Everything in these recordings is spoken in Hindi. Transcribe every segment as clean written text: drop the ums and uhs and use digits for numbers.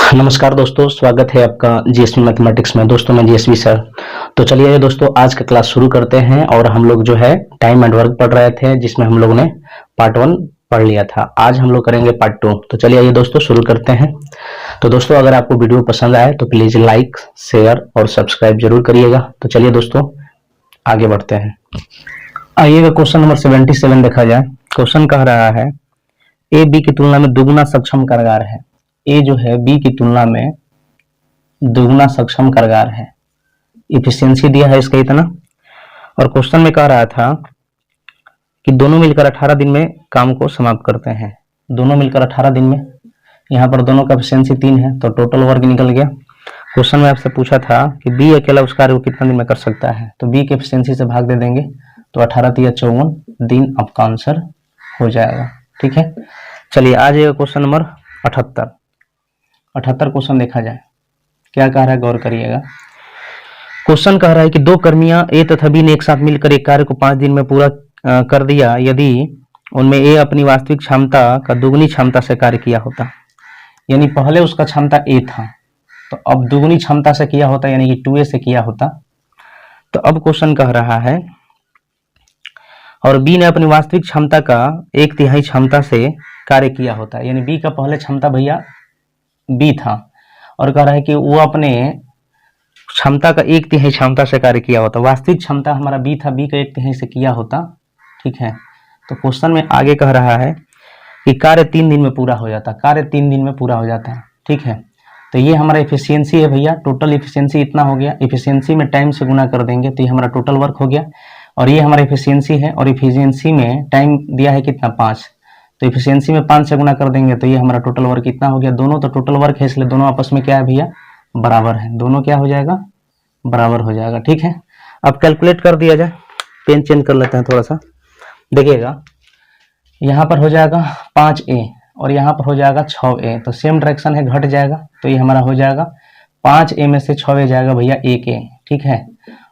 नमस्कार दोस्तों, स्वागत है आपका जीएसवी मैथमेटिक्स में। दोस्तों मैं जीएसवी सर। तो चलिए दोस्तों, आज का क्लास शुरू करते हैं। और हम लोग जो है टाइम एंड वर्क पढ़ रहे थे, जिसमें हम लोगों ने पार्ट 1 पढ़ लिया था। आज हम लोग करेंगे पार्ट 2। तो चलिए आइए दोस्तों शुरू करते हैं। तो दोस्तों, अगर आपको वीडियो पसंद आए तो प्लीज लाइक, शेयर और सब्सक्राइब जरूर करिएगा। तो चलिए दोस्तों आगे बढ़ते हैं। आइएगा क्वेश्चन नंबर 77 देखा जाए। क्वेश्चन कह रहा है ए बी की तुलना में दुगुना सक्षम कारगर है। ए जो है बी की तुलना में दुगुना सक्षम कारगर है। इफिशियंसी दिया है इसका इतना, और क्वेश्चन में कह रहा था कि दोनों मिलकर 18 दिन में काम को समाप्त करते हैं। दोनों मिलकर 18 दिन में, यहाँ पर दोनों का एफिशिएंसी 3 है तो टोटल वर्क निकल गया। क्वेश्चन में आपसे पूछा था कि बी अकेला उस कार्य को कितना दिन में कर सकता है, तो बी के एफिशिएंसी से भाग दे देंगे तो 18 × 54 दिन आपका आंसर हो जाएगा। ठीक है, चलिए आ जाएगा क्वेश्चन नंबर 78 क्वेश्चन देखा जाए। क्या कह रहा है, गौर करिएगा। क्वेश्चन कह रहा है कि दो कर्मियां ए तथा बी ने एक साथ मिलकर एक कार्य को 5 दिन में पूरा कर दिया यदि उनमें ए अपनी वास्तविक क्षमता का दुगनी क्षमता से कार्य किया होता। यानी पहले उसका क्षमता ए था, तो अब दुगनी क्षमता से किया होता, यानी कि 2a से किया होता। तो अब क्वेश्चन कह रहा है और बी ने अपनी वास्तविक क्षमता का 1/3 क्षमता से कार्य किया होता। यानी बी का पहले क्षमता भैया बी था, और कह रहा है कि वो अपने क्षमता का 1/3 क्षमता से कार्य किया होता। वास्तविक क्षमता हमारा बी था, बी का 1/3 से किया होता। ठीक है, तो क्वेश्चन में आगे कह रहा है कि कार्य 3 दिन में पूरा हो जाता। कार्य 3 दिन में पूरा हो जाता है। ठीक है, तो ये हमारा एफिशिएंसी है भैया। टोटल एफिशिएंसी इतना हो गया। एफिशिएंसी में टाइम से गुना कर देंगे तो ये हमारा टोटल वर्क हो गया। और ये हमारा एफिशिएंसी है, और एफिशिएंसी में टाइम दिया है कितना, 5। तो एफिशिएंसी में 5 से गुना कर देंगे तो ये हमारा टोटल वर्क कितना हो गया। दोनों तो टोटल वर्क है, इसलिए दोनों आपस में क्या है भैया, बराबर है। दोनों क्या हो जाएगा, बराबर हो जाएगा। ठीक है, अब कैलकुलेट कर दिया जाए। पेन चेंज कर लेते हैं थोड़ा सा, देखिएगा। यहाँ पर हो जाएगा 5a और यहाँ पर हो जाएगा 6a, तो सेम डायरेक्शन है, घट जाएगा। तो ये हमारा हो जाएगा 5a में से 6a जाएगा भैया 1a। ठीक है,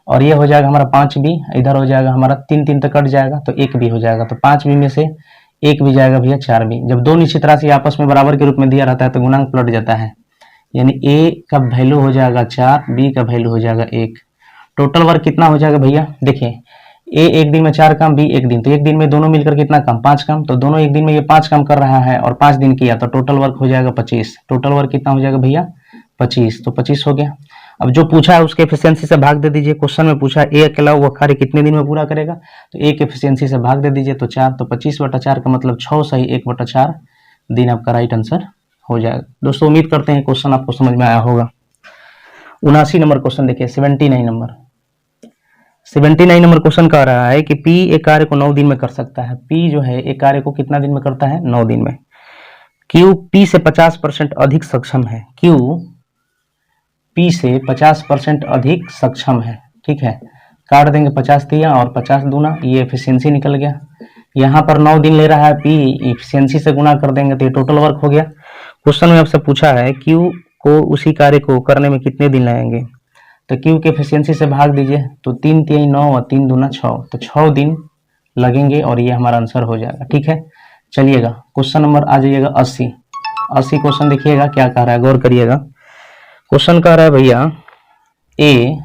और ये हो जाएगा हमारा 5b, इधर हो जाएगा हमारा 3 तक कट जाएगा तो 1b हो जाएगा। तो 5b में से 1 भी जाएगा भैया 4b। जब दो निश्चित राशि आपस में बराबर के रूप में दिया रहता है तो गुणांक पलट जाता है। यानी a का वैल्यू हो जाएगा 4, b का वैल्यू हो जाएगा 1। टोटल वर्क कितना हो जाएगा भैया, देखिए a एक दिन में 4 काम, b एक दिन, तो एक दिन में दोनों मिलकर कितना काम, 5 काम। तो दोनों एक दिन में ये 5 काम कर रहा है और 5 दिन किया, तो टोटल वर्क हो जाएगा 25। टोटल वर्क कितना हो जाएगा भैया, 25। तो 25 हो गया। अब जो पूछा है उसके एफिशिएंसी से भाग दे दीजिए। क्वेश्चन में पूछा ए अकेला वो कार्य कितने दिन में पूरा करेगा, तो ए के एफिशिएंसी से भाग दे दीजिए तो 4। तो 25/4 का मतलब 6 सही 1/4 दिन आपका राइट आंसर हो जाएगा। दोस्तों उम्मीद करते हैं क्वेश्चन आपको समझ में आया होगा। 79 नंबर क्वेश्चन देखिए। 79 नंबर क्वेश्चन कह रहा है कि P एक कार्य को 9 दिन में कर सकता है। P जो है एक कार्य को कितना दिन में करता है, 9 दिन में। Q P से 50% अधिक सक्षम है। Q P से 50% अधिक सक्षम है। ठीक है, काट देंगे 50 तिया और 50 दूना, ये एफिशिएंसी निकल गया। यहाँ पर 9 दिन ले रहा है P, एफिशिएंसी से गुना कर देंगे तो ये टोटल वर्क हो गया। क्वेश्चन में आपसे पूछा है Q को उसी कार्य को करने में कितने दिन लगेंगे, तो Q के एफिशिएंसी से भाग दीजिए तो 3 × 3 = 9 और 3 दूना 6, तो 6 दिन लगेंगे और ये हमारा आंसर हो जाएगा। ठीक है, चलिएगा क्वेश्चन नंबर आ जाइएगा 80 क्वेश्चन देखिएगा क्या कह रहा है, गौर करिएगा। क्वेश्चन कह रहा है भैया ए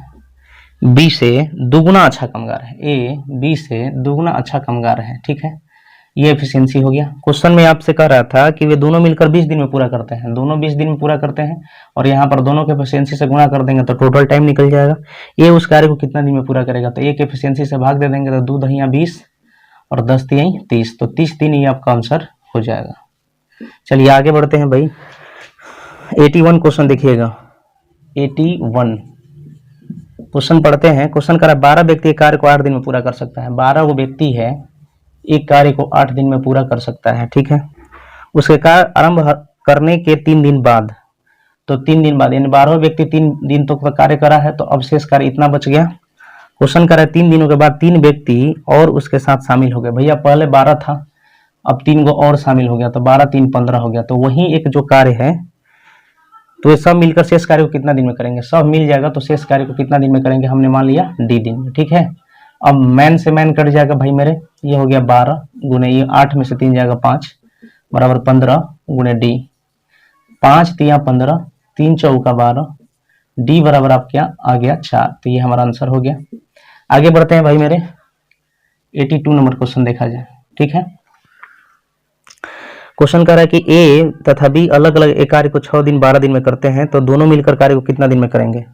बी से दुगुना अच्छा कामगार है। ए बी से दुगुना अच्छा कामगार है। ठीक है, ये एफिशिएंसी हो गया। क्वेश्चन में आपसे कह रहा था कि वे दोनों मिलकर 20 दिन में पूरा करते हैं। दोनों 20 दिन में पूरा करते हैं, और यहाँ पर दोनों के एफिशिएंसी से गुणा कर देंगे तो टोटल टाइम निकल जाएगा। ये उस कार्य को कितना दिन में पूरा करेगा, तो एक एफिशिएंसी से भाग दे देंगे तो 2 × 20 और 10 × 30, तो 30 दिन ये आपका आंसर हो जाएगा। चलिए आगे बढ़ते हैं भाई। 81 क्वेश्चन देखिएगा। 81 क्वेश्चन पढ़ते हैं। क्वेश्चन करा 12 व्यक्ति एक कार्य को 8 दिन में पूरा कर सकता है। 12 वो व्यक्ति है, एक कार्य को 8 दिन में पूरा कर सकता है। ठीक है, उसके कार्य आरंभ करने के 3 दिन बाद, तो 3 दिन बाद, यानी 12 व्यक्ति 3 दिन तो कार्य करा है, तो अब शेष कार्य इतना बच गया। क्वेश्चन करा 3 दिनों के बाद 3 व्यक्ति और उसके साथ शामिल हो गए। भैया पहले 12 था, अब 3 को और शामिल हो गया, तो 12 × 3 = 15 हो गया। तो वही एक जो कार्य है, तो ये सब मिलकर शेष कार्य को कितना दिन में करेंगे, सब मिल जाएगा तो शेष कार्य को कितना दिन में करेंगे, हमने मान लिया D दिन में। ठीक है, अब मैन से मैन कट जाएगा भाई मेरे, ये हो गया 12 गुने ये 8 में से 3 जाएगा 5 बराबर 15 गुने D, 5 × 3 = 15 3 चौका 12, डी बराबर आप क्या आ गया 4। तो ये हमारा आंसर हो गया। आगे बढ़ते हैं भाई मेरे 82 नंबर क्वेश्चन देखा जाए। ठीक है, क्वेश्चन कह रहा है कि ए तथा बी अलग अलग एक कार्य को 6 दिन 12 दिन में करते हैं, तो दोनों मिलकर कार्य को कितना दिन में करेंगे।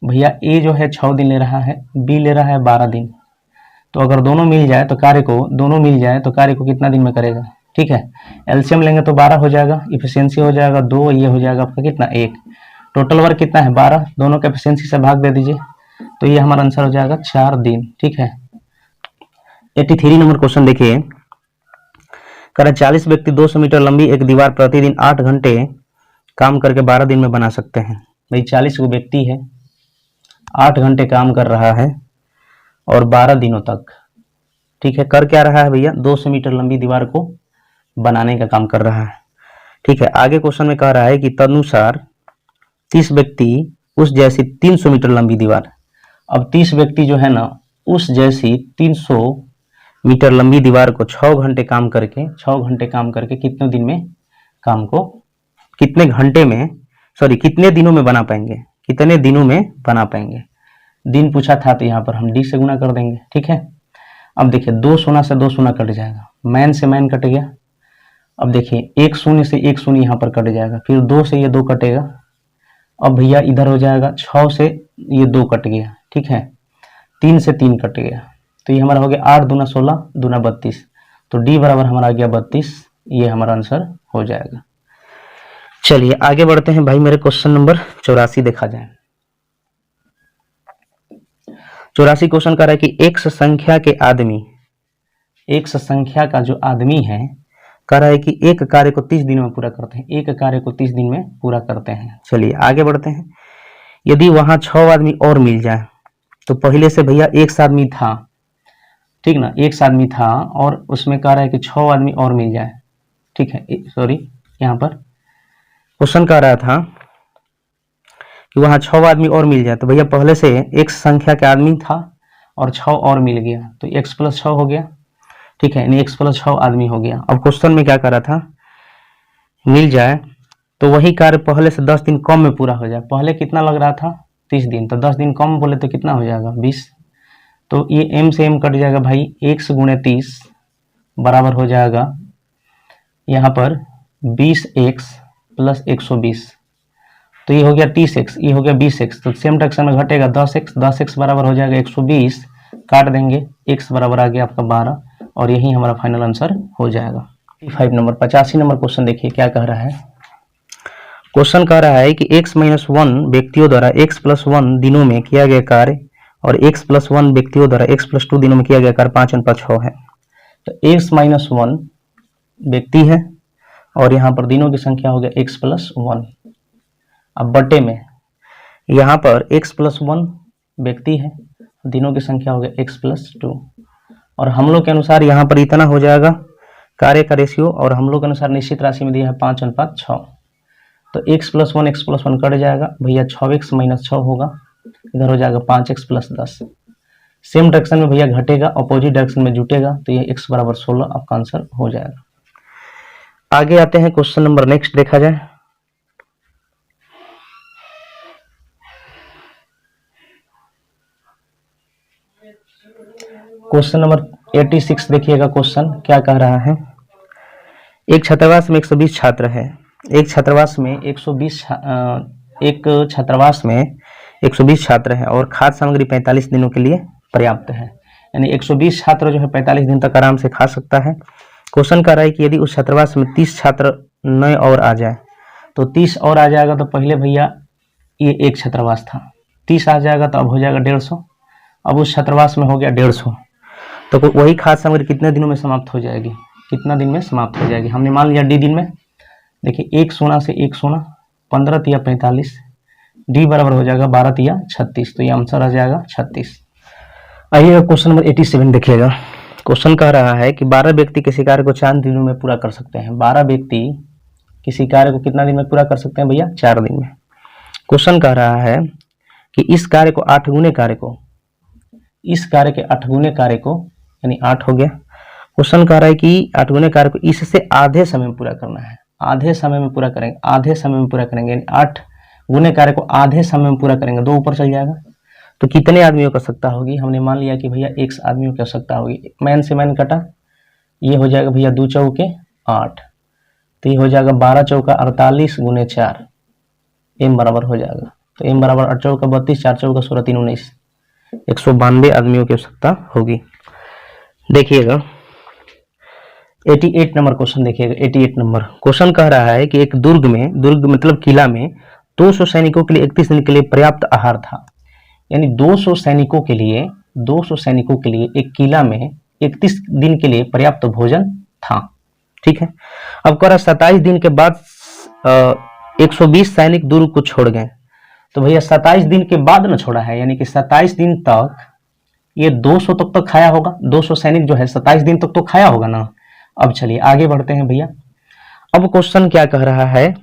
भैया ए जो है 6 दिन ले रहा है, बी ले रहा है 12 दिन। तो अगर दोनों मिल जाए तो कार्य को कितना दिन में करेगा। ठीक है, एलसीएम लेंगे तो 12 हो जाएगा, इफिशियंसी हो जाएगा 2, ये हो जाएगा आपका कितना 1, टोटल वर्क कितना है 12, दोनों का एफिशिएंसी से भाग दे दीजिए, तो ये हमारा आंसर हो जाएगा 4 दिन। ठीक है, 83 नंबर क्वेश्चन देखिए, कह रहा 40 व्यक्ति 200 मीटर लंबी एक दीवार प्रतिदिन 8 घंटे काम करके 12 दिन में बना सकते हैं। भाई 40 वो व्यक्ति है, 8 घंटे काम कर रहा है और 12 दिनों तक। ठीक है, कर क्या रहा है भैया, 200 मीटर लंबी दीवार को बनाने का काम कर रहा है। ठीक है, आगे क्वेश्चन में कह रहा है कि तदनुसार 30 व्यक्ति उस जैसी 300 मीटर लंबी दीवार। अब 30 व्यक्ति जो है ना उस जैसी 300 मीटर लंबी दीवार को 6 घंटे काम करके कितने दिन में काम को कितने घंटे में कितने दिनों में बना पाएंगे। दिन पूछा था तो यहाँ पर हम डी से गुना कर देंगे। ठीक है, अब देखिए 2 शून्य से 2 शून्य कट जाएगा, मैन से मैन कट गया। अब देखिए 1 शून्य से 1 शून्य यहाँ पर कट जाएगा, फिर 2 से ये 2 कटेगा। अब भैया इधर हो जाएगा 6 से ये 2 कट गया। ठीक है, 3 से 3 कट गया, तो ये हमारा हो गया 8 दूना 16 दूना 32, तो डी बराबर हमारा आ गया 32, ये हमारा आंसर हो जाएगा। चलिए आगे बढ़ते हैं भाई मेरे क्वेश्चन नंबर 84 देखा जाए। 84 क्वेश्चन कर रहा है कि एक्स संख्या का जो आदमी है कह रहा है कि एक कार्य को 30 दिनों में पूरा करते हैं। चलिए आगे बढ़ते हैं। यदि वहां 6 आदमी और मिल जाए, तो पहले से भैया एक आदमी था, ठीक ना, एक आदमी था और उसमें कह रहा है कि 6 आदमी और मिल जाए। ठीक है, सॉरी यहाँ पर क्वेश्चन कह रहा था कि वहां 6 आदमी और मिल जाए, तो भैया पहले से एक संख्या के आदमी था और 6 और मिल गया, तो x + 6 हो गया। ठीक है, यानी x + 6 आदमी हो गया। अब क्वेश्चन में क्या कर रहा था, मिल जाए तो वही कार्य पहले से 10 दिन कम में पूरा हो जाए। पहले कितना लग रहा था 30 दिन, तो 10 दिन कम बोले तो कितना हो जाएगा 20, तो ये m से m कट जाएगा भाई, x × 30 बराबर हो जाएगा यहाँ पर 20x + 120, तो ये हो गया 30x, ये हो गया 20x, तो सेम फ्रैक्शन में घटेगा 10x बराबर हो जाएगा 120, काट देंगे, x बराबर आ गया आपका 12, और यही हमारा फाइनल आंसर हो जाएगा। 85 नंबर 85 नंबर क्वेश्चन देखिए क्या कह रहा है। क्वेश्चन कह रहा है कि x - 1 व्यक्तियों द्वारा x + 1 दिनों में किया गया कार्य और x + 1 व्यक्तियों द्वारा x + 2 दिनों में किया गया कार्य 5/6 है। तो x - 1 व्यक्ति है और यहाँ पर दिनों की संख्या हो गया x + 1। अब बटे में यहाँ पर x + 1 व्यक्ति है, दिनों की संख्या हो गया x + 2, और हम लोग के अनुसार यहाँ पर इतना हो जाएगा कार्य का रेशियो, और हम लोग के अनुसार निश्चित राशि में दिया है 5/6, तो x + 1 कट जाएगा भैया, 6x - 6 होगा, इधर हो जाएगा 5x + 10। सेम डायरेक्शन में भैया घटेगा, अपोजिट डायरेक्शन में जुटेगा, तो ये x बराबर 16 आपका आंसर हो जाएगा। आगे आते हैं क्वेश्चन नंबर नेक्स्ट देखा जाए। क्वेश्चन नंबर 86 देखिएगा, क्वेश्चन क्या कह रहा है। एक छात्रावास में 120 छात्र है, एक छात्रावास में 120 छात्र हैं और खाद्य सामग्री 45 दिनों के लिए पर्याप्त है, यानी 120 छात्र जो है 45 दिन तक आराम से खा सकता है। क्वेश्चन कह रहा है कि यदि उस छात्रावास में 30 छात्र नए और आ जाए, तो 30 और आ जाएगा, तो पहले भैया ये एक छात्रावास था, 30 आ जाएगा तो अब हो जाएगा 150, अब उस छात्रावास में हो गया 150, तो वही खाद्य सामग्री कितने दिनों में समाप्त हो जाएगी, कितना दिन में समाप्त हो जाएगी। हमने मान लिया डी दिन में, देखिए 1 शून्य से 1 शून्य, 15 × 45, डी बराबर हो जाएगा 12 × 36, तो ये आंसर आ जाएगा 36। आइए क्वेश्चन नंबर 87 देखिएगा। क्वेश्चन कह रहा है कि 12 व्यक्ति किसी कार्य को 4 दिनों में पूरा कर सकते हैं। 12 व्यक्ति किसी कार्य को कितना दिन में पूरा कर सकते हैं भैया, 4 दिन में। क्वेश्चन कह रहा है कि इस कार्य के 8 गुने कार्य को यानी 8 हो गया। क्वेश्चन कह रहा है कि 8 गुने कार्य को इससे आधे समय में पूरा करना है, आधे समय में पूरा करेंगे यानी 8 गुने कार्य को आधे समय में पूरा करेंगे, 2 ऊपर चल जाएगा, तो कितने आदमियों की आवश्यकता होगी? हमने मान लिया कि भैया x आदमियों की आवश्यकता होगी। मैन से मैन कटा, ये हो जाएगा भैया 2 चौके 8, तो ये हो जाएगा 12 चौका 48 गुने 4, m बराबर हो जाएगा, तो m बराबर 8 चौका 32, 4 चौका 16, 3 19, 192 आदमियों की आवश्यकता होगी। देखिएगा 88 नंबर क्वेश्चन देखिएगा। 88 नंबर क्वेश्चन कह रहा है कि एक दुर्ग मतलब किला में 200 सैनिकों के लिए 31 दिन के लिए पर्याप्त आहार था। यानी 200 सैनिकों के लिए एक किला में 31 दिन के लिए पर्याप्त भोजन था। ठीक है, अब कह रहा 27 दिन के बाद 120 सैनिक दुर्ग को छोड़ गए। तो भैया 27 दिन के बाद न छोड़ा है, यानी कि 27 दिन तक ये 200 तक तो खाया होगा, 200 सैनिक जो है 27 दिन तक तो खाया होगा ना। अब चलिए आगे बढ़ते हैं भैया। अब क्वेश्चन क्या कह रहा है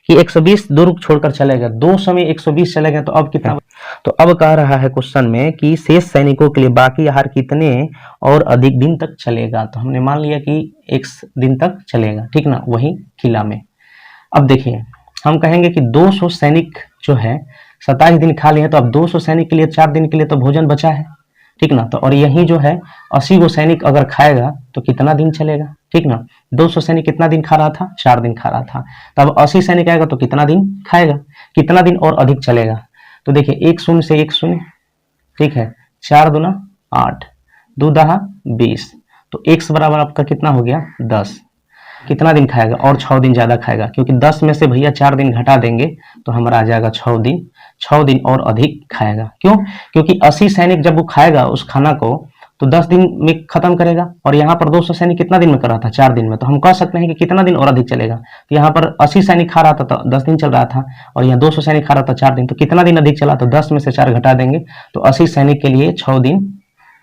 कि 120 दुर्ग छोड़कर चले गए, 200 में 120 चले गए, तो अब कितना? तो अब कह रहा है क्वेश्चन में कि शेष सैनिकों के लिए बाकी आहार कितने और अधिक दिन तक चलेगा। तो हमने मान लिया कि 1 दिन तक चलेगा, ठीक ना, वही किला में। अब देखिए हम कहेंगे कि 200 सैनिक जो है 27 दिन खा लिए, तो अब 200 सैनिक के लिए 4 दिन के लिए तो भोजन बचा है, ठीक ना। तो और यही जो है 80 गो सैनिक अगर खाएगा तो कितना दिन चलेगा, ठीक ना। 200 सैनिक कितना दिन खा रहा था? 4 दिन खा रहा था। तब 80 सैनिक आएगा तो कितना दिन खाएगा, कितना दिन और अधिक चलेगा? तो देखिए 1 शून्य से 1 शून्य, ठीक है, 4 दूना 8, 2 दहा 20, तो x बराबर आपका कितना हो गया? 10। कितना दिन खाएगा? और 6 दिन ज्यादा खाएगा, क्योंकि 10 में से भैया 4 दिन घटा देंगे तो हमारा आ जाएगा 6 दिन। 6 दिन और अधिक खाएगा। क्यों? क्योंकि 80 सैनिक जब वो खाएगा उस खाना को तो 10 दिन में खत्म करेगा, और यहाँ पर 200 सैनिक कितना दिन में कर रहा था? 4 दिन में। तो हम कह सकते हैं कि कितना दिन और अधिक चलेगा। तो यहाँ पर 80 सैनिक खा रहा था तो 10 दिन चल रहा था, और यहाँ 200 सैनिक खा रहा था 4 दिन, तो कितना दिन अधिक चला? तो 10 में से 4 घटा देंगे तो 80 सैनिक के लिए 6 दिन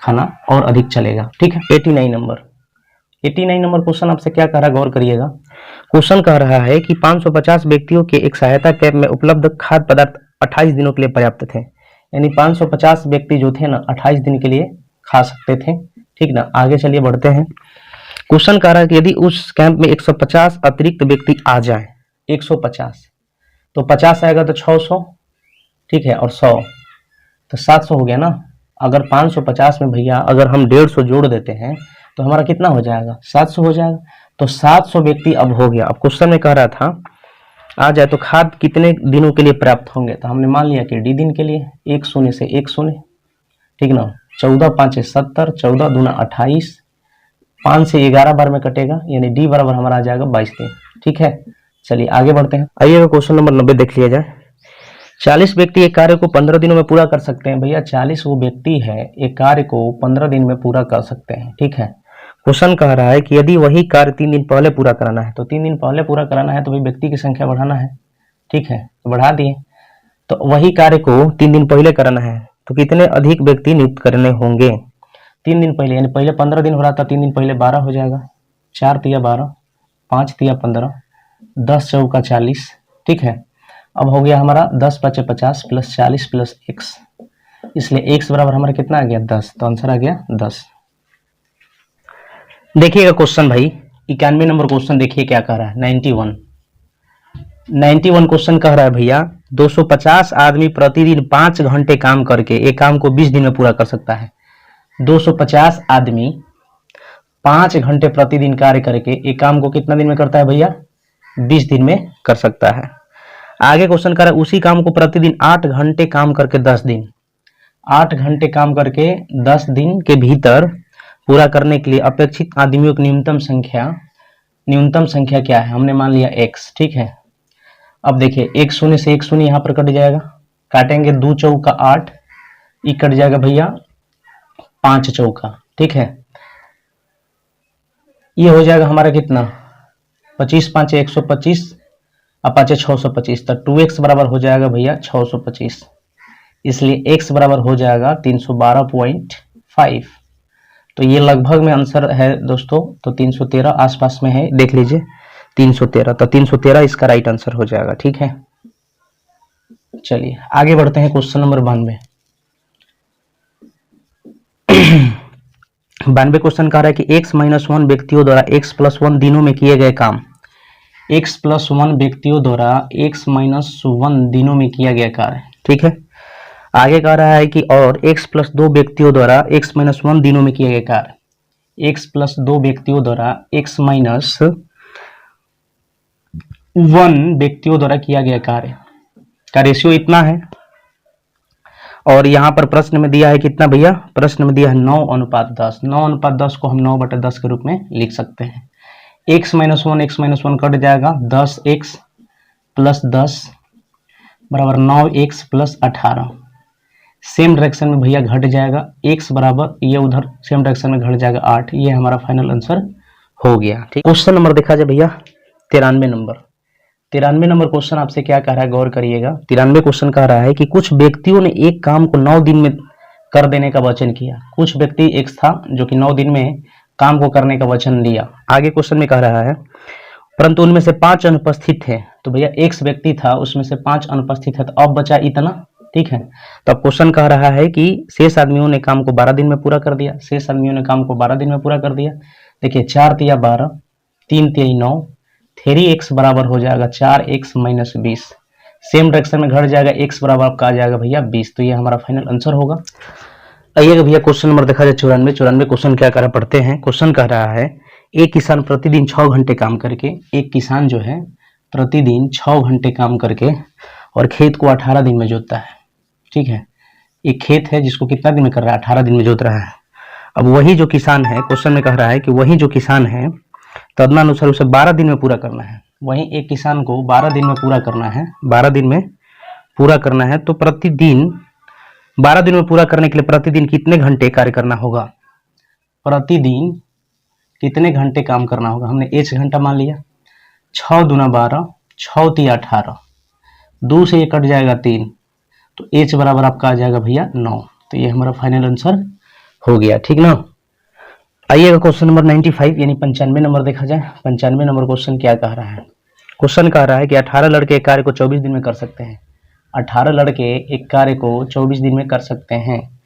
खाना और अधिक चलेगा। ठीक है। 89 नंबर क्वेश्चन आपसे क्या कह रहा है, गौर करिएगा। क्वेश्चन कह रहा है कि 550 व्यक्तियों के एक सहायता कैंप में उपलब्ध खाद्य पदार्थ 28 दिनों के लिए पर्याप्त थे। यानी 550 व्यक्ति जो थे ना 28 दिन के लिए खा सकते थे, ठीक ना। आगे चलिए बढ़ते हैं। क्वेश्चन कह रहा है कि यदि उस कैंप में 150 अतिरिक्त व्यक्ति आ जाए, 150 तो 50 आएगा तो 600, ठीक है, और 100 तो 700 हो गया ना। अगर 550 में भैया अगर हम 150 जोड़ देते हैं तो हमारा कितना हो जाएगा? 700 हो जाएगा। तो 700 व्यक्ति अब हो गया। अब क्वेश्चन में कह रहा था आ जाए तो खाद्य कितने दिनों के लिए पर्याप्त होंगे। तो हमने मान लिया कि डी दिन के लिए 1 शून्य से 1 शून्य, ठीक ना। 14 5 70, 14 दूना 28, 5 से 11 बार में कटेगा, यानी डी बराबर हमारा आ जाएगा 22 दिन। ठीक है, चलिए आगे बढ़ते हैं। आइए क्वेश्चन नंबर 90 देख लिया जाए। 40 व्यक्ति एक कार्य को 15 दिनों में पूरा कर सकते हैं। भैया 40 वो व्यक्ति है एक कार्य को 15 दिन में पूरा कर सकते हैं, ठीक है। क्वेश्चन कह रहा है कि यदि वही कार्य 3 दिन पहले पूरा कराना है, तो 3 दिन पहले पूरा कराना है तो भाई व्यक्ति की संख्या बढ़ाना है, ठीक है, तो बढ़ा दिए। तो वही कार्य को 3 दिन पहले कराना है तो कितने अधिक व्यक्ति नियुक्त करने होंगे? 3 दिन पहले, यानी पहले 15 दिन हो रहा था, 3 दिन पहले 12 हो जाएगा। 4 तिया 12, 5 तिया 15, 10 चौका 40, ठीक है। अब हो गया हमारा 10 5 50 प्लस 40 प्लस x, इसलिए x बराबर हमारा कितना आ गया? 10। तो आंसर आ गया 10। देखिएगा क्वेश्चन भाई 91 नंबर क्वेश्चन देखिए क्या कह रहा है। 91 क्वेश्चन कह रहा है भैया 250 आदमी प्रतिदिन 5 घंटे काम करके एक काम को 20 दिन में पूरा कर सकता है। 250 आदमी 5 घंटे प्रतिदिन कार्य करके एक काम को कितना दिन में करता है भैया? 20 दिन में कर सकता है। आगे क्वेश्चन कर रहा है उसी काम को प्रतिदिन 8 घंटे काम करके 10 दिन, 8 घंटे काम करके 10 दिन के भीतर पूरा करने के लिए अपेक्षित आदमियों की न्यूनतम संख्या क्या है? हमने मान लिया x, ठीक है। अब देखिए 1 शून्य से 1 शून्य यहाँ पर कट जाएगा, काटेंगे 2 चौका 8, ये कट जाएगा भैया 5 चौका, ठीक है। ये हो जाएगा हमारा कितना? 25 5 125 और 5 625, तो 2x बराबर हो जाएगा भैया 625, इसलिए x बराबर हो जाएगा 312.5। तो ये लगभग में आंसर है दोस्तों, तो 313 आसपास में है, देख लीजिए 313, तो 313 इसका राइट आंसर हो जाएगा, ठीक है। चलिए आगे बढ़ते हैं। क्वेश्चन नंबर 92 92 क्वेश्चन कह रहा है कि x - 1 व्यक्तियों द्वारा x + 1 दिनों में किए गए काम x+1 व्यक्तियों द्वारा x-1 दिनों में किया गया कार्य। ठीक है, आगे कह रहा है कि और x+2 व्यक्तियों द्वारा x-1 दिनों में किया गया कार्य। x+2 व्यक्तियों द्वारा x-1 व्यक्तियों द्वारा किया गया कार्य का रेशियो इतना है। और यहाँ पर प्रश्न में दिया है कितना भैया, प्रश्न में दिया है 9:10। 9:10 को हम 9/10 के रूप में लिख सकते हैं। x-1 कट जाएगा, 10x + 10 बराबर 9x + 18। सेम डायरेक्शन में भैया घट जाएगा, x बराबर ये उधर सेम डायरेक्शन में घट जाएगा 8। ये हमारा फाइनल आंसर हो गया। ठीक, क्वेश्चन नंबर देखा जाए भैया 93 नंबर। 93 नंबर क्वेश्चन आपसे क्या कह रहा है, गौर करिएगा। 93 क्वेश्चन कह रहा है कि कुछ व्यक्तियों ने एक काम को 9 दिन में कर देने का वचन किया। कुछ व्यक्ति एक था जो कि 9 दिन में काम को करने का वचन लिया। आगे क्वेश्चन में कह रहा है परंतु उनमें से 5 अनुपस्थित थे। तो भैया एक व्यक्ति था, उसमें से 5 अनुपस्थित है, तो अब बचा इतना। ठीक है, तो अब क्वेश्चन कह रहा है कि शेष आदमियों ने काम को 12 दिन में पूरा कर दिया। शेष आदमियों ने काम को 12 दिन में पूरा कर दिया। देखिए 4 तिया 12, 3 तिया 9, 3x बराबर हो जाएगा 4x - 20। सेम डायरेक्शन में घट जाएगा, x बराबर आपका आ जाएगा भैया 20। तो ये हमारा फाइनल आंसर होगा। आइएगा भैया क्वेश्चन नंबर देखा जाए 94। क्वेश्चन क्या कर पढ़ते हैं। क्वेश्चन कह रहा है एक किसान प्रतिदिन 6 घंटे काम करके, एक किसान जो है प्रतिदिन 6 घंटे काम करके और खेत को 18 दिन में जोतता है। ठीक है, एक खेत है जिसको कितना दिन में कर रहा है, 18 दिन में जोत रहा है। अब वही जो किसान है, क्वेश्चन में कह रहा है कि वही जो किसान है तदनुसार उसे 12 दिन में पूरा करना है। वहीं एक किसान को 12 दिन में पूरा करना है, 12 दिन में पूरा करना है। तो प्रतिदिन 12 दिन में पूरा करने के लिए प्रतिदिन कितने घंटे कार्य करना होगा, प्रतिदिन कितने घंटे काम करना होगा। हमने h घंटा मान लिया, 6 दूना 12, 6 तिया 18, 2 से ये कट जाएगा 3, तो h बराबर आपका आ जाएगा भैया 9। तो ये हमारा फाइनल आंसर हो गया। ठीक ना, आइएगा क्वेश्चन नंबर 95 यानी 95 नंबर देखा जाए। 95 नंबर क्वेश्चन क्या कह रहा है। क्वेश्चन कह रहा है कि 18 लड़के एक कार्य को 24 दिन में कर सकते हैं। 18 लड़के एक कार्य को 24 दिन में कर सकते हैं।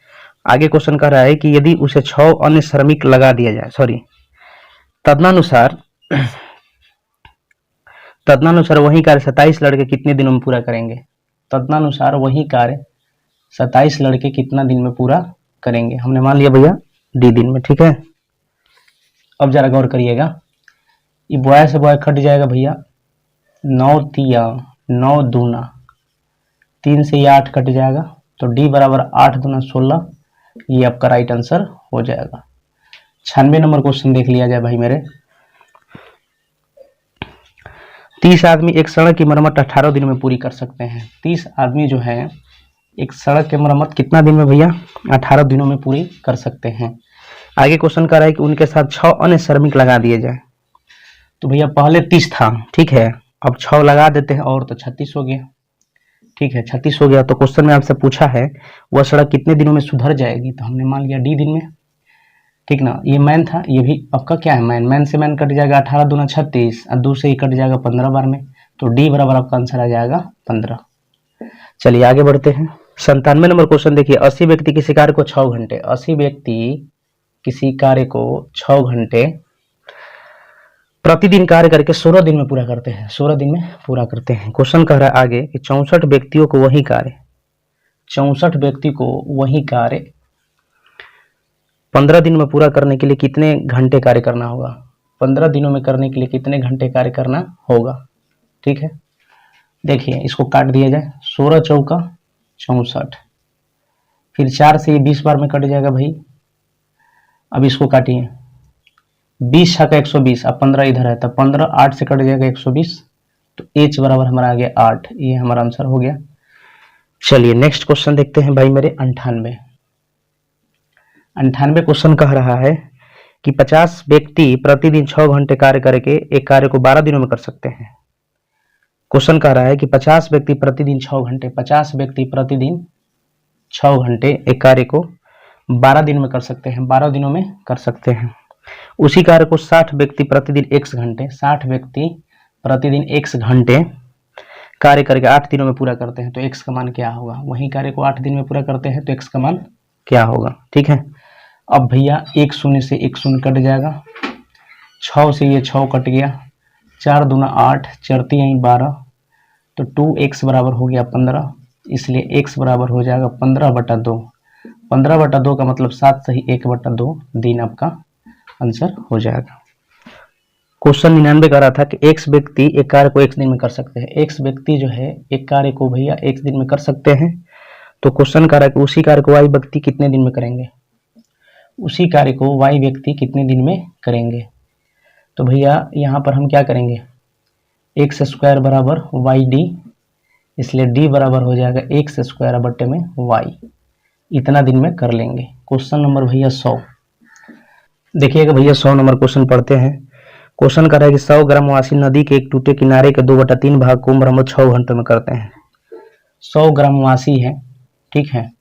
आगे क्वेश्चन कह रहा है कि यदि उसे 6 अन्य श्रमिक लगा दिया जाए, तदनुसार वही कार्य 27 लड़के कितने दिनों में पूरा करेंगे। तदनुसार वही कार्य 27 लड़के कितना दिन में पूरा करेंगे। हमने मान लिया भैया d दिन में। ठीक है, अब जरा गौर करिएगा, ये बॉय से बॉय कट जाएगा भैया, 9 तिया 9 दूना, 3 से ये 8 कट जाएगा, तो d बराबर 8 दूना 16। ये आपका राइट आंसर हो जाएगा। 96 नंबर क्वेश्चन देख लिया जाए भाई मेरे। 30 आदमी एक सड़क की मरम्मत 18 दिन में पूरी कर सकते हैं। 30 आदमी जो है एक सड़क की मरम्मत कितना दिन में भैया, 18 दिनों में पूरी कर सकते हैं। आगे क्वेश्चन कर रहा है कि उनके साथ 6 अन्य श्रमिक लगा दिए जाए। तो भैया पहले 30 था, ठीक है, अब 6 लगा देते हैं और तो 36 हो गया। ठीक है, 36 हो गया। तो क्वेश्चन में आपसे पूछा है वह सड़क कितने दिनों में सुधर जाएगी, तो हमने मान लिया d दिन में। ठीक ना, ये मैन था, ये भी आपका क्या है मैन। मैन से मैन कट जाएगा, 18 दूना 36 और 2 से ही कट जाएगा 15 बार में, तो d बराबर आपका आंसर आ जाएगा 15। चलिए आगे बढ़ते हैं। 97 नंबर क्वेश्चन देखिए, 80 व्यक्ति किसी कार्य को 6 घंटे, 80 व्यक्ति किसी कार्य को 6 घंटे प्रतिदिन कार्य करके 16 दिन में पूरा करते हैं। 16 दिन में पूरा करते हैं। क्वेश्चन कह रहा है आगे कि 64 व्यक्तियों को वही कार्य, 64 व्यक्ति को वही कार्य 15 दिन में पूरा करने के लिए कितने घंटे कार्य करना होगा। 15 दिनों में करने के लिए कितने घंटे कार्य करना होगा। ठीक है, देखिए इसको काट दिया जाए, 16 चौका 64, फिर 4 से 20 बार में कट जाएगा भाई। अब इसको काटिए, 20 छक्का 120, अब 15 इधर है, तब 15 8 से कट जाएगा 120, तो h बराबर हमारा आ गया 8। ये हमारा आंसर हो गया। चलिए नेक्स्ट क्वेश्चन देखते हैं भाई मेरे। 98 क्वेश्चन कह रहा है कि 50 व्यक्ति प्रतिदिन 6 घंटे कार्य करके एक कार्य को 12 दिनों में कर सकते हैं। क्वेश्चन कह रहा है कि 50 व्यक्ति प्रतिदिन 6 घंटे, 50 व्यक्ति प्रतिदिन 6 घंटे एक कार्य को 12 दिन में कर सकते हैं, 12 दिनों में कर सकते हैं। उसी कार्य को 60 व्यक्ति प्रतिदिन x घंटे, 60 व्यक्ति प्रतिदिन x घंटे कार्य करके 8 दिनों में पूरा करते हैं, तो x का मान क्या होगा। वही कार्य को 8 दिन में पूरा करते हैं, तो x का मान क्या होगा। ठीक है, अब भैया 1 शून्य से 1 शून्य कट जाएगा, 6 से ये 6 कट गया, 4 दूना 8, चरती यहीं 12, तो 2x बराबर हो गया 15, इसलिए x बराबर हो जाएगा 15/2। 15/2 का मतलब 7 सही 1/2 दिन आपका आंसर हो जाएगा। क्वेश्चन 99 का रहा था कि x व्यक्ति एक कार्य को x दिन में कर सकते हैं। x व्यक्ति जो है एक कार्य को भैया x दिन में कर सकते हैं, तो क्वेश्चन कह रहा है कि उसी कार्य को y व्यक्ति कितने दिन में करेंगे। उसी कार्य को y व्यक्ति कितने दिन में करेंगे, तो भैया यहाँ पर हम क्या करेंगे, x² बराबर yd, इसलिए d बराबर हो जाएगा x² बट्टे में y, इतना दिन में कर लेंगे। क्वेश्चन नंबर भैया 100, देखिएगा भैया 100 नंबर क्वेश्चन पढ़ते हैं। क्वेश्चन कर रहा है कि 100 ग्रामवासी नदी के एक टूटे किनारे के 2/3 भाग को मरम्मत 6 घंटों में करते हैं। 100 ग्रामवासी है, ठीक है,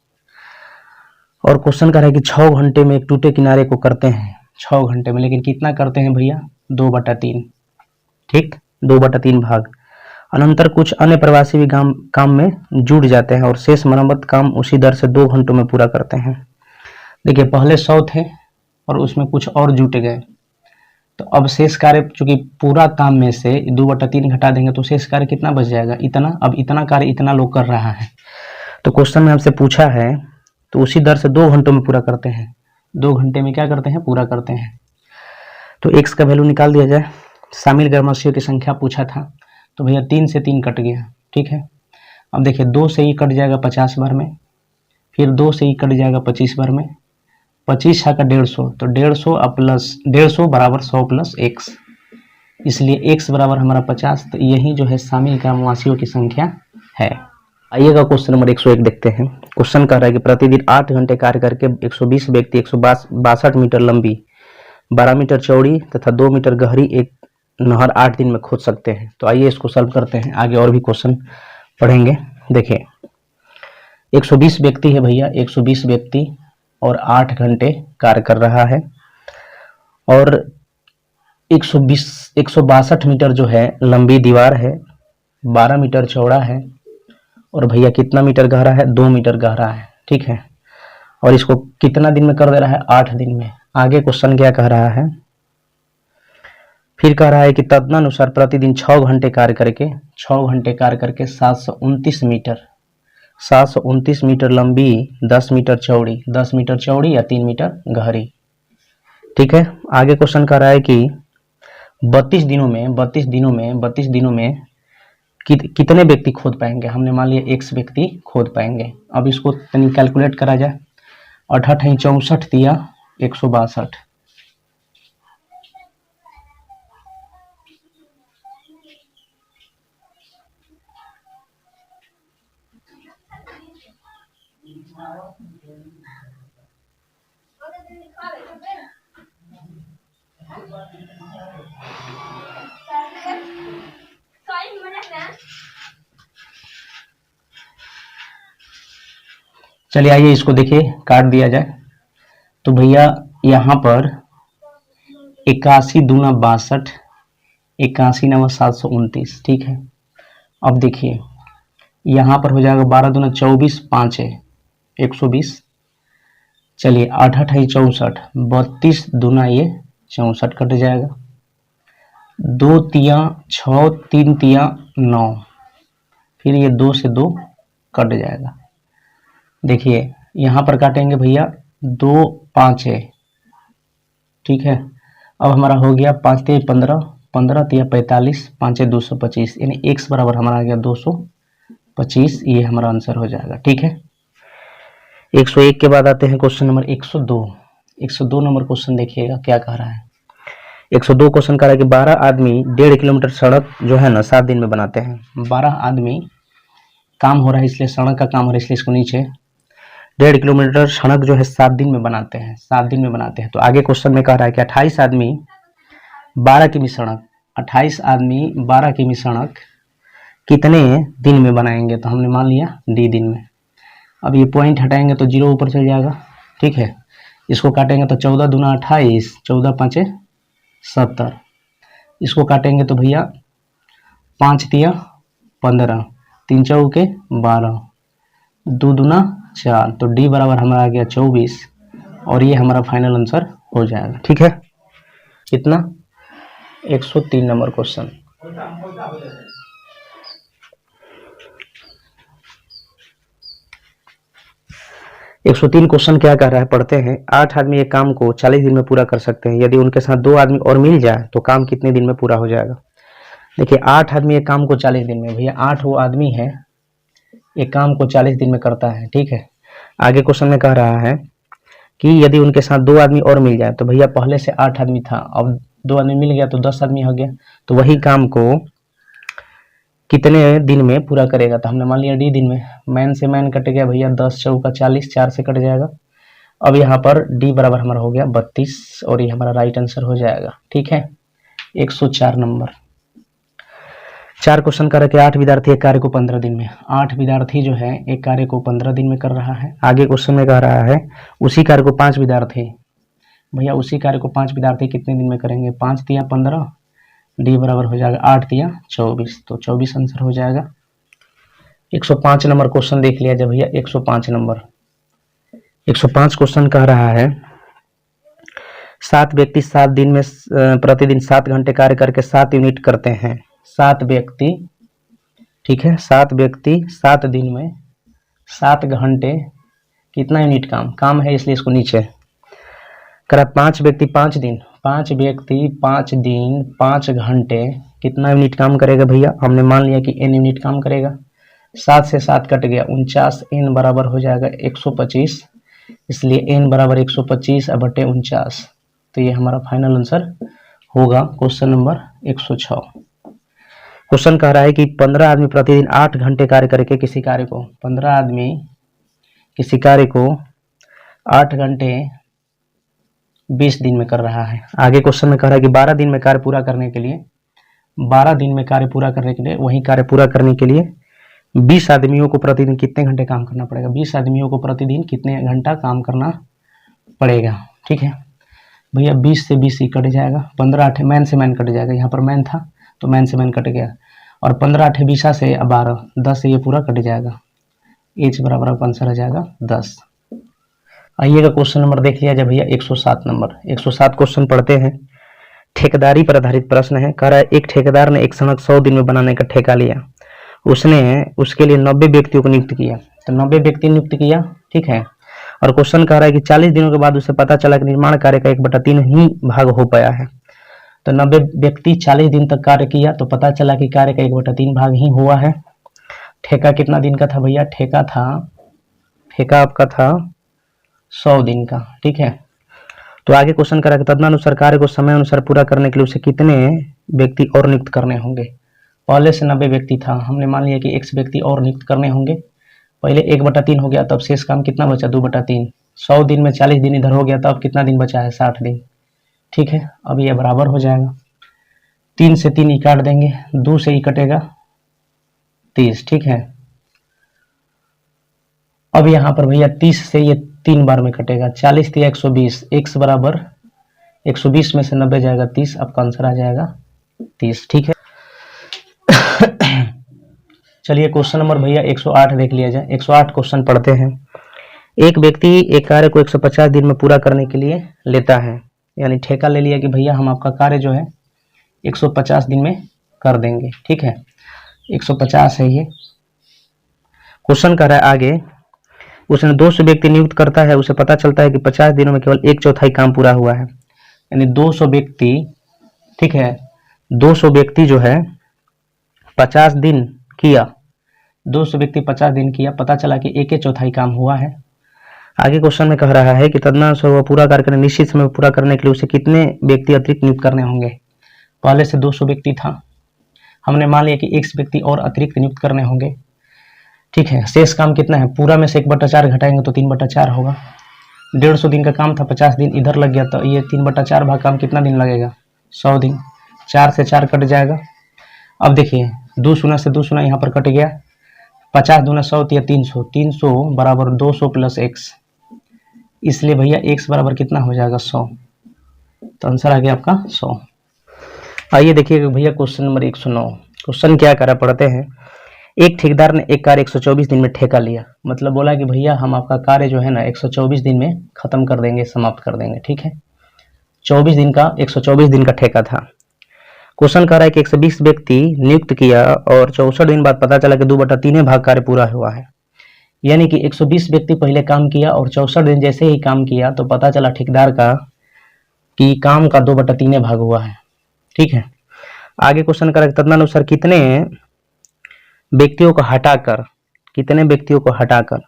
और क्वेश्चन कर रहा है कि 6 घंटे में एक टूटे किनारे को करते हैं, 6 घंटे में, लेकिन कितना करते हैं भैया, 2/3, ठीक, 2/3 भाग। अनंतर कुछ अन्य प्रवासी भी काम में जुट जाते हैं और शेष मरम्मत काम उसी दर से 2 घंटों में पूरा करते हैं। देखिए पहले 100 थे और उसमें कुछ और जुट गए, तो अब शेष कार्य चूंकि पूरा काम में से 2/3 घटा देंगे तो शेष कार्य कितना बच जाएगा, इतना। अब इतना कार्य इतना लोग कर रहा है, तो क्वेश्चन में हमसे पूछा है तो उसी दर से 2 घंटों में पूरा करते हैं, 2 घंटे में क्या करते हैं, पूरा करते हैं। तो x का वैल्यू निकाल दिया जाए। शामिल ग्रामवासियों की संख्या पूछा था, तो भैया 3 से 3 कट गया, ठीक है। अब देखिए 2 से ही कट जाएगा 50 बार में, फिर 2 से ही कट जाएगा 25 बार में, 25 का 150, तो 150 प्लस 150 बराबर 100 प्लस x, इसलिए x बराबर हमारा 50। तो यही जो है शामिल ग्रामवासियों की संख्या है। आइएगा क्वेश्चन नंबर 101 देखते हैं। क्वेश्चन कह रहा है कि प्रतिदिन 8 घंटे कार्य करके 120 व्यक्ति 162 मीटर लंबी, 12 मीटर चौड़ी तथा 2 मीटर गहरी एक नहर 8 दिन में खोद सकते हैं। तो आइए इसको सॉल्व करते हैं, आगे और भी क्वेश्चन पढ़ेंगे। देखिए 120 व्यक्ति है भैया, 120 व्यक्ति और 8 घंटे कार्य कर रहा है, और 162 मीटर जो है लंबी दीवार है, 12 मीटर चौड़ा है, और भैया कितना मीटर गहरा है, 2 मीटर गहरा है, ठीक है। और इसको कितना दिन में कर दे रहा है, 8 दिन में। आगे क्वेश्चन क्या कह रहा है, फिर कह रहा है कि तदनुसार प्रतिदिन 6 घंटे कार्य करके 729 मीटर लंबी, 10 मीटर चौड़ी या 3 मीटर गहरी, ठीक है। आगे क्वेश्चन कह रहा है कि 32 दिनों में कितने व्यक्ति खोद पाएंगे। हमने मान लिया x व्यक्ति खोद पाएंगे। अब इसको तनी कैलकुलेट करा जाए, 8 64 दिया 162, चलिए आइए इसको देखिए काट दिया जाए। तो भैया यहाँ पर 81 दूना 62, 81 नवा 729, ठीक है। अब देखिए यहाँ पर हो जाएगा 12 दूना 24, 5 है 120, चलिए 8 64, 32 दूना ये 64 कट जाएगा, 2 तिया 6, 3 तिया 9, फिर ये 2 से 2 कट जाएगा। देखिए यहाँ पर काटेंगे भैया 2 5 है, ठीक है। अब हमारा हो गया 5 तिया 15, 15 तिया 45, 5 225, यानी x बराबर हमारा आ गया 225, ये हमारा आंसर हो जाएगा, ठीक है। 101 के बाद आते हैं क्वेश्चन नंबर 102। 102 नंबर क्वेश्चन देखिएगा क्या कह रहा है। 102 क्वेश्चन कह रहा है कि 12 आदमी 1.5 किलोमीटर सड़क जो है ना 7 दिन में बनाते हैं। 12 आदमी काम हो रहा है, इसलिए सड़क का काम हो रहा है, इसलिए इसको नीचे 1.5 किलोमीटर सड़क जो है 7 दिन में बनाते हैं, 7 दिन में बनाते हैं। तो आगे क्वेश्चन में कह रहा है कि 28 आदमी 12 किमी सड़क, 28 आदमी 12 किमी सड़क कितने दिन में बनाएंगे। तो हमने मान लिया डी दिन में। अब ये पॉइंट हटाएंगे तो 0 ऊपर चल जाएगा, ठीक है। इसको काटेंगे तो 14 दूना 28, 14 5 70, इसको काटेंगे तो भैया 5 तिया 15, 3 चौके 12, 2 दूना 4, तो डी बराबर हमारा आ गया 24, और ये हमारा फाइनल आंसर हो जाएगा, ठीक है। कितना 103 नंबर क्वेश्चन। 103 क्वेश्चन क्या कह रहा है, पढ़ते हैं। 8 आदमी एक काम को 40 दिन में पूरा कर सकते हैं, यदि उनके साथ 2 आदमी और मिल जाए तो काम कितने दिन में पूरा हो जाएगा। देखिए 8 आदमी एक काम को 40 दिन में, भैया 8 वो आदमी है एक काम को 40 दिन में करता है, ठीक है। आगे क्वेश्चन में कह रहा है कि यदि उनके साथ 2 आदमी और मिल जाए, तो भैया पहले से 8 आदमी था, अब 2 आदमी मिल गया तो 10 आदमी हो गया, तो वही काम को कितने दिन में पूरा करेगा। तो हमने मान लिया डी दिन में, मैन से मैन कट गया भैया, 10 चौका 40, 4 से कट जाएगा। अब यहाँ पर डी बराबर हमारा हो गया 32 और ये हमारा राइट आंसर हो जाएगा, ठीक है। 104 नंबर। 4 क्वेश्चन कर रखे, 8 विद्यार्थी एक कार्य को 15 दिन में, 8 विद्यार्थी जो है एक कार्य को 15 दिन में कर रहा है। आगे क्वेश्चन में कह रहा है उसी कार्य को 5 विद्यार्थी, भैया उसी कार्य को 5 विद्यार्थी कितने दिन में करेंगे। 5 तिया 15, डी बराबर हो जाएगा 8 तिया 24, तो 24 आंसर हो जाएगा। 105 नंबर क्वेश्चन देख लिया जब भैया। 105 नंबर, 105 क्वेश्चन कह रहा है 7 व्यक्ति 7 दिन में प्रतिदिन 7 घंटे कार्य करके 7 यूनिट करते हैं। 7 व्यक्ति, ठीक है, 7 व्यक्ति 7 दिन में 7 घंटे कितना यूनिट काम है, इसलिए इसको नीचे करा। 5 व्यक्ति 5 दिन, 5 व्यक्ति 5 दिन 5 घंटे कितना यूनिट काम करेगा भैया। हमने मान लिया कि n यूनिट काम करेगा। 7 से 7 कट गया 49, n बराबर हो जाएगा 125, इसलिए n बराबर 125 बटे 49, तो ये हमारा फाइनल आंसर होगा क्वेश्चन नंबर 106। क्वेश्चन कह रहा है कि 15 आदमी प्रतिदिन 8 घंटे कार्य करके किसी कार्य को, 15 आदमी किसी कार्य को 8 घंटे 20 दिन में कर रहा है। आगे क्वेश्चन में कह रहा है कि 12 दिन में कार्य पूरा करने के लिए, 12 दिन में कार्य पूरा करने के लिए, वही कार्य पूरा करने के लिए 20 आदमियों को प्रतिदिन कितने घंटे काम करना पड़ेगा। 20 आदमियों को प्रतिदिन कितने घंटा काम करना पड़ेगा, ठीक है भैया। 20 से 20 ही कट जाएगा, 15 8 मैन से मैन कट जाएगा, यहाँ पर मैन था तो मैन से मैन कट गया, और 15 8 20 से 12 10 से ये पूरा कट जाएगा, एच बराबर आंसर आ जाएगा 10। आइएगा क्वेश्चन नंबर देख लिया जब भैया। 107 नंबर, 107 क्वेश्चन पढ़ते हैं। ठेकेदारी पर आधारित प्रश्न है। कह रहा है एक ठेकेदार ने एक सड़क 100 दिन में बनाने का ठेका लिया, उसने उसके लिए 90 व्यक्तियों को नियुक्त किया, तो 90 व्यक्ति नियुक्त किया, ठीक है। और क्वेश्चन कह रहा है कि 40 दिनों के बाद उसे पता चला कि निर्माण कार्य का 1/3 ही भाग हो पाया है। तो 90 व्यक्ति 40 दिन तक कार्य किया तो पता चला कि कार्य का 1/3 भाग ही हुआ है। ठेका कितना दिन का था भैया, ठेका आपका था 100 दिन का, ठीक है। तो आगे क्वेश्चन करा कि तदनुसार कार्य को समय अनुसार पूरा करने के लिए उसे कितने व्यक्ति और नियुक्त करने होंगे। पहले से 90 व्यक्ति था, हमने मान लिया कि x व्यक्ति और नियुक्त करने होंगे। पहले 1/3 हो गया, तब शेष काम कितना बचा 2/3। 100 दिन में 40 दिन इधर हो गया, तब कितना दिन बचा है 60 दिन, ठीक है। अब ये बराबर हो जाएगा, 3 से 3 ही काट देंगे, 2 से ही कटेगा 30, ठीक है। अब यहाँ पर भैया 30 से ये 3 बार में कटेगा, 40 या 120, x बराबर 120 में से 90 जाएगा 30, आपका आंसर आ जाएगा 30, ठीक है। चलिए क्वेश्चन नंबर भैया 108 देख लिया जाए। 108 क्वेश्चन पढ़ते हैं। एक व्यक्ति एक कार्य को 150 दिन में पूरा करने के लिए लेता है, यानी ठेका ले लिया कि भैया हम आपका कार्य जो है 150 दिन में कर देंगे, ठीक है। 150 है ये। क्वेश्चन कर रहा है आगे, उसने 200 व्यक्ति नियुक्त करता है, उसे पता चलता है कि 50 दिनों में केवल 1/4 काम पूरा हुआ है। यानी 200 व्यक्ति, ठीक है, 200 व्यक्ति जो है 50 दिन किया, 200 व्यक्ति 50 दिन किया, पता चला कि 1/4 काम हुआ है। आगे क्वेश्चन में कह रहा है कि तदनुसार वह पूरा कार्य निश्चित समय में पूरा करने के लिए उसे कितने व्यक्ति अतिरिक्त नियुक्त करने होंगे। पहले से 200 व्यक्ति था, हमने मान लिया कि x व्यक्ति और अतिरिक्त नियुक्त करने होंगे, ठीक है। शेष काम कितना है, पूरा में से 1/4 घटाएंगे तो 3/4 होगा। 150 दिन का काम था, 50 दिन इधर लग गया, तो ये 3/4 भाग काम कितना दिन लगेगा 100 दिन। 4 से 4 कट जाएगा। अब देखिए 2 शून्य से 2 शून्य यहाँ पर कट गया, 50 दूना 100 या 300, 300 बराबर 200 प्लस x, इसलिए भैया x बराबर कितना हो जाएगा 100, तो आंसर आ गया आपका 100। आइए देखिए भैया क्वेश्चन नंबर 109। क्वेश्चन क्या करा पढ़ते हैं। एक ठेकेदार ने एक कार्य 124 दिन में ठेका लिया, मतलब बोला कि भैया हम आपका कार्य जो है ना 124 दिन में खत्म कर देंगे, समाप्त कर देंगे, ठीक है। 124 दिन का ठेका था। क्वेश्चन कह रहा है कि 120 व्यक्ति नियुक्त किया और 64 दिन बाद पता चला कि 2/3 भाग कार्य पूरा हुआ है। यानी कि 120 व्यक्ति पहले काम किया और 64 दिन जैसे ही काम किया तो पता चला ठेकेदार का कि काम का 2/3 भाग हुआ है। ठीक है, आगे क्वेश्चन करें तदनुसार कितने व्यक्तियों को हटाकर,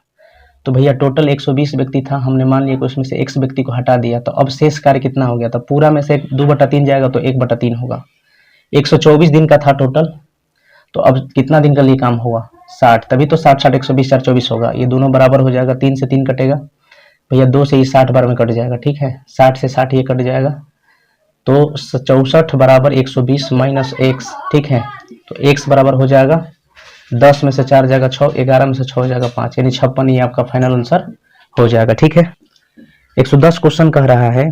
तो भैया टोटल 120 व्यक्ति था, हमने मान लिया कि उसमें से x व्यक्ति को हटा दिया, तो अब शेष कार्य कितना हो गया? तो पूरा में से 2/3 जाएगा तो 1/3 होगा। 124 दिन का था टोटल, तो अब कितना दिन का लिए काम हुआ? 60, तभी तो 60 60 120 4 24 होगा। ये दोनों बराबर हो जाएगा, 3 से 3 कटेगा भैया, 2 से ये 60 बार में कट जाएगा। ठीक है, 60 से 60 ये कट जाएगा, तो 64 बराबर 120 माइनस x। ठीक है, तो x बराबर हो जाएगा 10 में से 4 जाएगा 6, 11 में से 6 जाएगा 5, यानी 56। ये आपका फाइनल आंसर हो जाएगा। ठीक है, 110 क्वेश्चन कह रहा है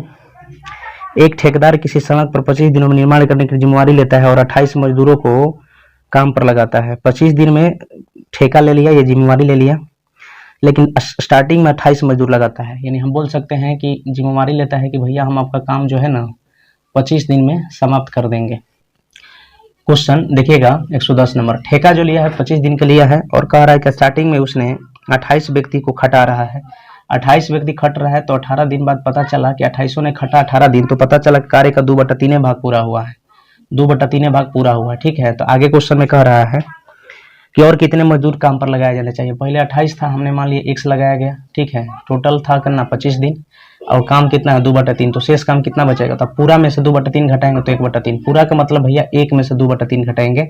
एक ठेकेदार किसी सड़क पर 25 दिनों में निर्माण करने की जिम्मेवारी लेता है और 28 मजदूरों को काम पर लगाता है। 25 दिन में ठेका ले लिया, ये जिम्मेवारी ले लिया, लेकिन स्टार्टिंग में 28 मजदूर लगाता है। यानी हम बोल सकते हैं कि जिम्मेवारी लेता है कि भैया हम आपका काम जो है ना 25 दिन में समाप्त कर देंगे। क्वेश्चन देखिएगा 110 नंबर, ठेका जो लिया है 25 दिन का लिया है और कह रहा है कि स्टार्टिंग में उसने 28 व्यक्ति को खटा रहा है। 28 व्यक्ति खट रहा है, तो 18 दिन बाद पता चला कि 28 ने खटा 18 दिन, तो पता चला कार्य का 2/3 भाग पूरा हुआ है। 2/3 भाग पूरा हुआ है। ठीक है, तो आगे क्वेश्चन में कह रहा है कि और कितने मजदूर काम पर लगाया जाना चाहिए। पहले 28 था, हमने मान लिया x लगाया गया। ठीक है, टोटल था करना 25 दिन और काम कितना है 2/3, तो शेष काम कितना बचेगा? तो पूरा में से 2/3 घटाएंगे तो 1/3। पूरा का मतलब भैया 1 में से 2/3 घटाएंगे,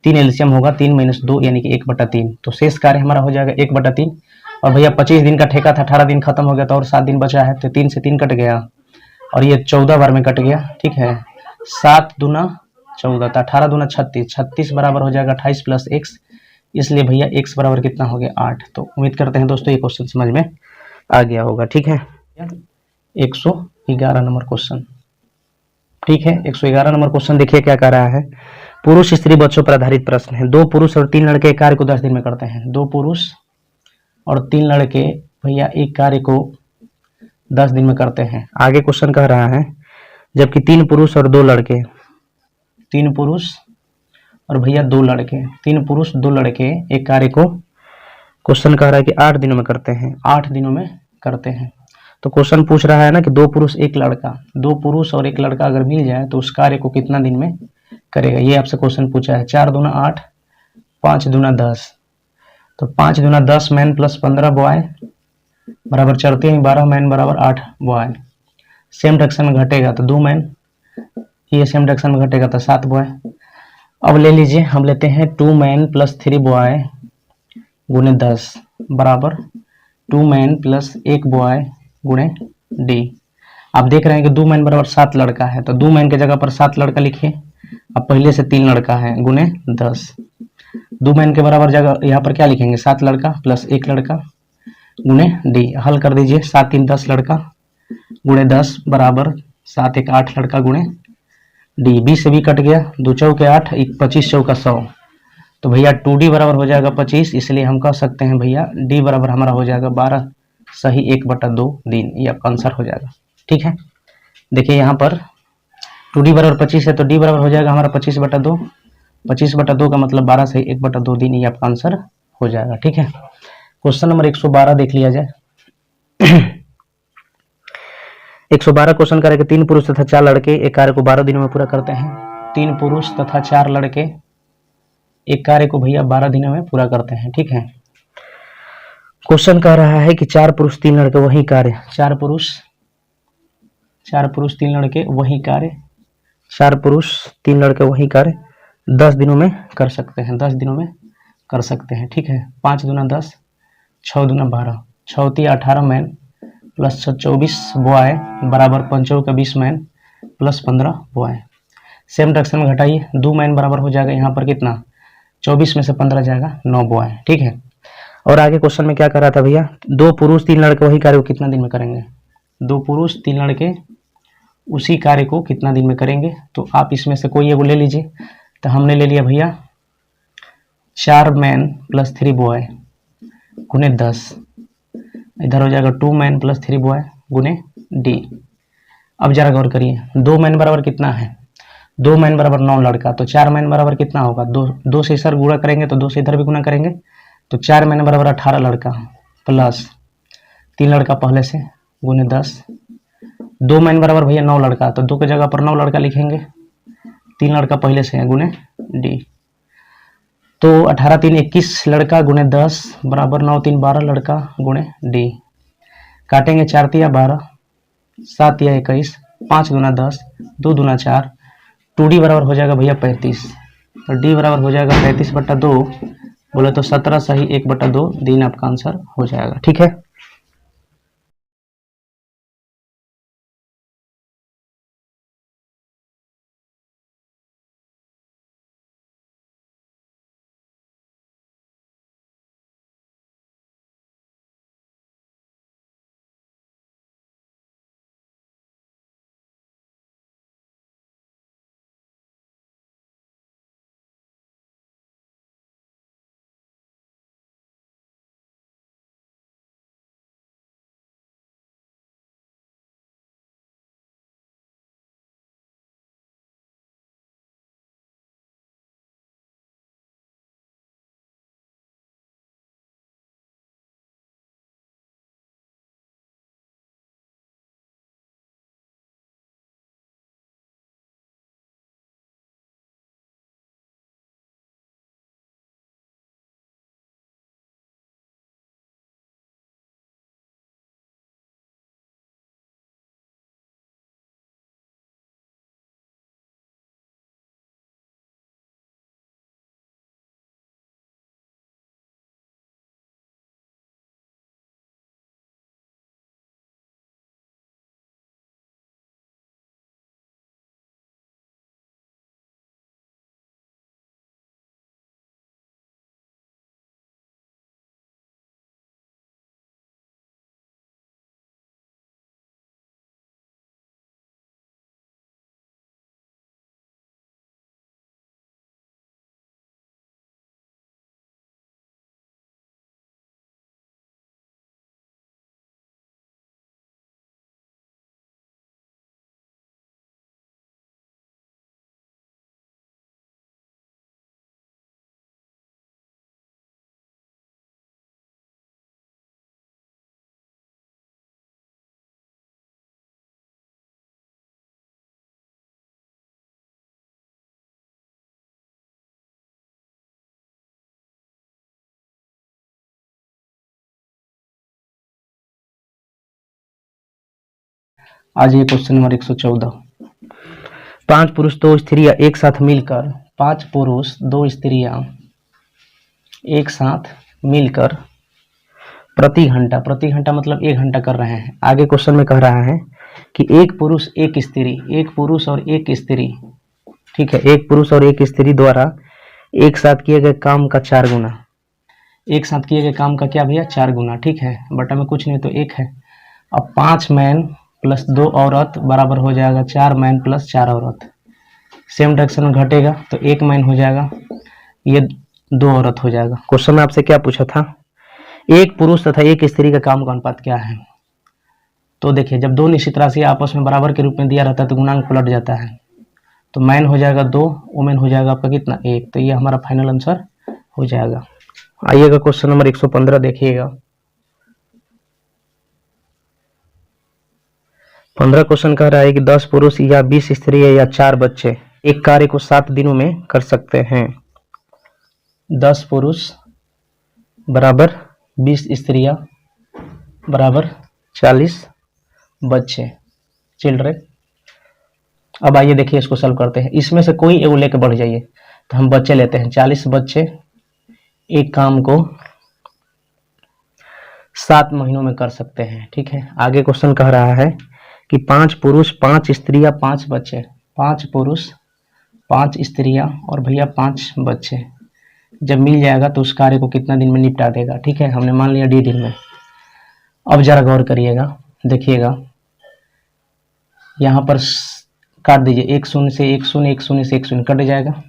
3 एलसीएम होगा, 3 - 2 यानी कि 1/3, तो शेष कार्य हमारा हो जाएगा 1/3। और भैया 25 दिन का ठेका था, 18 दिन खत्म हो गया, तो और 7 दिन बचा है, तो 3 से 3 कट गया और ये 14 बार में कट गया। ठीक है, 7 दूना 14, 18 दूना 36, 36 बराबर हो जाएगा 28 प्लस x, इसलिए भैया x बराबर कितना हो गया 8। तो उम्मीद करते हैं दोस्तों ये क्वेश्चन समझ में आ गया होगा। ठीक है, 111 नंबर क्वेश्चन। ठीक है, 111 नंबर क्वेश्चन देखिए क्या कह रहा है। पुरुष स्त्री बच्चों पर आधारित प्रश्न है। 2 पुरुष और 3 लड़के कार्य को 10 दिन में करते हैं। 2 पुरुष और 3 लड़के भैया एक कार्य को 10 दिन में करते हैं। आगे क्वेश्चन कह रहा है जबकि 3 पुरुष और 2 लड़के, 3 पुरुष और भैया 2 लड़के, 3 पुरुष 2 लड़के एक कार्य को, क्वेश्चन कह रहा है कि 8 दिनों में करते हैं। 8 दिनों में करते हैं, तो क्वेश्चन पूछ रहा है ना कि 2 पुरुष 1 लड़का, 2 पुरुष और 1 लड़का अगर मिल जाए तो उस कार्य को कितना दिन में करेगा, ये आपसे क्वेश्चन पूछा है। 4 दूना 8, 5 दूना 10, तो 5 दूना 10 मैन प्लस 15 बॉय बराबर चढ़ते हैं 12 मैन बराबर 8 बॉय। सेम डायरेक्शन में घटेगा तो 2 मैन, ये सेम डायरेक्शन में घटेगा तो 7 बॉय। अब ले लीजिए, हम लेते हैं 2 मैन प्लस 3 बॉय गुने 10 बराबर 2 मैन प्लस 1 बॉय गुणे डी। आप देख रहे हैं कि 2 मैन बराबर 7 लड़का है, तो 2 मैन के जगह पर 7 लड़का लिखिए। अब पहले से 3 लड़का है गुने 10, 2 मैन के बराबर जगह यहाँ पर क्या लिखेंगे 7 लड़का प्लस 1 लड़का गुणे डी। हल कर दीजिए, 7 3 10 लड़का गुणे 10 बराबर 7 1 8 लड़का गुणे डी। 20 से भी कट गया, 2 चौके 8, 25 चौका 100, तो भैया 2d बराबर हो जाएगा 25, इसलिए हम कह सकते हैं भैया d बराबर हमारा हो जाएगा 12 सही 1/2 दिन, ये आपका आंसर हो जाएगा। ठीक है, देखिए यहाँ पर 2d बराबर 25 है, तो d बराबर हो जाएगा हमारा 25/2, 25/2 का मतलब 12 सही 1/2 दिन, ये आपका आंसर हो जाएगा। ठीक है, क्वेश्चन नंबर 112 देख लिया जाए। 112 क्वेश्चन करें कि 3 पुरुष तथा 4 लड़के एक कार्य को 12 दिनों में पूरा करते हैं। 3 पुरुष तथा 4 लड़के एक कार्य को भैया 12 दिनों में पूरा करते हैं। ठीक है, क्वेश्चन कह रहा है कि 4 पुरुष 3 लड़के वही कार्य, 4 पुरुष 3 लड़के वही कार्य, 4 पुरुष 3 लड़के वही कार्य 10 दिनों में कर सकते हैं, 10 दिनों में कर सकते हैं। ठीक है, 5 दूना 10, 6 दूना 12, 6 3 18 मैन प्लस 24 बॉय बराबर 5 का 20 man plus 15 boy. Same direction में घटाइए, 2 मैन बराबर हो जाएगा यहाँ पर कितना 24 में से 15 जाएगा 9 बॉय। ठीक है, और आगे क्वेश्चन में क्या कर रहा था भैया 2 पुरुष 3 लड़के वही कार्य को कितना दिन में करेंगे। 2 पुरुष 3 लड़के उसी कार्य को कितना दिन में करेंगे, तो आप इसमें से कोई एगो ले लीजिए। तो हमने ले लिया भैया 4 मैन प्लस 3 बॉय गुने 10, इधर हो जाएगा 2 मैन प्लस 3 बॉय गुने डी। अब जरा गौर करिए, 2 मैन बराबर कितना है 2 मैन बराबर 9 लड़का, तो 4 मैन बराबर कितना होगा, दो से इधर गुणा करेंगे तो 2 से इधर भी गुणा करेंगे, तो 4 मैन बराबर 18 लड़का प्लस 3 लड़का पहले से गुने 10। 2 मैन बराबर भैया 9 लड़का, तो 2 की जगह पर 9 लड़का लिखेंगे, 3 लड़का पहले से है गुने डी। तो 18 3 21 लड़का गुने 10 बराबर 9 3 12 लड़का गुणे डी। काटेंगे 4 तिया 12, 7 तिया 21, 5 दूना 10, 2 दूना 4, 2D बराबर हो जाएगा भैया 35, तो डी बराबर हो जाएगा 35/2, बोले तो 17 सही 1/2 दिन आपका आंसर हो जाएगा। ठीक है, आज ये क्वेश्चन नंबर 114। 5 पुरुष 2 स्त्रियां एक साथ मिलकर, 5 पुरुष 2 स्त्रियां एक साथ मिलकर प्रति घंटा मतलब 1 घंटा कर रहे हैं। आगे क्वेश्चन में कह रहा है कि एक पुरुष और एक स्त्री, ठीक है, एक पुरुष और एक स्त्री द्वारा एक साथ किए गए काम का 4 गुना, एक साथ किए गए काम का क्या भैया 4 गुना, ठीक है, बटा में कुछ नहीं तो 1 है। अब 5 मैन प्लस 2 औरत बराबर हो जाएगा 4 मैन प्लस 4 औरत, सेम डायरेक्शन में घटेगा तो 1 मैन हो जाएगा, ये 2 औरत हो जाएगा। क्वेश्चन में आपसे क्या पूछा था, एक पुरुष तथा एक स्त्री का काम का अनुपात क्या है। तो देखिए जब 2 निश्चित राशि आपस में बराबर के रूप में दिया रहता है तो गुणांक पलट जाता है, तो मैन हो जाएगा 2, वुमेन हो जाएगा आपका कितना 1, तो ये हमारा फाइनल आंसर हो जाएगा। आइएगा क्वेश्चन नंबर 115 देखिएगा। 15 क्वेश्चन कह रहा है कि 10 पुरुष या 20 स्त्रियां या 4 बच्चे एक कार्य को 7 दिनों में कर सकते हैं। 10 पुरुष बराबर 20 स्त्रियां बराबर 40 बच्चे, चिल्ड्रेन। अब आइए देखिए इसको सॉल्व करते हैं, इसमें से कोई एगो लेके बढ़ जाइए, तो हम बच्चे लेते हैं, 40 बच्चे एक काम को 7 महीनों में कर सकते हैं, ठीक है। आगे क्वेश्चन कह रहा है कि 5 पुरुष 5 स्त्रियां 5 बच्चे, 5 पुरुष 5 स्त्रियां और भैया 5 बच्चे जब मिल जाएगा तो उस कार्य को कितना दिन में निपटा देगा, ठीक है, हमने मान लिया डी दिन में। अब जरा गौर करिएगा, देखिएगा यहाँ पर काट दीजिए, 1 शून्य से 1 शून्य, 1 शून्य से 1 शून्य कट जाएगा,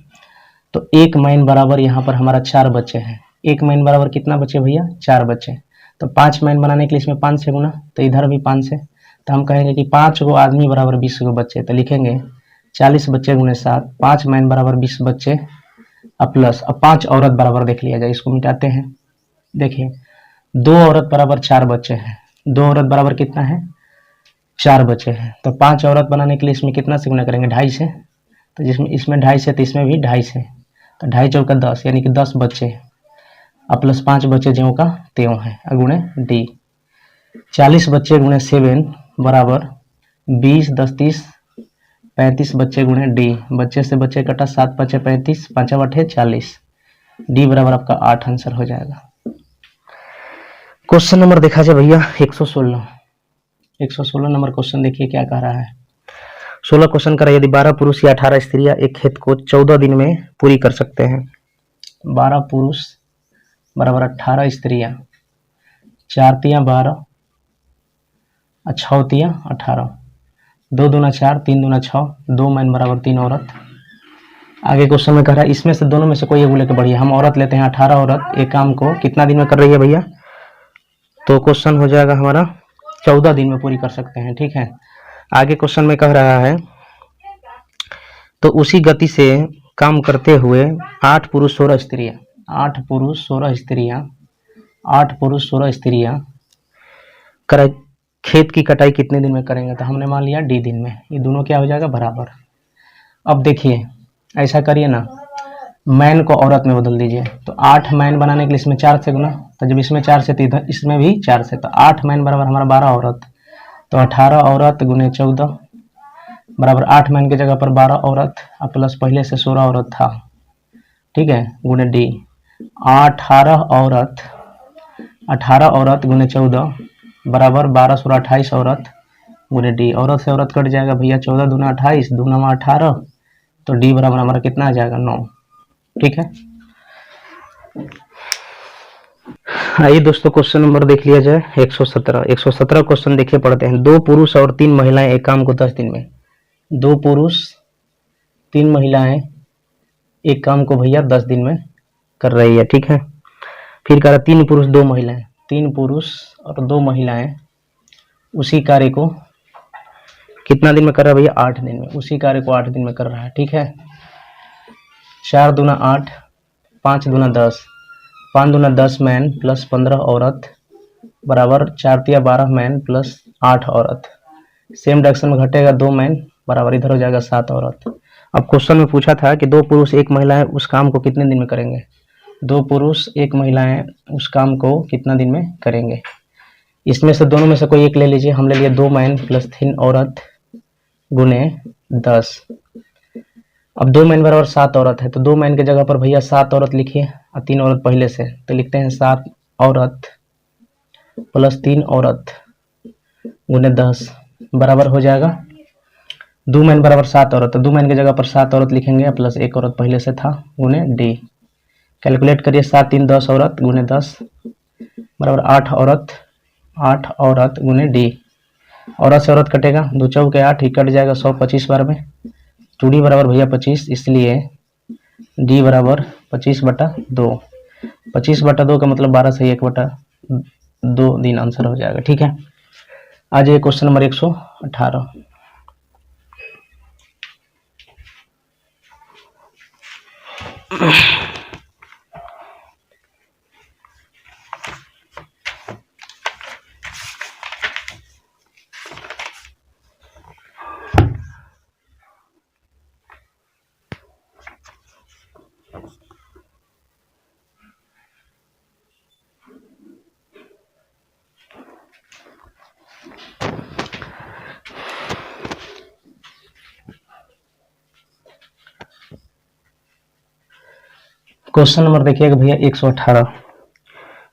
तो 1 मैन बराबर यहाँ पर हमारा 4 बच्चे हैं। 1 मैन बराबर कितना बचे भैया 4 बच्चे, तो 5 मैन बनाने के लिए इसमें 5 से गुना, तो इधर भी 5 से, तो हम कहेंगे कि 5 गो आदमी बराबर 20 गो बच्चे, तो लिखेंगे 40 बच्चे गुणे 7, 5 मैन बराबर 20 बच्चे अब प्लस, अब 5 औरत बराबर देख लिया जाए, इसको मिटाते हैं। देखिए 2 औरत बराबर 4 बच्चे हैं, 2 औरत बराबर कितना है 4 बच्चे हैं, तो 5 औरत बनाने के लिए इसमें कितना से गुना करेंगे 2.5 से, तो जिसमें इसमें 2.5 से तो इसमें भी 2.5 से, तो 2.5 चौका 10 यानी कि 10 बच्चे अब प्लस 5 बच्चे ज्यों का त्यों है गुणे डी। 40 बच्चे गुणे 7 बराबर 20 10 30 35 बच्चे गुणे डी, बच्चे से बच्चे कटा 7 बच्चे 35 5 8 40, डी बराबर आपका 8 आंसर हो जाएगा। क्वेश्चन नंबर देखा जाए भैया 116 नंबर क्वेश्चन देखिए क्या कह रहा है। 16 क्वेश्चन कर रहा है, यदि 12 पुरुष या 18 स्त्रियां एक खेत को 14 दिन में पूरी कर सकते हैं। 12 पुरुष बराबर 18 स्त्रियां, 4 तियां 12 और 6 तियां 18, 2 दूना 4 3 दूना 6, 2 मैन बराबर 3 औरत। आगे क्वेश्चन में कह रहा है इसमें से दोनों में से कोई एक लेके बढ़िया, हम औरत लेते हैं। 18 औरत एक काम को कितना दिन में कर रही है भैया, तो क्वेश्चन हो जाएगा हमारा 14 दिन में पूरी कर सकते हैं, ठीक है। आगे क्वेश्चन में कह रहा है तो उसी गति से काम करते हुए 8 पुरुष 16 स्त्रियां, 8 पुरुष 16 स्त्रियां, 8 पुरुष 16 स्त्रियां खेत की कटाई कितने दिन में करेंगे, तो हमने मान लिया डी दिन में, ये दोनों क्या हो जाएगा बराबर। अब देखिए ऐसा करिए ना, मैन को औरत में बदल दीजिए, तो 8 मैन बनाने के लिए इसमें 4 से गुना, तो जब इसमें 4 से तो इधर इसमें भी 4 से, तो 8 मैन बराबर हमारा 12 औरत, तो 18 औरत गुने 14 बराबर 8 मैन की जगह पर 12 औरत और प्लस पहले से 16 औरत था, ठीक है, गुने डी। 18 औरत गुने 14 बराबर 12 16 28 औरत गुने डी, औरत से औरत कट जाएगा भैया, 14 दूना 28 दूना 18, तो डी बराबर हमारा कितना आ जाएगा 9, ठीक है। आइए दोस्तों क्वेश्चन नंबर देख लिया जाए 117 क्वेश्चन देखिए पढ़ते हैं। 2 पुरुष और 3 महिलाएं एक काम को 10 दिन में, 2 पुरुष 3 महिलाएं एक काम को भैया 10 दिन में कर रही है, ठीक है। फिर कह रहा 3 पुरुष 2 महिलाएं, 3 पुरुष और 2 महिलाएं उसी कार्य को कितना दिन में कर रहा है भैया 8 दिन में, उसी कार्य को 8 दिन में कर रहा है, ठीक है। 4 दूना 8 5 दूना 10, 5 दूना 10 मैन प्लस 15 औरत बराबर 4 तिया 12 मैन प्लस 8 औरत, सेम डायरेक्शन में घटेगा 2 मैन बराबर इधर हो जाएगा 7 औरत। अब क्वेश्चन में पूछा था कि 2 पुरुष 1 महिलाएं उस काम को कितने दिन में करेंगे, 2 पुरुष 1 महिलाएं उस काम को कितना दिन में करेंगे। इसमें से दोनों में से कोई एक ले लीजिए, हम ले लिए 2 मैन प्लस 3 औरत गुने 10, अब 2 मैन बराबर 7 औरत है, तो 2 मैन की जगह पर भैया 7 औरत लिखिए और 3 औरत पहले से, तो लिखते हैं 7 औरत प्लस 3 औरत गुने 10 बराबर हो जाएगा 2 मैन बराबर 7 औरत, तो 2 मैन की जगह पर 7 औरत लिखेंगे प्लस 1 औरत पहले से था गुने डी। कैलकुलेट करिए 7 3 10 औरत गुने 10 बराबर 8 औरत गुने डी, औरत से औरत कटेगा 2 चौके 8 ही कट जाएगा 100 25 बार में, 2D बराबर भैया 25, इसलिए डी बराबर 25/2, 25/2 का मतलब 12 से 1/2 दिन आंसर हो जाएगा, ठीक है। आ जाइए क्वेश्चन नंबर 118। क्वेश्चन नंबर देखिएगा भैया 118।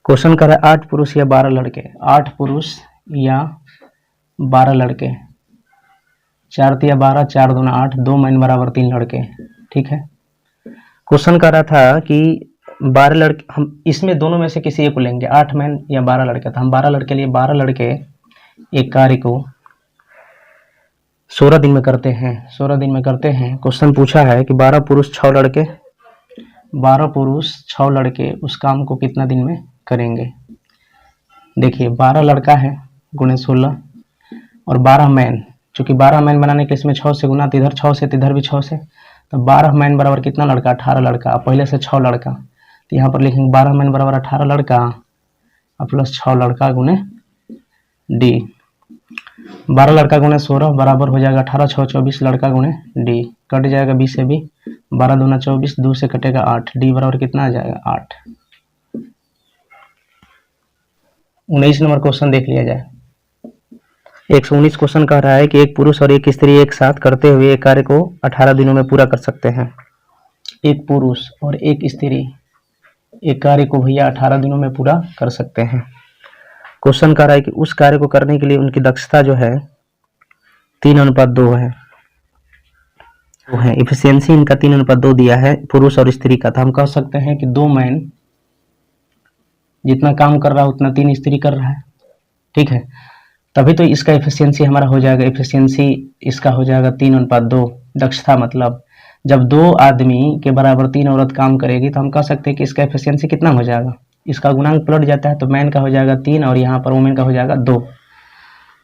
क्वेश्चन कर रहा है 8 पुरुष या 12 लड़के, 8 पुरुष या 12 लड़के, 4 तिया 12 4 दूना 8, 2 मैन बराबर 3 लड़के, ठीक है। क्वेश्चन कर रहा था कि 12 लड़के, हम इसमें दोनों में से किसी एक को लेंगे, 8 मैन या 12 लड़के, तो हम 12 लड़के लिए 12 लड़के एक कार्य को 16 दिन में करते हैं, 16 दिन में करते हैं। क्वेश्चन पूछा है कि 12 पुरुष 6 लड़के, 12 पुरुष 6 लड़के उस काम को कितना दिन में करेंगे। देखिए 12 लड़का है गुणे 16 और 12 मैन चूंकि 12 मैन बनाने के लिए इसमें 6 से गुना, तो इधर 6 से, तो इधर भी 6 से, तो 12 मैन बराबर कितना लड़का, 18 लड़का। अब पहले से 6 लड़का, तो यहाँ पर लिखेंगे 12 मैन बराबर 18 लड़का और प्लस 6 लड़का गुने डी। 12 लड़का गुने 16 बराबर हो जाएगा 18, 6 24 लड़का गुने डी। कट जाएगा 20 से भी, 12 दूना 24, 2 से कटेगा 8, डी बराबर कितना आ जाएगा 8। 19 नंबर क्वेश्चन देख लिया जाए। 119 क्वेश्चन कह रहा है कि एक पुरुष और एक स्त्री एक साथ करते हुए एक कार्य को 18 दिनों में पूरा कर सकते हैं। एक पुरुष और एक स्त्री एक कार्य को भैया 18 दिनों में पूरा कर सकते हैं। क्वेश्चन कह रहा है कि उस कार्य को करने के लिए उनकी दक्षता जो है 3:2 है, वो है इफिशियंसी इनका 3:2 दिया है पुरुष और स्त्री का। तो हम कह सकते हैं कि 2 मैन जितना काम कर रहा है उतना 3 स्त्री कर रहा है, ठीक है, तभी तो इसका इफिशियंसी हमारा हो जाएगा। इफिशियंसी इसका हो जाएगा 3:2। दक्षता मतलब जब 2 आदमी के बराबर 3 औरत काम करेगी तो हम कह सकते हैं कि इसका एफिशिएंसी कितना हो जाएगा। इसका गुणांक पलट जाता है तो मैन का हो जाएगा 3 और यहाँ पर वुमेन का हो जाएगा 2।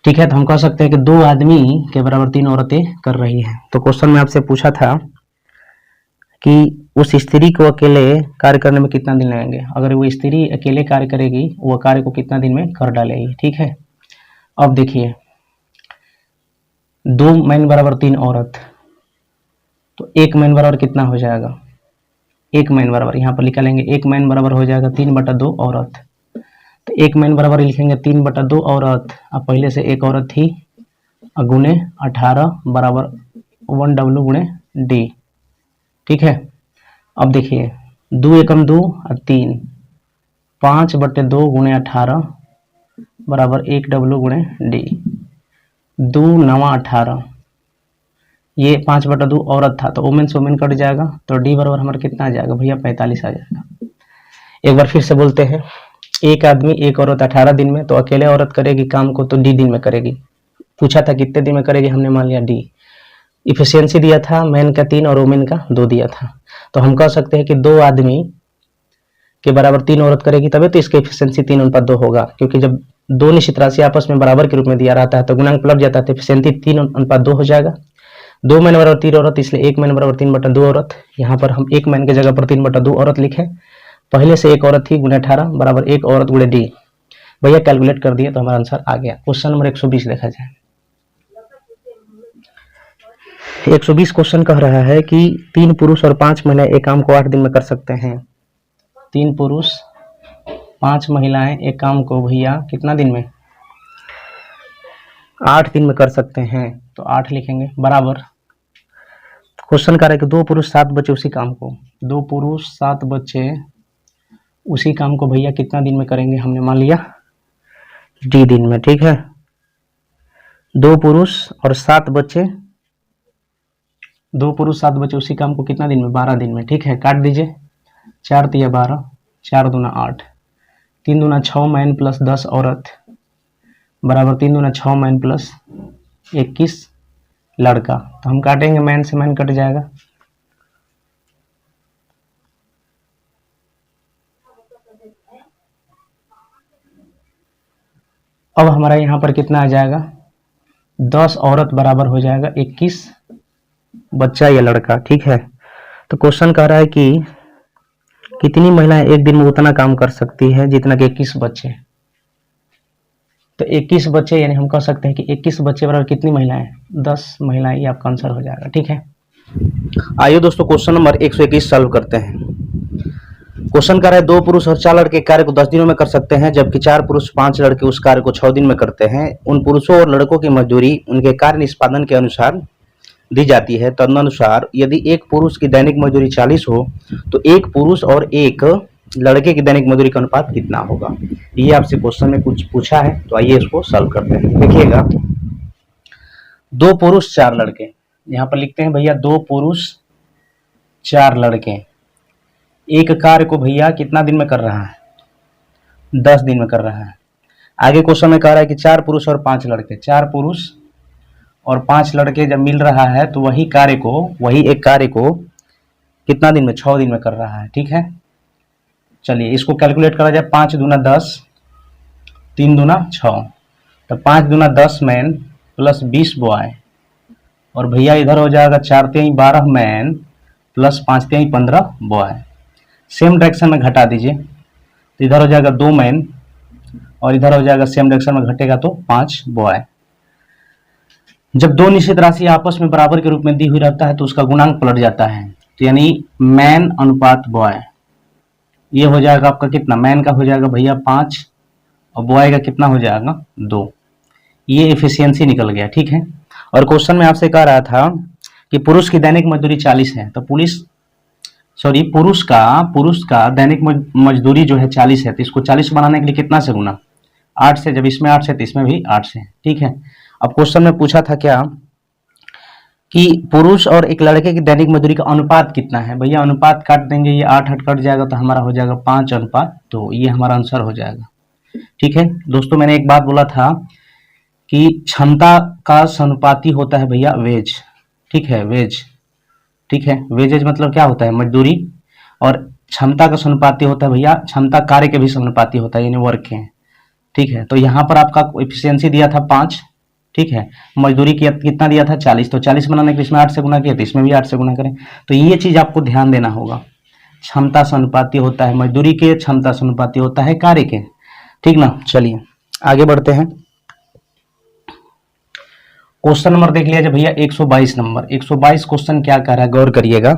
ठीक है, तो हम कह सकते हैं कि 2 आदमी के बराबर 3 औरतें कर रही हैं। तो क्वेश्चन में आपसे पूछा था कि उस स्त्री को अकेले कार्य करने में कितना दिन लगेंगे। अगर वो स्त्री अकेले कार्य करेगी वो कार्य को कितना दिन में कर डालेगी। ठीक है, अब देखिए 2 मैन बराबर 3 औरत, तो 1 मैन बराबर कितना हो जाएगा, 1 मैन बराबर यहाँ पर निकालेंगे 1 मैन बराबर हो जाएगा 3/2 औरत। तो 1 मैन बराबर लिखेंगे 3/2 औरत। अब पहले से एक औरत थी गुने 18 बराबर 1W गुणे डी। ठीक है, अब देखिए 2 एकम 2 और 3, 5/2 गुणे 18 बराबर 1W गुणे डी। 2 9 18, ये 5/2 औरत था तो वोमेन से वोमेन कट जाएगा तो डी बराबर हमारा कितना आ जाएगा भैया 45 आ जाएगा। एक बार फिर से बोलते हैं, एक आदमी एक औरत 18 दिन में, तो अकेले औरत करेगी काम को तो डी दिन में करेगी। पूछा था कितने दिन में करेगी, हमने मान लिया डी। इफिशियंसी दिया था मैन का 3 और वोमेन का 2 दिया था, तो हम कह सकते हैं कि 2 आदमी के बराबर 3 औरत करेगी तभी तो इसका इफिशियंसी 3:2 होगा, क्योंकि जब 2 निश्चित राशि आपस में बराबर के रूप में दिया रहता है तो गुणांक पलट जाता है तो इफिशियंसी 3:2 हो जाएगा। 2 मैन बराबर 3 औरत, इसलिए 1 मैन बराबर 3/2 औरत। यहाँ पर हम 1 मैन की जगह पर 3/2 औरत लिखे, पहले से एक औरत थी गुणे 18 बराबर 1 औरत गुणे डी। भैया कैलकुलेट कर दिए तो हमारा आंसर आ गया। क्वेश्चन नंबर 120 देखा जाए। 120 क्वेश्चन कह रहा है कि 3 पुरुष और 5 महिलाएं एक काम को 8 दिन में कर सकते हैं। 3 पुरुष 5 महिलाएं एक काम को भैया कितना दिन में, 8 दिन में कर सकते हैं। तो 8 लिखेंगे बराबर, क्वेश्चन कह रहा है कि 2 पुरुष 7 बच्चे उसी काम को, 2 पुरुष 7 बच्चे उसी काम को भैया कितना दिन में करेंगे, हमने मान लिया डी दिन में। ठीक है, 2 पुरुष और 7 बच्चे, 2 पुरुष 7 बच्चे उसी काम को कितना दिन में, 12 दिन में। ठीक है, काट दीजिए, 4 तिया 12, 4 दूना 8, 3 दूना 6 मैन प्लस 10 औरत बराबर 3 दूना 6 मैन प्लस 21 लड़का। तो हम काटेंगे, मैन से मैन कट जाएगा, अब हमारा यहाँ पर कितना आ जाएगा, 10 औरत बराबर हो जाएगा 21 बच्चा या लड़का। ठीक है, तो क्वेश्चन कह रहा है कि कितनी महिलाएं एक दिन में उतना काम कर सकती है जितना कि 21 बच्चे। तो 21 बच्चे यानी हम कह सकते हैं कि 21 बच्चे बराबर कितनी महिलाएं, 10 महिलाएं, ये आपका आंसर हो जाएगा। ठीक है, आइए दोस्तों क्वेश्चन नंबर 121 सॉल्व करते हैं। क्वेश्चन कह रहा है 2 पुरुष और 4 लड़के कार्य को 10 दिनों में कर सकते हैं, जबकि 4 पुरुष 5 लड़के उस कार्य को 6 दिन में करते हैं। उन पुरुषों और लड़कों की मजदूरी उनके कार्य निष्पादन के अनुसार दी जाती है। तदनुसार यदि एक पुरुष की दैनिक मजदूरी 40 हो तो एक पुरुष और एक लड़के की दैनिक मजदूरी का अनुपात कितना होगा। ये आपसे क्वेश्चन में कुछ पूछा है, तो आइए इसको सॉल्व करते हैं। देखिएगा 2 पुरुष 4 लड़के, यहाँ पर लिखते हैं भैया 2 पुरुष 4 लड़के एक कार्य को भैया कितना दिन में कर रहा है, 10 दिन में कर रहा है। आगे क्वेश्चन में कह रहा है कि 4 पुरुष और 5 लड़के, 4 पुरुष और 5 लड़के जब मिल रहा है तो वही एक कार्य को कितना दिन में, 6 दिन में कर रहा है। ठीक है, चलिए इसको कैलकुलेट करा जाए, 5 दूना 10, 3 दूना 6, तो 5 दूना 10 मैन प्लस 20 बॉय और भैया इधर हो जाएगा 4×3 = 12 man plus 5×3 = 15 boy. Same direction में घटा दीजिए, तो इधर हो जाएगा 2 मैन और इधर हो जाएगा सेम डायरेक्शन में घटेगा तो 5 बॉय। जब दो निश्चित राशि आपस में बराबर के रूप में दी हुई रहता है तो उसका गुणांक पलट जाता है, तो यानी मैन अनुपात बॉय, ये हो जाएगा आपका कितना, मैन का हो जाएगा भैया 5 और बॉय का कितना हो जाएगा 2। ये एफिशिएंसी निकल गया, ठीक है। और क्वेश्चन में आपसे कह रहा था कि पुरुष की दैनिक मजदूरी 40 है, तो पुरुष का दैनिक मजदूरी जो है 40 है, तो इसको 40 बनाने के लिए कितना से गुना, 8 से। जब इसमें 8 से तो इसमें भी 8 से, ठीक है। अब क्वेश्चन में पूछा था क्या कि पुरुष और एक लड़के की दैनिक मजदूरी का अनुपात कितना है। भैया अनुपात काट देंगे, ये 8 कट जाएगा तो हमारा हो जाएगा 5:2, तो ये हमारा आंसर हो जाएगा, ठीक है। दोस्तों मैंने एक बात बोला था कि क्षमता का समानुपाती होता है भैया वेज, ठीक है, वेज, ठीक है। वेजेज मतलब क्या होता है, मजदूरी, और क्षमता का समानुपाती होता है भैया, क्षमता कार्य के भी समानुपाती होता है, यानी वर्क है, ठीक है। तो यहाँ पर आपका एफिशिएंसी दिया था 5, ठीक है। मजदूरी कितना दिया था 40, तो 40 बनाने के लिए इसमें 8 से गुना किया तो इसमें भी 8 से गुना करें। तो ये चीज आपको ध्यान देना होगा, क्षमता समानुपाती होता है मजदूरी के, क्षमता समानुपाती होता है कार्य के, ठीक ना। चलिए आगे बढ़ते हैं। क्वेश्चन नंबर देख लिया भैया 122 नंबर। 122 क्वेश्चन क्या कह रहा है, गौर करिएगा।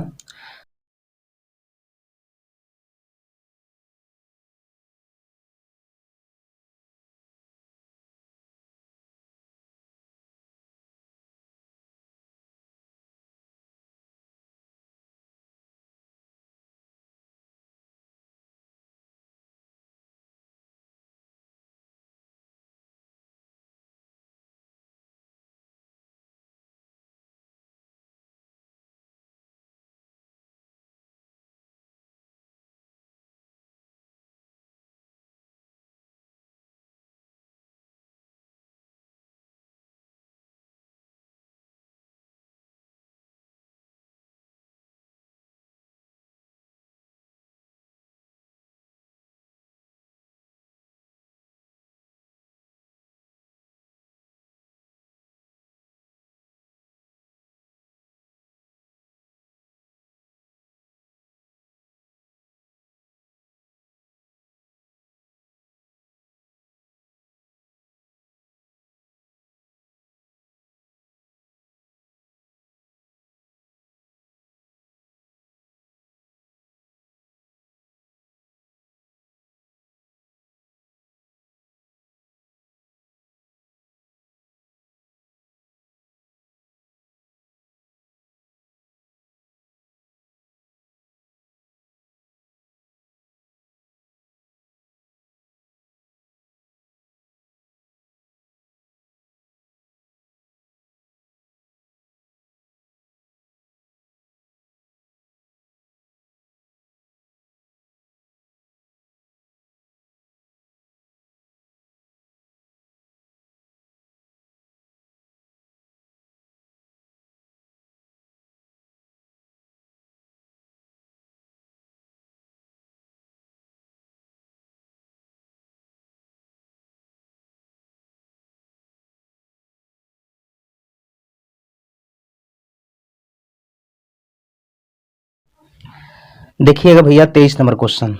देखिएगा भैया 23 नंबर क्वेश्चन,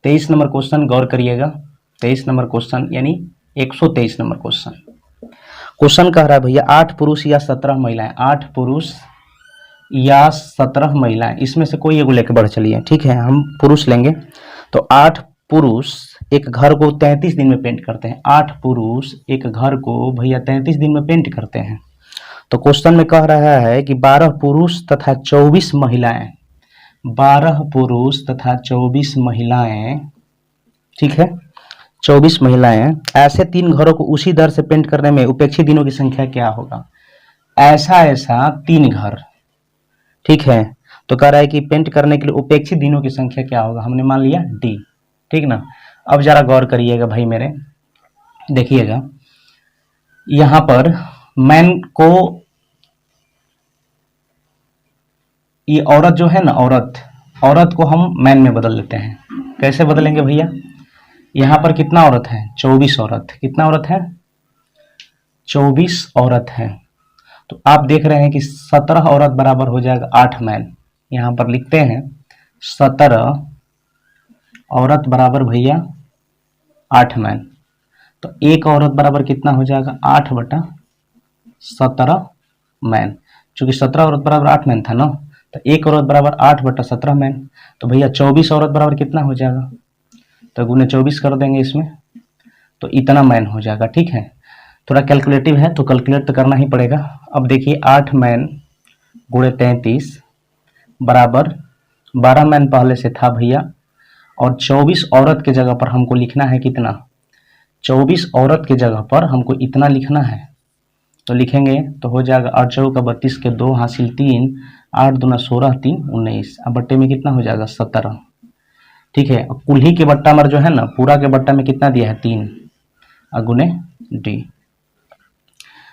23 नंबर क्वेश्चन गौर करिएगा। 23 नंबर क्वेश्चन यानी 123 नंबर क्वेश्चन। क्वेश्चन कह रहा है भैया 8 पुरुष या 17 महिलाएं, 8 पुरुष या 17 महिलाएं, इसमें से कोई एगो लेके बढ़ चलिए, ठीक है। हम पुरुष लेंगे, तो 8 पुरुष एक घर को 33 दिन में पेंट करते हैं। 8 पुरुष एक घर को भैया 33 दिन में पेंट करते हैं। तो क्वेश्चन में कह रहा है कि 12 पुरुष तथा 24 महिलाएं, 12 पुरुष तथा 24 महिलाएं, ठीक है, 24 महिलाएं, ऐसे 3 घरों को उसी दर से पेंट करने में उपेक्षित दिनों की संख्या क्या होगा। ऐसा 3 घर, ठीक है। तो कह रहा है कि पेंट करने के लिए उपेक्षित दिनों की संख्या क्या होगा, हमने मान लिया डी, ठीक ना। अब जरा गौर करिएगा भाई मेरे, देखिएगा यहां पर मैन को, ये औरत जो है ना, औरत को हम मैन में बदल लेते हैं। कैसे बदलेंगे भैया, यहां पर कितना औरत है, 24 औरत, कितना औरत है, 24 औरत है। तो आप देख रहे हैं कि 17 औरत बराबर हो जाएगा 8 मैन। यहाँ पर लिखते हैं 17 औरत बराबर भैया 8 मैन। तो एक औरत बराबर कितना हो जाएगा 8/17 मैन। चूंकि 17 औरत बराबर 8 मैन था ना, तो एक औरत बराबर 8/17 मैन। तो भैया 24 औरत बराबर कितना हो जाएगा, तो गुने 24 कर देंगे इसमें, तो इतना मैन हो जाएगा। ठीक है, थोड़ा कैलकुलेटिव है तो कैलकुलेट तो करना ही पड़ेगा। अब देखिए 8 मैन गुणे 33 बराबर 12 मैन पहले से था भैया, और 24 औरत के जगह पर हमको लिखना है कितना, 24 औरत के जगह पर हमको इतना लिखना है। तो लिखेंगे तो हो जाएगा 8 चौका 32 के 2 हासिल 3, 8 दूना 16 3 19। अब बट्टे में कितना हो जाएगा 17। ठीक है, कुल्ही के बट्टा में जो है ना, पूरा के बट्टा में कितना दिया है 3 गुने डी।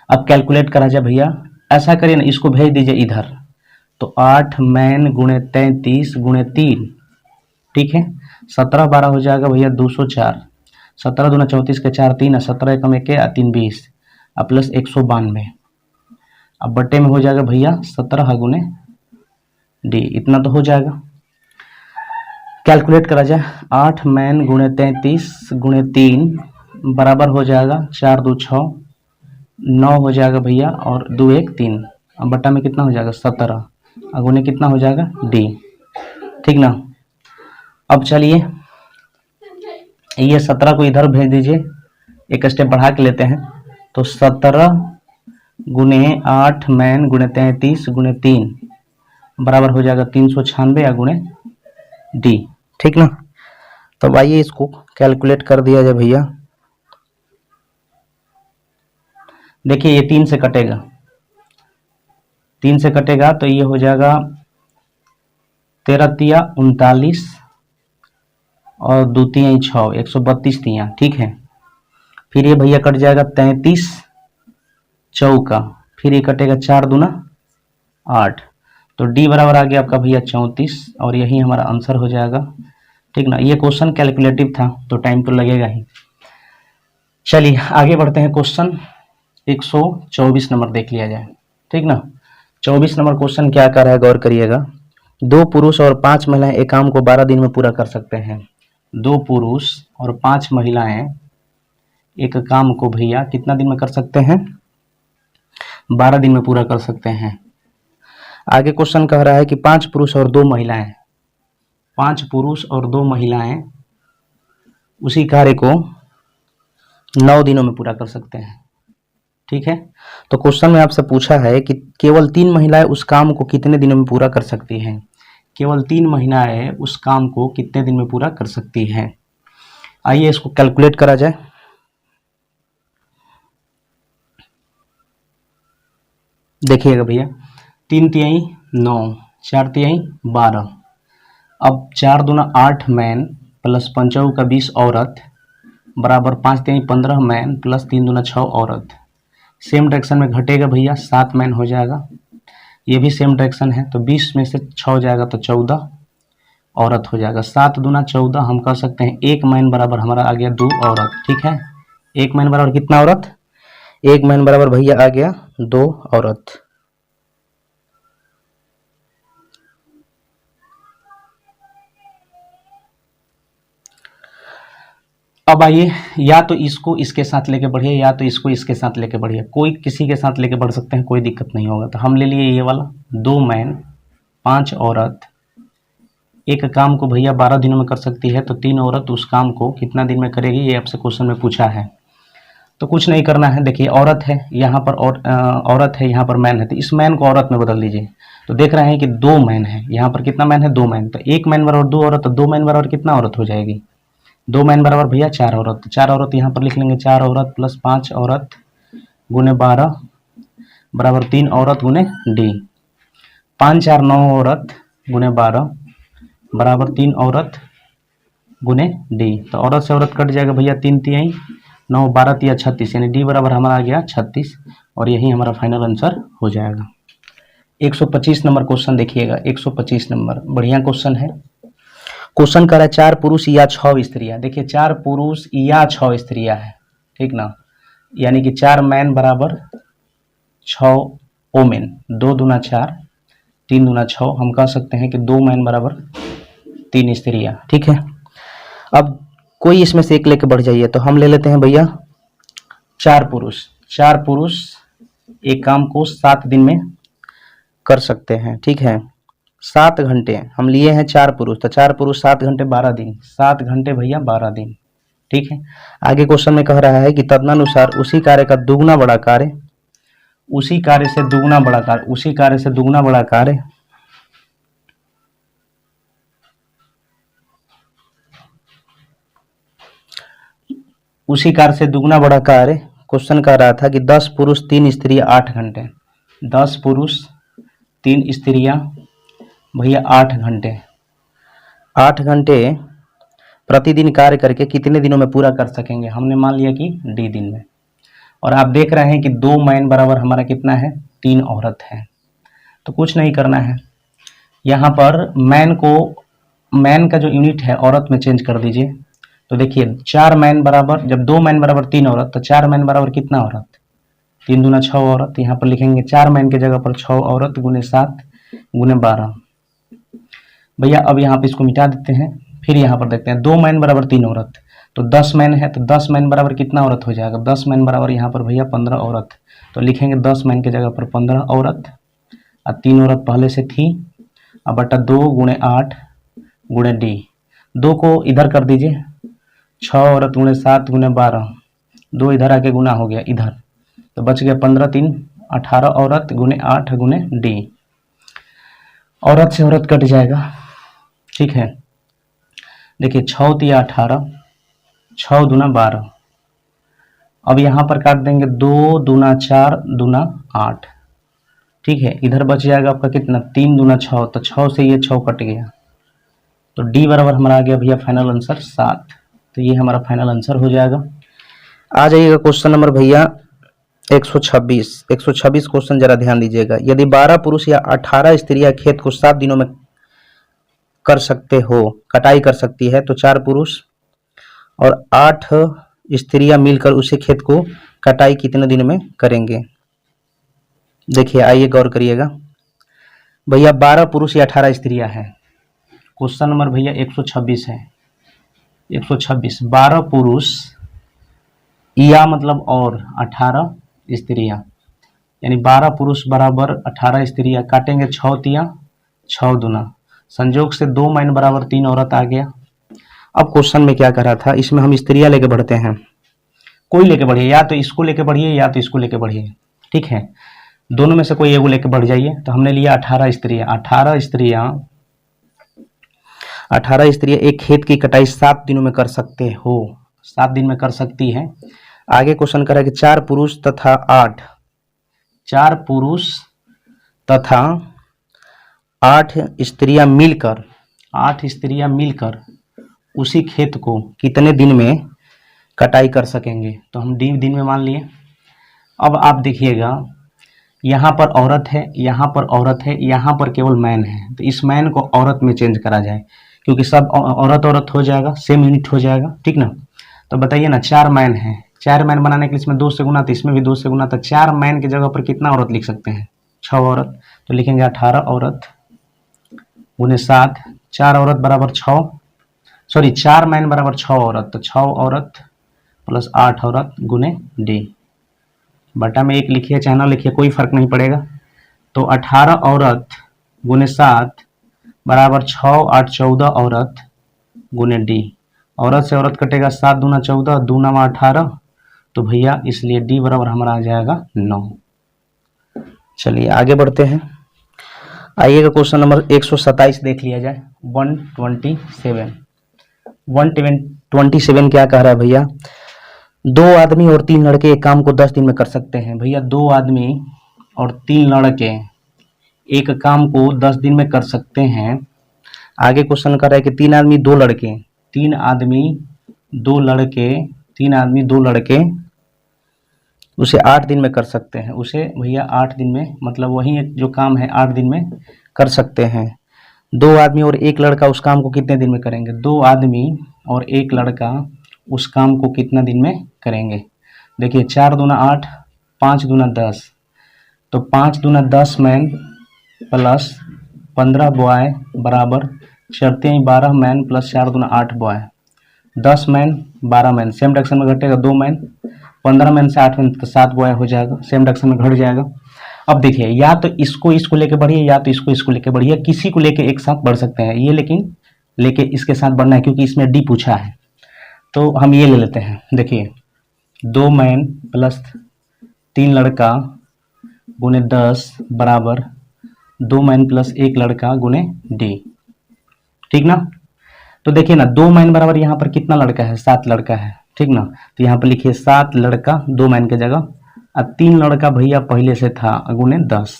अब कैलकुलेट करा जाए भैया, ऐसा करिए ना, इसको भेज दीजिए इधर। तो 8 मैन गुणे 33 गुणे 3, ठीक है, 17 12 हो जाएगा भैया 204। 17 दूना 34 के 4 3, 17 एकम 1 3 20 प्लस 192। अब बट्टे में हो जाएगा भैया 17 गुने डी, इतना तो हो जाएगा। कैलकुलेट करा जाए, 8 मैन गुणे 33 गुणे 3 बराबर हो जाएगा 4 2 6 9 हो जाएगा भैया, और 2 1 3। अब बट्टा में कितना हो जाएगा 17, गुने कितना हो जाएगा डी। ठीक ना। अब चलिए ये 17 को इधर भेज दीजिए, एक स्टेप बढ़ा के लेते हैं। तो 17 गुने 8 मैन गुणे 33 गुणे 3 बराबर हो जाएगा 396 या गुणे डी। ठीक ना। तो आइए इसको कैलकुलेट कर दिया जाए भैया। देखिए ये 3 से कटेगा, 3 से कटेगा तो ये हो जाएगा 13 तिया 39 और 2 तिया 6, 132 तिया। ठीक है, फिर ये भैया कट जाएगा 33 चौका, फिर ये कटेगा 4 दूना 8। तो डी बराबर आ गया आपका भैया 34, और यही हमारा आंसर हो जाएगा। ठीक ना। ये क्वेश्चन कैलकुलेटिव था तो टाइम तो लगेगा ही। चलिए आगे बढ़ते हैं, क्वेश्चन 124 नंबर देख लिया जाए। ठीक ना। 24 नंबर क्वेश्चन क्या कर रहा है, गौर करिएगा। 2 पुरुष और 5 महिलाएं एक काम को 12 दिन में पूरा कर सकते हैं। 2 पुरुष और 5 महिलाएं एक काम को भैया कितना दिन में कर सकते हैं, 12 दिन में पूरा कर सकते हैं। आगे क्वेश्चन कह रहा है कि 5 पुरुष और 2 महिलाएं, 5 पुरुष और 2 महिलाएं उसी कार्य को 9 दिनों में पूरा कर सकते हैं। ठीक है, तो क्वेश्चन में आपसे पूछा है कि केवल 3 महिलाएं उस काम को कितने दिनों में पूरा कर सकती हैं। केवल 3 महिलाएं उस काम को कितने दिन में पूरा कर सकती हैं। आइए इसको कैलकुलेट करा जाए। देखिएगा भैया, 3 तिहाई 9, 4 तिहाई 12। अब 4 दूना 8 मैन प्लस 5 का 20 औरत बराबर 5 तिहाई 15 मैन प्लस 3 दूना 6 औरत। सेम डायरेक्शन में घटेगा भैया, 7 मैन हो जाएगा। ये भी सेम डायरेक्शन है, तो 20 में से 6 जाएगा तो 14 औरत हो जाएगा। 7 दूना 14 हम कह सकते हैं 1 मैन बराबर हमारा आ गया 2 औरत। ठीक है, 1 मैन बराबर कितना औरत, 1 मैन बराबर भैया आ गया 2 औरत। अब आइए, या तो इसको इसके साथ लेके बढ़िए या तो इसको इसके साथ लेके बढ़िए, कोई किसी के साथ लेके बढ़ सकते हैं, कोई दिक्कत नहीं होगा। तो हम ले लिए ये वाला, 2 मैन 5 औरत एक काम को भैया 12 दिनों में कर सकती है, तो 3 औरत उस काम को कितना दिन में करेगी, ये आपसे क्वेश्चन में पूछा है। तो कुछ नहीं करना है, देखिए औरत है यहाँ पर और औरत है यहाँ पर मैन है, तो इस मैन को औरत में बदल दीजिए। तो देख रहे हैं कि 2 मैन है, यहाँ पर कितना मैन है 2 मैन, तो 1 मैन बराबर 2 औरत, तो 2 मैन बराबर कितना औरत हो जाएगी, 2 मैन बराबर भैया 4 औरत। 4 औरत यहाँ पर लिख लेंगे, 4 औरत प्लस 5 औरत गुने 12 बराबर 3 औरत गुने डी। 5 4 9 औरत गुने 12 बराबर 3 औरत गुने डी। तो औरत से औरत कट जाएगा भैया, 3 तिहाई 9 12 तिया 36, यानी डी बराबर हमारा आ गया 36, और यही हमारा फाइनल आंसर हो जाएगा। 125 नंबर क्वेश्चन देखिएगा, 125 नंबर बढ़िया क्वेश्चन है। क्वेश्चन कर रहा है 4 पुरुष या 6 स्त्रियां। देखिए 4 पुरुष या 6 स्त्रियां है, ठीक ना, यानी कि 4 मैन बराबर 6 ओमेन, 2 दूना 4, 3 दूना 6, हम कह सकते हैं कि 2 मैन बराबर 3 स्त्रियां। ठीक है, अब कोई इसमें से एक लेके बढ़ जाइए, तो हम ले लेते हैं भैया 4 पुरुष। 4 पुरुष एक काम को 7 दिन में कर सकते हैं। ठीक है, 7 घंटे हम लिए हैं 4 पुरुष, तो 4 पुरुष 7 घंटे 12 दिन, 7 घंटे भैया 12 दिन। ठीक है, आगे क्वेश्चन में कह रहा है कि तदनुसार उसी कार्य का दुगना बड़ा कार्य, उसी कार्य से दुगना बड़ा कार्य, उसी कार्य से दुगना बड़ा कार्य उसी कार्य से दुगना बड़ा कार्य क्वेश्चन कह रहा था कि 10 पुरुष 3 स्त्रियां 8 घंटे, 10 पुरुष 3 स्त्रियां भैया 8 घंटे, 8 घंटे प्रतिदिन कार्य करके कितने दिनों में पूरा कर सकेंगे? हमने मान लिया कि डी दिन में। और आप देख रहे हैं कि 2 मैन बराबर हमारा कितना है? 3 औरत है। तो कुछ नहीं करना है, यहाँ पर मैन को, मैन का जो यूनिट है औरत में चेंज कर दीजिए। तो देखिए 4 मैन बराबर, जब 2 मैन बराबर 3 औरत, तो 4 मैन बराबर कितना औरत? 3 दूना 6 औरत। यहाँ पर लिखेंगे 4 मैन के जगह पर 6 औरत गुने 7 गुने 12। भैया अब यहाँ पे इसको मिटा देते हैं, फिर यहाँ पर देखते हैं 2 मैन बराबर 3 औरत, तो 10 मैन है, तो 10 मैन बराबर कितना औरत हो जाएगा? 10 मैन बराबर यहाँ पर भैया 15 औरत। तो लिखेंगे 10 मैन के जगह पर 15 औरत, और 3 औरत पहले से थी, अब बटा 2 गुणे 8 गुणे डी, 2 को इधर कर दीजिए, 6 औरत गुणे 7 गुणे 12, 2 इधर आके गुना हो गया इधर, तो बच गया 15 3 18 औरत गुणे 8 गुणे डी, औरत से औरत कट जाएगा। ठीक है, देखिए 6 तिया 18, 6 दूना 12, अब यहाँ पर काट देंगे 2 दूना 4 दूना 8। ठीक है, इधर बच जाएगा आपका कितना? 3 दूना 6, तो 6 से ये 6 कट गया, तो डी बराबर हमारा आ गया भैया फाइनल आंसर 7। तो ये हमारा फाइनल आंसर हो जाएगा। आ जाइएगा क्वेश्चन नंबर भैया 126। 126 क्वेश्चन जरा ध्यान दीजिएगा। यदि 12 पुरुष या 18 स्त्रियां खेत को 7 दिनों में कर सकते हो, कटाई कर सकती है, तो 4 पुरुष और 8 स्त्रियां मिलकर उसे खेत को कटाई कितने दिन में करेंगे? देखिए आइए गौर करिएगा भैया, 12 पुरुष या 18 स्त्रियां हैं। क्वेश्चन नंबर भैया 126 है। 126, 12 पुरुष या मतलब और 18 स्त्रियां, यानी 12 पुरुष बराबर 18 स्त्रियां, काटेंगे 6 तिया 6 दूना, संजोग से 2 मैन बराबर 3 औरत आ गया। अब क्वेश्चन में क्या कर रहा था, इसमें हम स्त्रियां लेके बढ़ते हैं, कोई लेके बढ़िए, या तो इसको लेके बढ़िए या तो इसको लेके बढ़िए। ठीक है, दोनों में से कोई एगो लेके बढ़ जाइए। तो हमने लिया 18 स्त्रियां, 18 स्त्रियां एक खेत की कटाई 7 दिनों में कर सकते हो, 7 दिन में कर सकती है। आगे क्वेश्चन कर रहा है कि 4 पुरुष तथा 4 पुरुष तथा 8 स्त्रियां मिलकर, 8 स्त्रियां मिलकर उसी खेत को कितने दिन में कटाई कर सकेंगे? तो हम दिन में मान लिए। अब आप देखिएगा, यहाँ पर औरत है, यहाँ पर औरत है, यहाँ पर केवल मैन है, तो इस मैन को औरत में चेंज करा जाए, क्योंकि सब औरत औरत हो जाएगा, सेम यूनिट हो जाएगा। ठीक ना, तो बताइए ना, 4 मैन है, 4 मैन बनाने के लिए इसमें 2 से गुना, तो इसमें भी 2 से गुना, तो 4 मैन की जगह पर कितना औरत लिख सकते हैं? 6 औरत। तो लिखेंगे 18 औरत गुने 7, 4 औरत बराबर 6, सॉरी 4 मैन बराबर 6 औरत, तो 6 औरत प्लस 8 औरत गुने डी, बटा में 1 लिखिए चाहे ना लिखिए, कोई फर्क नहीं पड़ेगा। तो 18 औरत गुने 7 बराबर 6 8 14 औरत गुने डी, औरत से औरत कटेगा, 7 दूना 14, दूना में 18, तो भैया इसलिए डी बराबर हमारा आ जाएगा 9। चलिए आगे बढ़ते हैं। आइएगा क्वेश्चन नंबर 127 देख लिया जाए। 127 क्या कह रहा है भैया, 2 आदमी और 3 लड़के एक काम को 10 दिन में कर सकते हैं। भैया 2 आदमी और 3 लड़के एक काम को 10 दिन में कर सकते हैं। आगे क्वेश्चन कर रहा है कि 3 आदमी 2 लड़के, 3 आदमी 2 लड़के, 3 आदमी 2 लड़के उसे 8 दिन में कर सकते हैं। उसे भैया 8 दिन में, मतलब वही एक जो काम है 8 दिन में कर सकते हैं। 2 आदमी और 1 लड़का उस काम को कितने दिन में करेंगे? 2 आदमी और 1 लड़का उस काम को कितना दिन में करेंगे? देखिए 4 दूना 8, 5 दूना 10, तो 5 दूना 10 मैन प्लस 15 बॉय बराबर शर्तें 12 मैन प्लस 4 दूना 8 boy, 10 man 12 man, same direction में घटेगा 2 मैन, 15 मैन से 8 मैन तो 7 बॉय हो जाएगा, सेम डायरेक्शन में घट जाएगा। अब देखिए या तो इसको लेके बढ़िए या तो इसको लेके बढ़िए, किसी को लेके एक साथ बढ़ सकते हैं, ये लेकिन लेके इसके साथ बढ़ना है क्योंकि इसमें डी पूछा है, तो हम ये ले लेते हैं। देखिए 2 मैन प्लस 3 लड़का गुने 10 बराबर 2 मैन प्लस 1 लड़का गुने डी, ठीक ना। तो देखिए ना 2 मैन बराबर यहाँ पर कितना लड़का है, 7 लड़का है, ठीक ना। तो यहाँ पर लिखिए 7 लड़का 2 मैन के जगह, अब 3 लड़का भैया पहले से था गुने 10,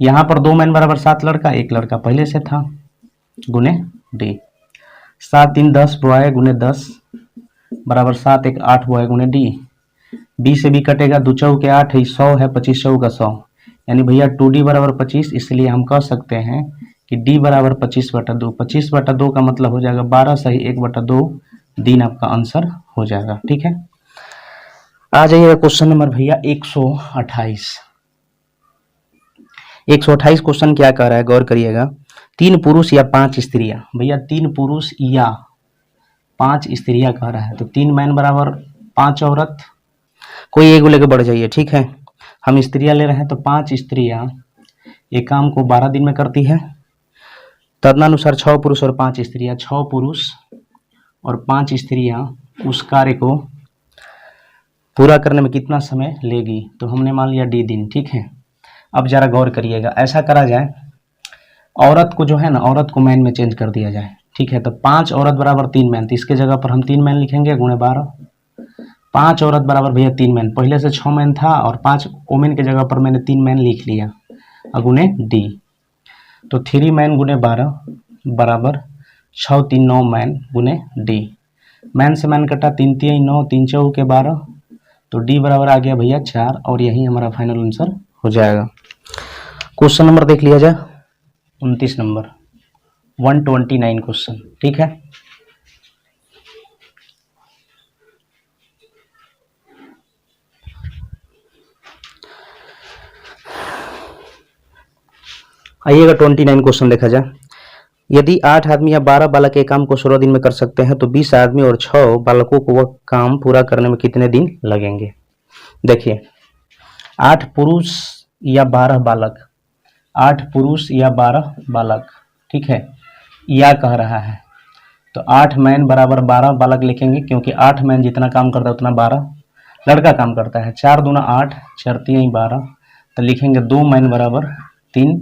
यहाँ पर 2 मैन बराबर 7 लड़का 1 लड़का पहले से था गुने डी, 7 3 10 बॉय गुने 10 बराबर 7 1 8 बॉय गुने डी, बी से बी कटेगा, 2 चौके 8 है, 100 है, 25 चौका 100, यानी भैया 2d बराबर 25, इसलिए हम कह सकते हैं कि d बराबर 25/2, 25/2 का मतलब हो जाएगा 12 सही 1/2 दिन आपका आंसर हो जाएगा, ठीक है। आ जाइएगा क्वेश्चन नंबर भैया 128। 128 क्वेश्चन क्या कह रहा है, गौर करिएगा। 3 पुरुष या 5 स्त्रियां, भैया 3 पुरुष या 5 स्त्रियां कह रहा है, तो 3 मैन बराबर 5 औरत, कोई एक लेके बढ़ जाइए, ठीक है। हम स्त्रियां ले रहे हैं तो 5 स्त्रियां एक काम को 12 दिन में करती है, तदनुसार 6 पुरुष और 5 स्त्रियां, 6 पुरुष और 5 स्त्रियां उस कार्य को पूरा करने में कितना समय लेगी, तो हमने मान लिया डी दिन, ठीक है। अब जरा गौर करिएगा, ऐसा करा जाए औरत को जो है ना, औरत को मैन में चेंज कर दिया जाए, ठीक है। तो 5 औरत बराबर 3 मैन, तो इसके जगह पर हम 3 मैन लिखेंगे गुणे 12, 5 औरत बराबर भैया 3 मैन, पहले से 6 मैन था और 5 ओमेन के जगह पर मैंने 3 मैन लिख लिया गुणे डी, तो 3 मैन गुणे 12 बराबर 6 3 9 मैन गुणे डी, मैन से मैन कटा 3 3 9 3 चौके 12, तो डी बराबर आ गया भैया 4, और यही हमारा फाइनल आंसर हो जाएगा। क्वेश्चन नंबर देख लिया जाए 29 नंबर 129 क्वेश्चन, ठीक है। आइएगा 29 क्वेश्चन देखा जाए। यदि 8 आदमी या 12 बालक एक काम को 16 दिन में कर सकते हैं तो 20 आदमी और 6 बालकों को वह काम पूरा करने में कितने दिन लगेंगे। देखिए 8 पुरुष या 12 बालक, 8 पुरुष या 12 बालक, ठीक है, या कह रहा है, तो 8 मैन बराबर 12 बालक लिखेंगे क्योंकि 8 मैन जितना काम करता है उतना 12 लड़का काम करता है, 4 दूना 8 4 3 12, तो लिखेंगे 2 मैन बराबर 3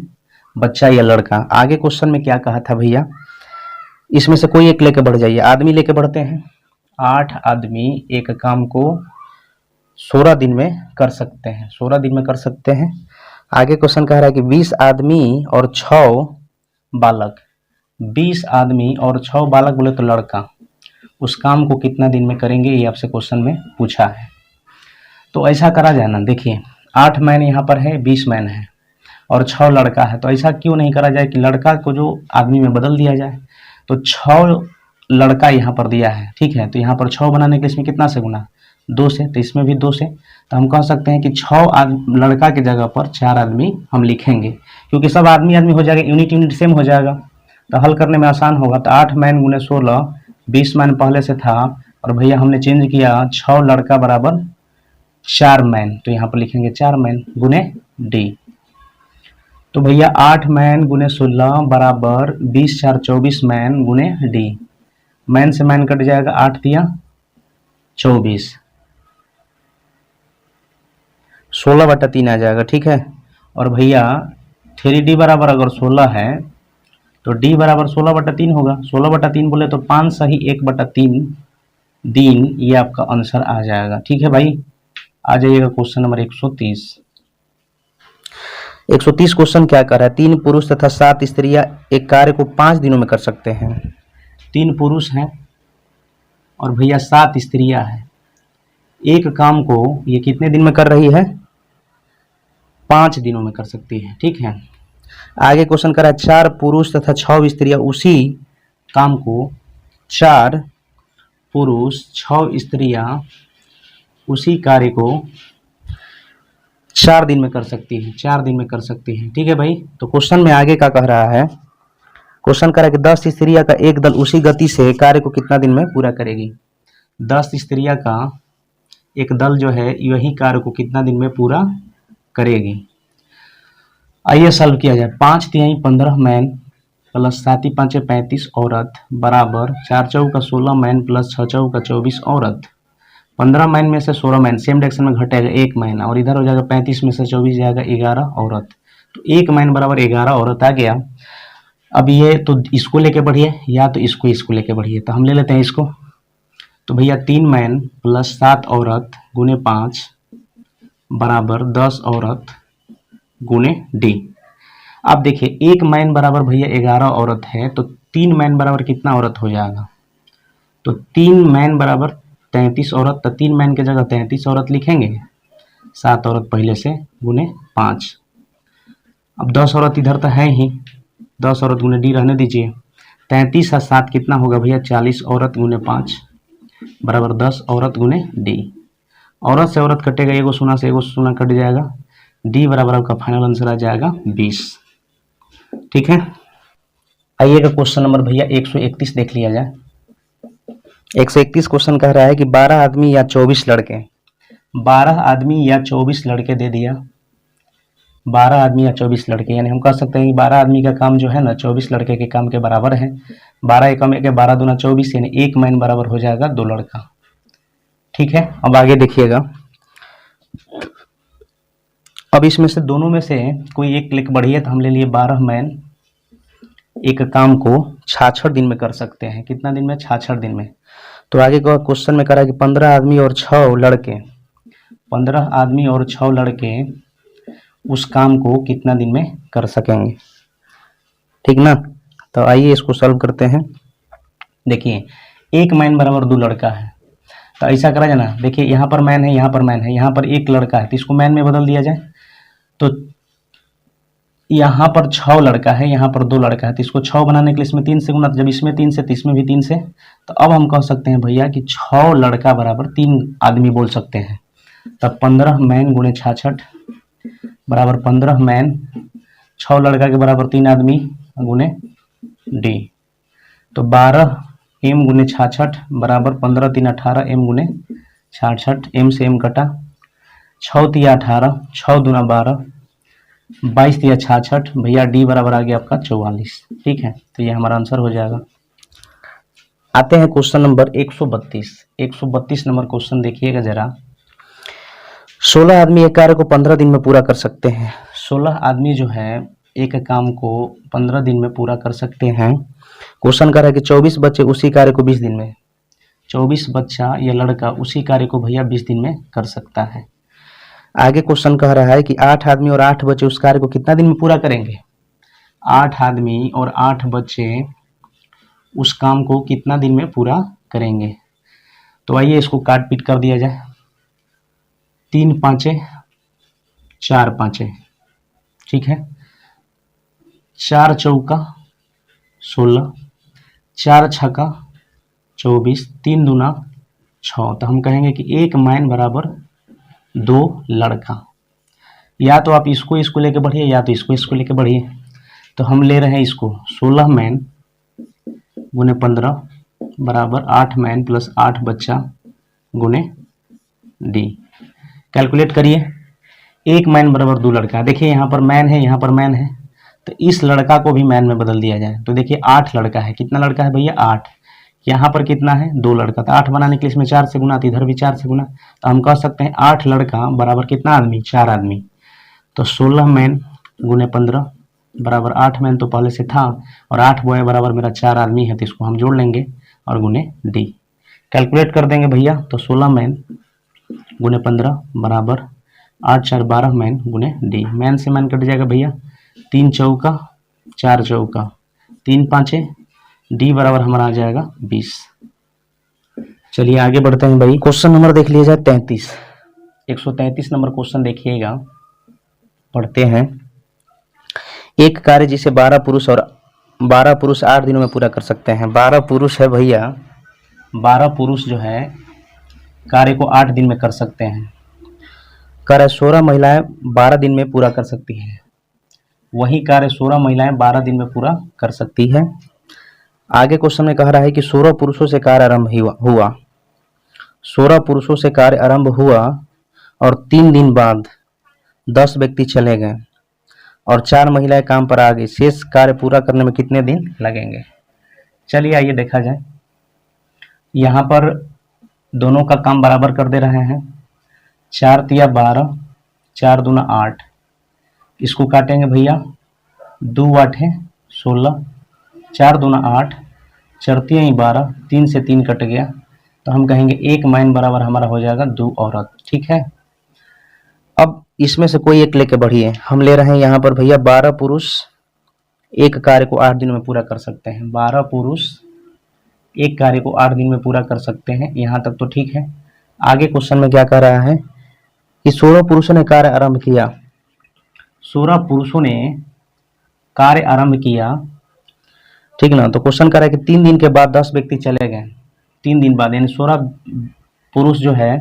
बच्चा या लड़का। आगे क्वेश्चन में क्या कहा था भैया, इसमें से कोई एक लेके बढ़ जाइए, आदमी लेके बढ़ते हैं। 8 आदमी एक काम को 16 दिन में कर सकते हैं, 16 दिन में कर सकते हैं। आगे क्वेश्चन कह रहा है कि 20 आदमी और 6 बालक, 20 आदमी और 6 बालक बोले तो लड़का, उस काम को कितना दिन में करेंगे, ये आपसे क्वेश्चन में पूछा है। तो ऐसा करा जाए ना, देखिए 8 मैन यहाँ पर है, 20 मैन है और 6 लड़का है, तो ऐसा क्यों नहीं करा जाए कि लड़का को जो आदमी में बदल दिया जाए। तो 6 लड़का यहाँ पर दिया है, ठीक है, तो यहाँ पर 6 बनाने के इसमें कितना से गुना 2 से, तो इसमें भी 2 से, तो हम कह सकते हैं कि 6 लड़का के जगह पर 4 आदमी हम लिखेंगे क्योंकि सब आदमी आदमी हो जाएगा, यूनिट सेम हो जाएगा, तो हल करने में आसान होगा। तो 8 मैन गुने 16, 20 मैन पहले से था और भैया हमने चेंज किया 6 लड़का बराबर 4 मैन, तो यहाँ पर लिखेंगे 4 मैन गुने डी। तो भैया 8 मैन गुने 16 बराबर 20 4 24 मैन गुने डी, मैन से मैन कट जाएगा, 8 दिया 24, 16/3 आ जाएगा, ठीक है। और भैया 3d बराबर अगर 16 है तो d बराबर 16/3 होगा, 16/3 बोले तो 5 सही 1/3 दिन, ये आपका आंसर आ जाएगा, ठीक है भाई। आ जाइएगा क्वेश्चन नंबर 130। 130 क्वेश्चन क्या कर रहा है, 3 पुरुष तथा 7 स्त्रियां एक कार्य को 5 दिनों में कर सकते हैं। 3 पुरुष हैं और भैया 7 स्त्रियां हैं, एक काम को ये कितने दिन में कर रही है, 5 दिनों में कर सकती है, ठीक है। आगे क्वेश्चन कर रहा है 4 पुरुष तथा 6 स्त्रियां उसी काम को, 4 पुरुष 6 स्त्रियां उसी कार्य को 4 दिन में कर सकती है, 4 दिन में कर सकती है। ठीक है भाई। तो क्वेश्चन में आगे क्या कह रहा है, क्वेश्चन कह रहा है कि 10 स्त्रियां का एक दल उसी गति से कार्य को कितना दिन में पूरा करेगी। 10 स्त्रियां का एक दल जो है यही कार्य को कितना दिन में पूरा करेगी। आइए सॉल्व किया जाए। 5 तिहाई 15 मैन प्लस 7 5 35 औरत बराबर 4 चौका 16 मैन प्लस 6 चौका 24 औरत। 15 मैन में से 16 मैन सेम डायरेक्शन में घटेगा 1 मैन, और इधर हो जाएगा 35 में से 24 जाएगा 11 औरत। तो 1 मैन बराबर 11 औरत आ गया। अब ये तो इसको लेके बढ़िए या तो इसको लेके बढ़िए, तो हम ले लेते हैं इसको। तो भैया 3 मैन प्लस 7 औरत गुने 5 बराबर 10 औरत गुने डी। अब देखिए 1 मैन बराबर भैया 11 औरत है, तो 3 मैन बराबर कितना औरत हो जाएगा। तो 3 मैन बराबर 33 औरत, तो 3 मैन की जगह 33 औरत लिखेंगे, 7 औरत पहले से गुने 5। अब 10 औरत इधर तो है ही, 10 औरत गुने डी रहने दीजिए। 33 और 7 कितना होगा भैया 40 औरत गुने 5 बराबर 10 औरत गुने डी। औरत से औरत कटेगा, एगो सुना से एगो सुना कट जाएगा, डी बराबर आपका फाइनल आंसर आ जाएगा 20। ठीक है। आइएगा क्वेश्चन नंबर भैया 131 देख लिया जाए। 131 क्वेश्चन कह रहा है कि 12 आदमी या 24 लड़के, 12 आदमी या 24 लड़के दे दिया। 12 आदमी या 24 लड़के, यानी हम कह सकते हैं कि 12 आदमी का काम जो है ना 24 लड़के के काम के बराबर है। 12 एकम एक 12 दूना 24, यानी 1 मैन बराबर हो जाएगा 2 लड़का। ठीक है। अब आगे देखिएगा। अब इसमें से दोनों में से कोई एक क्लिक बढ़िए, तो हम ले लिए 12 मैन एक काम को 66 दिन में कर सकते हैं। कितना दिन में 66 दिन में। तो आगे का क्वेश्चन में करा कि 15 आदमी और 6 लड़के, 15 आदमी और 6 लड़के उस काम को कितना दिन में कर सकेंगे। ठीक ना। तो आइए इसको सॉल्व करते हैं। देखिए 1 मैन बराबर 2 लड़का है, तो ऐसा करा जाए ना। देखिए यहाँ पर मैन है, यहाँ पर मैन है, यहाँ पर 1 लड़का है, तो इसको मैन में बदल दिया जाए। तो यहाँ पर 6 लड़का है, यहाँ पर 2 लड़का है, तो इसको 6 बनाने के लिए इसमें 3 से गुना, तो जब इसमें 3 से तो इसमें भी 3 से। तो अब हम कह सकते हैं भैया कि 6 लड़का बराबर 3 आदमी बोल सकते हैं। तब 15 मैन गुणे 66 बराबर 15 मैन 6 लड़का के बराबर 3 आदमी गुणे डी। तो 12 एम गुणे 66 बराबर 15 3 18 एम गुणे 66, एम से एम कटा, 6 तिया 18, 6 दूना 12, 22 तिया 66, भैया डी बराबर आ गया आपका 44। ठीक है। तो ये हमारा आंसर हो जाएगा। आते हैं क्वेश्चन नंबर 132। 132 नंबर क्वेश्चन देखिएगा जरा। 16 आदमी एक कार्य को 15 दिन में पूरा कर सकते हैं। 16 आदमी जो है एक काम को 15 दिन में पूरा कर सकते हैं। क्वेश्चन कर रहा है कि 24 बच्चे उसी कार्य को 20 दिन में, 24 बच्चा या लड़का उसी कार्य को भैया 20 दिन में कर सकता है। आगे क्वेश्चन कह रहा है कि 8 आदमी और 8 बच्चे उस कार्य को कितना दिन में पूरा करेंगे। 8 आदमी और 8 बच्चे उस काम को कितना दिन में पूरा करेंगे। तो आइए इसको काट पीट कर दिया जाए। 3 पाँचे 4 पाँचे, ठीक है। 4 चौका 16, 4 छक्का 24, 3 दूना 6। तो हम कहेंगे कि 1 मैन बराबर 2 लड़का। या तो आप इसको लेके बढ़िए या तो इसको लेके बढ़िए। तो हम ले रहे हैं इसको 16 मैन गुने 15 बराबर 8 मैन प्लस 8 बच्चा गुने डी। कैलकुलेट करिए। 1 मैन बराबर 2 लड़का। देखिए यहाँ पर मैन है, यहाँ पर मैन है, तो इस लड़का को भी मैन में बदल दिया जाए। तो देखिए 8 लड़का है। कितना लड़का है भैया 8। यहाँ पर कितना है 2 लड़का। तो 8 बनाने के लिए इसमें 4 से गुना, तो इधर भी 4 से गुना। तो हम कह सकते हैं 8 लड़का बराबर कितना आदमी 4 आदमी। तो 16 मैन गुने 15 बराबर 8 मैन तो पहले से था, और 8 बॉय बराबर मेरा 4 आदमी है, तो इसको हम जोड़ लेंगे और गुने डी। कैलकुलेट कर देंगे भैया। तो 16 मैन गुने 15 बराबर 8 4 12 मैन गुने डी। मैन से मैन कट जाएगा भैया, 3 चौका 4 चौका 3 पाँचे, डी बराबर हमारा आ जाएगा 20। चलिए आगे बढ़ते हैं भाई। क्वेश्चन नंबर देख लिया जाए 33। 133 नंबर क्वेश्चन देखिएगा, पढ़ते हैं। एक कार्य जिसे 12 पुरुष और 12 पुरुष 8 दिनों में पूरा कर सकते हैं। 12 पुरुष है भैया, 12 पुरुष जो है कार्य को 8 दिन में कर सकते हैं। कार्य 16 महिलाएं 12 दिन में पूरा कर सकती है। वही कार्य 16 महिलाएं 12 दिन में पूरा कर सकती है। आगे क्वेश्चन में कह रहा है कि 16 पुरुषों से कार्य आरंभ हुआ। 16 पुरुषों से कार्य आरंभ हुआ और 3 दिन बाद 10 व्यक्ति चले गए और 4 महिलाएं काम पर आ गई। शेष कार्य पूरा करने में कितने दिन लगेंगे? चलिए आइए देखा जाए। यहाँ पर दोनों का काम बराबर कर दे रहे हैं। 4 तिया 12, 4 दूना 8, इसको काटेंगे भैया, 2 आठे 16, 4 दूना 8, 4 तिया 12, 3 से 3 कट गया, तो हम कहेंगे 1 मैन बराबर हमारा हो जाएगा 2 औरत। ठीक है, अब इसमें से कोई एक लेके बढ़िए। हम ले रहे हैं यहाँ पर भैया 12 पुरुष एक कार्य को 8 दिन में पूरा कर सकते हैं। 12 पुरुष एक कार्य को 8 दिन में पूरा कर सकते हैं। यहाँ तक तो ठीक है। आगे क्वेश्चन में क्या कह रहा है कि 16 पुरुषों ने कार्य आरंभ किया। 16 पुरुषों ने कार्य आरंभ किया, ठीक ना। तो क्वेश्चन कह रहा है कि 3 दिन के बाद 10 व्यक्ति चले गए। 3 दिन बाद, यानी 16 पुरुष जो है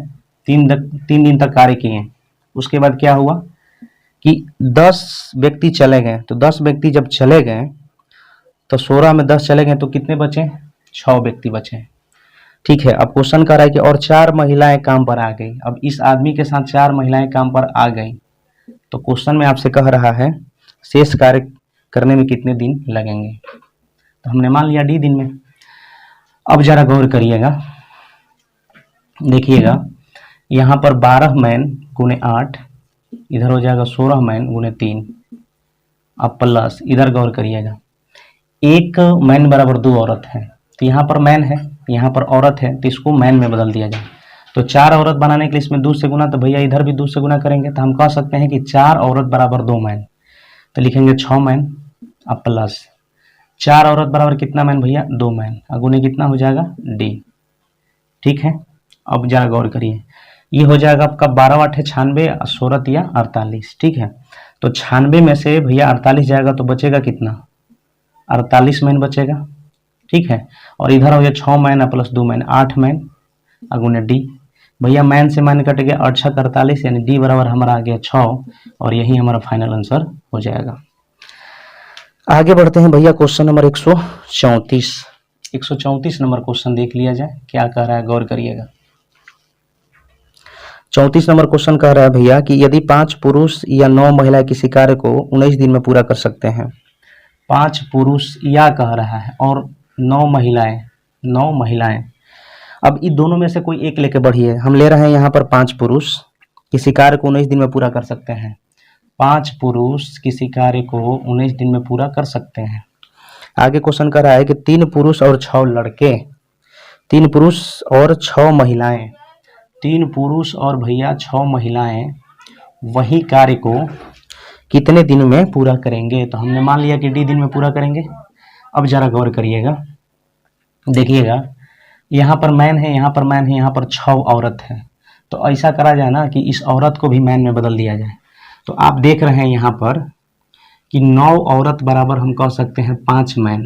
3 दिन तक कार्य किए। उसके बाद क्या हुआ कि 10 व्यक्ति चले गए। तो 10 व्यक्ति जब चले गए तो 16 में 10 चले गए तो कितने बचे? 6 व्यक्ति बचे। ठीक है, अब क्वेश्चन कर रहा है कि और 4 महिलाएं काम पर आ गई। अब इस आदमी के साथ 4 महिलाएं काम पर आ गई, तो क्वेश्चन में आपसे कह रहा है शेष कार्य करने में कितने दिन लगेंगे। तो हमने मान लिया डी दिन में। अब जरा गौर करिएगा, देखिएगा यहाँ पर 12 मैन गुने 8, इधर हो जाएगा 16 मैन गुने 3, अब प्लस इधर गौर करिएगा 1 मैन बराबर 2 औरत है। तो यहाँ पर मैन है, यहाँ पर औरत है, तो इसको मैन में बदल दिया जाए। तो 4 औरत बनाने के लिए इसमें 2 से गुना, तो भैया इधर भी 2 से गुना करेंगे तो हम कह सकते हैं कि 4 औरत बराबर 2 मैन। तो लिखेंगे 6 मैन, अब प्लस 4 औरत बराबर कितना मैन भैया? 2 मैन, अगुने कितना हो जाएगा? डी। ठीक है, अब जरा गौर करिए, ये हो जाएगा आपका 12 आठे 96, 16 तिया 48। ठीक है, तो 96 में से भैया 48 जाएगा तो बचेगा कितना? 48 मैन बचेगा। ठीक है, और इधर हो गया 6 मैन प्लस 2 मैन, 8 मैन अगुने डी। भैया मैन से मैन कट गया, 8 6 48, यानी डी बराबर हमारा आ गया 6, और यही हमारा फाइनल आंसर हो जाएगा। आगे बढ़ते हैं भैया क्वेश्चन नंबर 134। 134 नंबर क्वेश्चन देख लिया जाए, क्या कह रहा है गौर करिएगा। 34 नंबर क्वेश्चन कह रहा है भैया कि यदि 5 पुरुष या 9 महिलाएं किसी कार्य को 19 दिन में पूरा कर सकते हैं। 5 पुरुष या कह रहा है और 9 महिलाएं। अब इन दोनों में से कोई एक लेके बढ़िए। हम ले रहे हैं यहाँ पर 5 पुरुष किसी कार्य को 19 दिन में पूरा कर सकते हैं। 5 पुरुष किसी कार्य को 19 दिन में पूरा कर सकते हैं। आगे क्वेश्चन कर रहा है कि 3 पुरुष और 6 लड़के, 3 पुरुष और 6 महिलाएं, 3 पुरुष और भैया 6 महिलाएं वही कार्य को कितने दिन में पूरा करेंगे। तो हमने मान लिया कि डी दिन में पूरा करेंगे। अब जरा गौर करिएगा, देखिएगा यहाँ पर मैन है, यहाँ पर मैन है, यहाँ पर 6 औरत है। तो ऐसा करा जाए ना कि इस औरत को भी मैन में बदल दिया जाए। तो आप देख रहे हैं यहाँ पर कि 9 औरत बराबर हम कह सकते हैं 5 मैन।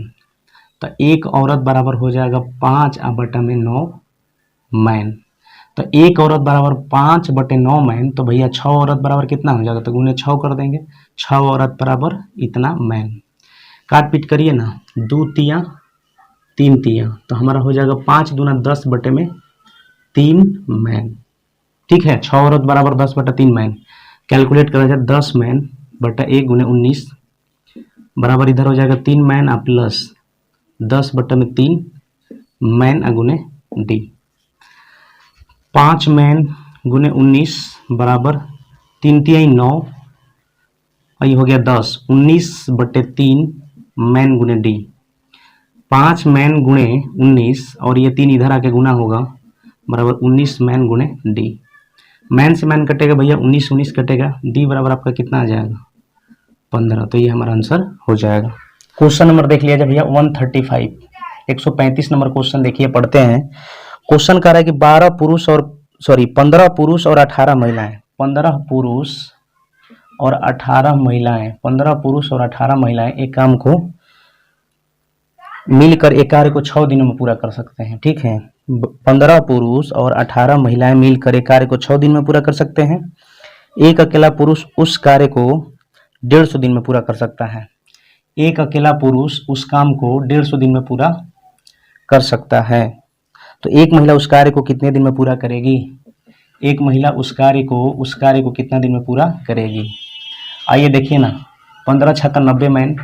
तो 1 औरत बराबर हो जाएगा 5/9 मैन। तो 1 औरत बराबर 5/9 मैन। तो भैया 6 औरत बराबर कितना हो जाएगा? तो गुने 6 कर देंगे, 6 औरत बराबर इतना मैन। काट पीट करिए ना, 2 तिया 3 तिया, तो हमारा हो जाएगा 5 दूना 10/3 मैन। ठीक है, 6 औरत बराबर 10/3 मैन। कैलकुलेट करा जाए 10 मैन बटा 1 गुने 19 बराबर इधर हो जाएगा 3 मैन प्लस 10/3 मैन अगुने डी। 5 मैन गुने 19 बराबर 3 तिया 9, ये हो गया 10, 19/3 मैन गुने डी। 5 मैन गुणे 19 और ये 3 इधर आके गुना होगा बराबर 19 मैन गुणे डी। मैन से मैन कटेगा भैया, 19 कटेगा, डी बराबर आपका कितना आ जाएगा? 15। तो ये हमारा आंसर हो जाएगा। क्वेश्चन नंबर देख लिया जाए भैया 135। 135 नंबर क्वेश्चन देखिए, पढ़ते हैं। क्वेश्चन कह रहा है कि 15 पुरुष और 18 महिलाएं। 15 पुरुष और 18 महिलाएं, 15 पुरुष और 18 महिलाएं एक काम को मिलकर एक कार्य को 6 दिनों में पूरा कर सकते हैं। ठीक है, 15 पुरुष और 18 महिलाएं मिलकर एक कार्य को 6 दिन में पूरा कर सकते हैं। एक अकेला पुरुष उस कार्य को 150 दिन में पूरा कर सकता है। एक अकेला पुरुष उस काम को 150 दिन में पूरा कर सकता है। तो एक महिला उस कार्य को कितने दिन में पूरा करेगी? एक महिला उस कार्य को कितना दिन में पूरा करेगी? आइए देखिए ना, 15 छक्का 90 मैन,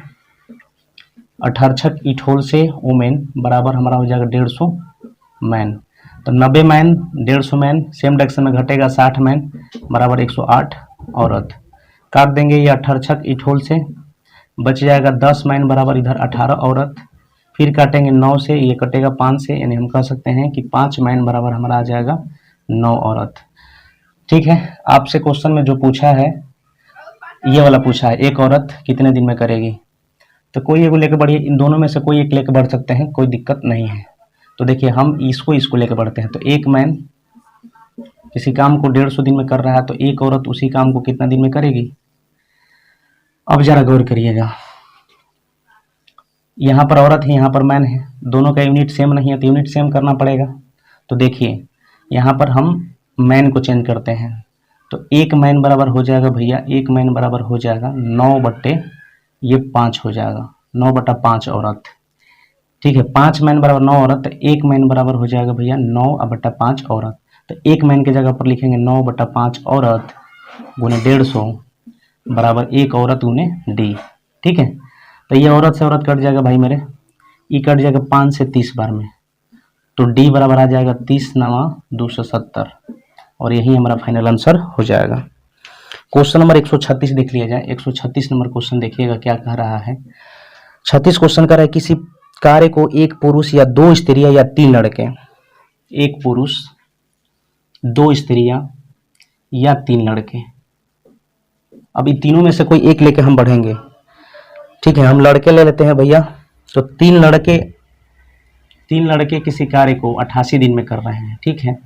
18 छक ईट होल से वोमेन बराबर हमारा हो जाएगा 150 मैन। तो 90 मैन 150 मैन, सेम डायरेक्शन में घटेगा 60 मैन बराबर 108 औरत। काट देंगे ये 18 छक ईट होल से, बच जाएगा 10 मैन बराबर इधर 18 औरत। फिर काटेंगे 9 से, ये कटेगा 5 से, यानी हम कह सकते हैं कि 5 मैन बराबर हमारा आ जाएगा 9 औरत। ठीक है, आपसे क्वेश्चन में जो पूछा है ये वाला पूछा है, एक औरत कितने दिन में करेगी? तो कोई एक लेके बढ़िए, इन दोनों में से कोई एक लेके बढ़ सकते हैं, कोई दिक्कत नहीं है। तो देखिए हम इसको लेके बढ़ते हैं। तो एक मैन किसी काम को 150 दिन में कर रहा है, तो एक औरत उसी काम को कितना दिन में करेगी? अब जरा गौर करिएगा, यहाँ पर औरत है, यहाँ पर मैन है, दोनों का यूनिट सेम नहीं है, तो यूनिट सेम करना पड़ेगा। तो देखिए यहाँ पर हम मैन को चेंज करते हैं, तो एक मैन बराबर हो जाएगा भैया, एक मैन बराबर हो जाएगा 9/5 हो जाएगा, 9/5 औरत। ठीक है, 5 मैन बराबर 9 औरत, तो एक मैन बराबर हो जाएगा भैया 9/5 औरत। तो एक मैन के जगह पर लिखेंगे 9/5 औरत गुने 150 बराबर एक औरत गुने डी। ठीक है, तो ये औरत से औरत कट जाएगा भाई मेरे, ये कट जाएगा 5 से 30 बार में, तो डी बराबर आ जाएगा 30 9 270, और यही हमारा फाइनल आंसर हो जाएगा। क्वेश्चन नंबर 136 देख लिया जाए। 136 नंबर क्वेश्चन देखिएगा क्या कह रहा है। 36 क्वेश्चन कर रहा है, किसी कार्य को एक पुरुष या 2 स्त्रियां या 3 लड़के, एक पुरुष 2 स्त्रियां या 3 लड़के, अब इन तीनों में से कोई एक लेके हम बढ़ेंगे। ठीक है, हम लड़के ले लेते हैं भैया। तो 3 लड़के किसी कार्य को 88 दिन में कर रहे हैं। ठीक है,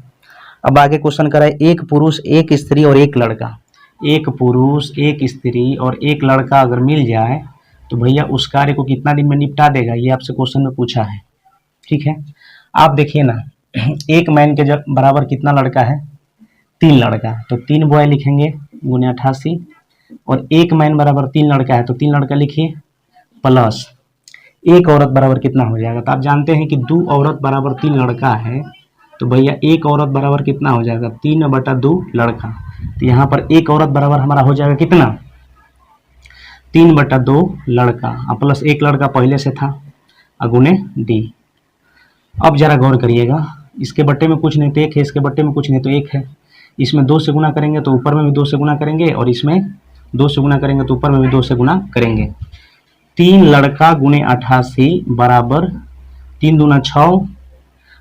अब आगे क्वेश्चन कर रहा है, एक पुरुष एक स्त्री और एक लड़का, एक पुरुष एक स्त्री और एक लड़का अगर मिल जाए तो भैया उस कार्य को कितना दिन में निपटा देगा? ये आपसे क्वेश्चन में पूछा है। ठीक है, आप देखिए ना, एक मैन के जब बराबर कितना लड़का है? 3 लड़का, तो 3 बॉय लिखेंगे गुने 88, और एक मैन बराबर 3 लड़का है, तो 3 लड़का लिखिए प्लस एक औरत बराबर कितना हो जाएगा? तो आप जानते हैं कि 2 औरत बराबर 3 लड़का है, तो भैया एक औरत बराबर कितना हो जाएगा? 3/2 लड़का। तो यहाँ पर एक औरत बराबर हमारा हो जाएगा कितना? 3/2 लड़का, प्लस एक लड़का पहले से था, अगुने डी। अब जरा गौर करिएगा, इसके बट्टे में कुछ नहीं तो एक है, इसके बट्टे में कुछ नहीं तो एक है, इसमें 2 से गुना करेंगे तो ऊपर में भी 2 से गुना करेंगे, और इसमें 2 से गुना करेंगे तो ऊपर में भी 2 से गुना करेंगे। 3 लड़का गुने 88 बराबर 3 दूना 6,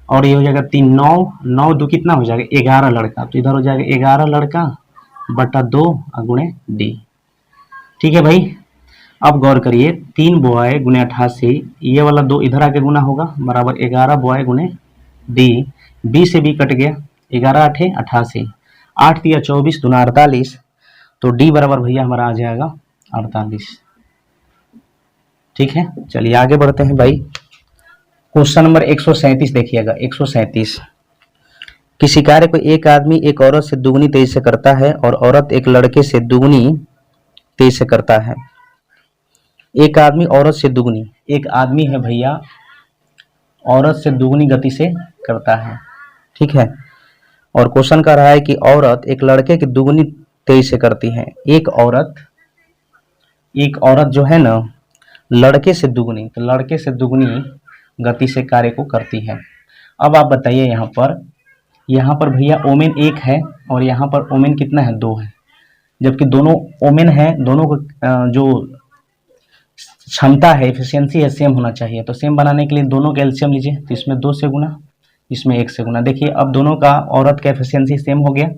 और ये हो जाएगा 3 9 2 कितना हो जाएगा? 11 लड़का। तो इधर हो जाएगा 11 लड़का बटा 2 गुणे डी। ठीक है भाई, अब गौर करिए, 3 बॉय गुने 88, ये वाला 2 इधर आके गुना होगा बराबर 11 बॉय गुने डी। बी से बी कट गया, 11 8 88, 8 3 24 दूना 48, तो डी बराबर भैया हमारा आ जाएगा 48। ठीक है, चलिए आगे बढ़ते हैं भाई। क्वेश्चन नंबर 137 देखिएगा। 137, किसी कार्य को एक आदमी एक औरत से दुगनी तेजी से करता है और औरत एक लड़के से दुगनी तेजी से करता है। एक आदमी औरत से दुगनी, एक आदमी है भैया औरत से दुगनी गति से करता है। ठीक है, और क्वेश्चन कह रहा है कि औरत एक लड़के की दुगनी तेजी से करती है। एक औरत जो है ना लड़के से दुगनी, तो लड़के से दुगनी गति से कार्य को करती है। अब आप बताइए, यहाँ पर भैया ओमेन 1 है और यहाँ पर ओमेन कितना है? 2 है, जबकि दोनों ओमेन है, दोनों को जो क्षमता है, एफिशिएंसी है, सेम होना चाहिए। तो सेम बनाने के लिए दोनों का एलसीएम लीजिए, तो इसमें 2 से गुना, इसमें 1 से गुना। देखिए अब दोनों का औरत का एफिशिएंसी सेम हो गया,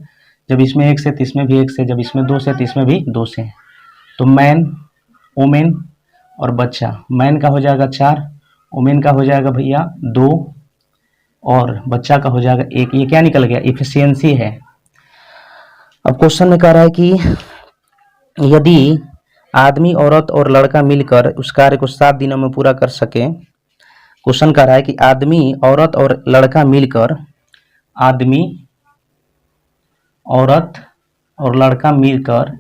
जब इसमें 1 से तो इसमें भी 1 से, जब इसमें 2 से तो इसमें भी 2 से। तो मैन, ओमेन और बच्चा, मैन का हो जाएगा 4, ओमेन का हो जाएगा भैया 2, और बच्चा का हो जाएगा 1। ये क्या निकल गया? इफिशियंसी है। अब क्वेश्चन में कह रहा है कि यदि आदमी औरत और लड़का मिलकर उस कार्य को 7 दिनों में पूरा कर सके। क्वेश्चन कह रहा है कि आदमी औरत और लड़का मिलकर, आदमी औरत और लड़का मिलकर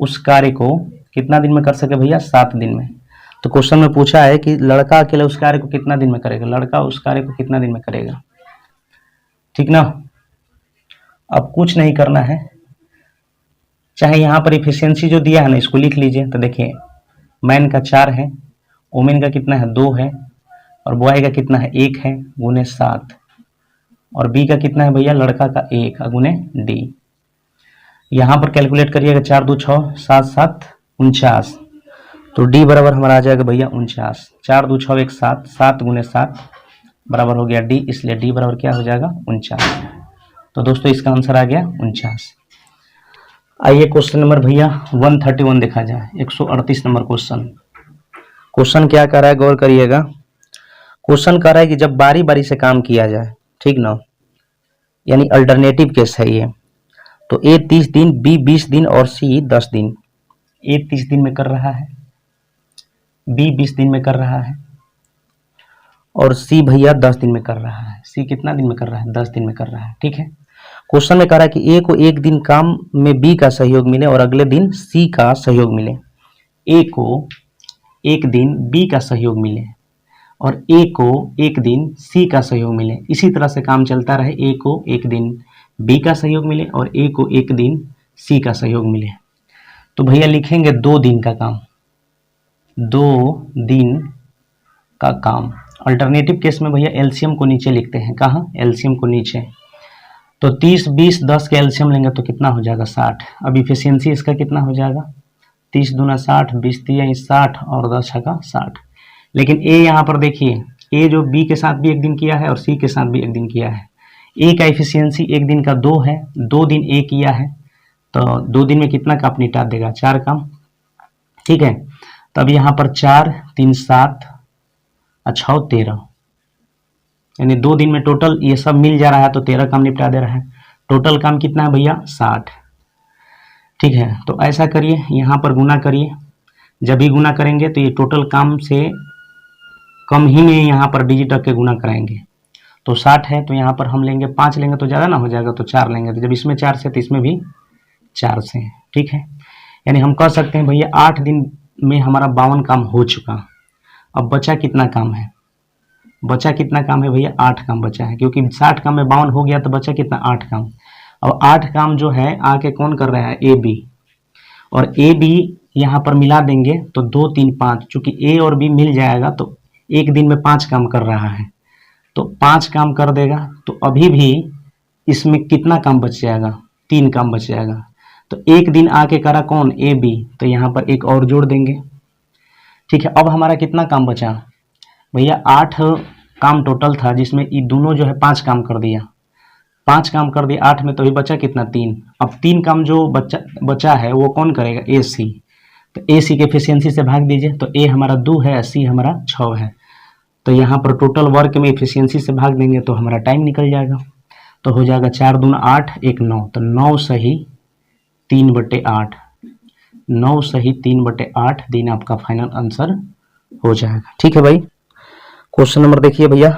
उस कार्य को कितना दिन में कर सके भैया? 7 दिन में। तो क्वेश्चन में पूछा है कि लड़का अकेले उस कार्य को कितना दिन में करेगा, लड़का उस कार्य को कितना दिन में करेगा, ठीक ना। अब कुछ नहीं करना है, चाहे यहाँ पर इफिशियंसी जो दिया है ना इसको लिख लीजिए। तो देखिए मैन का 4 है, वोमेन का कितना है 2 है, और बॉय का कितना है 1 है गुने 7, और बी का कितना है भैया? लड़का का 1 गुने डी। यहाँ पर कैलकुलेट करिएगा, 4 2 6 7 7 49, तो डी बराबर हमारा आ जाएगा भैया 49। 4 2 6 1 7, 7 गुने 7 बराबर हो गया डी, इसलिए डी बराबर क्या हो जाएगा? 49। तो दोस्तों इसका आंसर आ गया 49। आइए क्वेश्चन नंबर भैया 131 देखा जाए, 138 नंबर क्वेश्चन। क्वेश्चन क्या कर रहा है, गौर करिएगा। क्वेश्चन कर रहा है कि जब बारी बारी से काम किया जाए, ठीक ना, यानी अल्टरनेटिव केस है ये, तो ए 30 दिन, बी 20 दिन और सी 10 दिन। ए 30 दिन में कर रहा है, बी 20 दिन में कर रहा है, और सी भैया 10 दिन में कर रहा है। सी कितना दिन में कर रहा है? 10 दिन में कर रहा है, ठीक है। क्वेश्चन में कह रहा है कि ए को एक दिन काम में बी का सहयोग मिले और अगले दिन सी का सहयोग मिले। ए को एक दिन बी का सहयोग मिले और ए को एक दिन सी का सहयोग मिले, इसी तरह से काम चलता रहे। ए को एक दिन बी का सहयोग मिले और ए को एक दिन सी का सहयोग मिले। तो भैया लिखेंगे 2 दिन का काम, 2 दिन का काम। अल्टरनेटिव केस में भैया एलसीएम को नीचे लिखते हैं, कहाँ? एलसीएम को नीचे। तो 30 20 10 के एलसीएम लेंगे तो कितना हो जाएगा? 60। अब इफिशियंसी इसका कितना हो जाएगा? 30 दूना 60, 20 तिया 60 और 10 छका 60। लेकिन ए यहाँ पर देखिए, ए जो बी के साथ भी एक दिन किया है और सी के साथ भी एक दिन किया है। ए का इफिशियंसी एक दिन का 2 है, 2 दिन ए किया है, तो 2 दिन में कितना काम निपटा देगा? 4 काम, ठीक है। तब यहाँ पर 4 3 7 अच्छा 13, यानी 2 दिन में टोटल ये सब मिल जा रहा है तो 13 काम निपटा दे रहा है। टोटल काम कितना है भैया? 60, ठीक है। तो ऐसा करिए, यहाँ पर गुना करिए, जब भी गुना करेंगे तो ये टोटल काम से कम ही में यहाँ पर डिजिट रख के गुना कराएंगे। तो 60 है तो यहाँ पर हम लेंगे 5 लेंगे तो ज़्यादा ना हो जाएगा, तो 4 लेंगे। तो जब इसमें 4 से तो इसमें भी 4 से, ठीक है। यानी हम कह सकते हैं भैया 8 दिन में हमारा 52 काम हो चुका। अब बचा कितना काम है? बचा कितना काम है भैया? 8 काम बचा है, क्योंकि 60 काम में 52 हो गया तो बचा कितना? 8 काम। अब 8 काम जो है आके कौन कर रहा है? ए बी, और ए बी यहाँ पर मिला देंगे तो 2 3 5, चूंकि ए और बी मिल जाएगा तो एक दिन में 5 काम कर रहा है, तो 5 काम कर देगा। तो अभी भी इसमें कितना काम बच जाएगा? 3 काम बच जाएगा। तो एक दिन आके करा कौन? ए बी, तो यहाँ पर एक और जोड़ देंगे, ठीक है। अब हमारा कितना काम बचा भैया? 8 काम टोटल था, जिसमें ये दोनों जो है 5 काम कर दिया, 5 काम कर दिया 8 में, तो भी बचा कितना? 3। अब 3 काम जो बचा है वो कौन करेगा? ए सी। तो ए सी के एफिशिएंसी से भाग दीजिए, तो ए हमारा 2 है, सी हमारा 6 है। तो यहाँ पर टोटल वर्क में एफिशिएंसी से भाग देंगे तो हमारा टाइम निकल जाएगा। तो हो जाएगा 4 दूना 8 1 9, तो 9 सही 3/8, 9 सही 3/8 दिन आपका फाइनल आंसर हो जाएगा, ठीक है भाई। क्वेश्चन नंबर देखिए भैया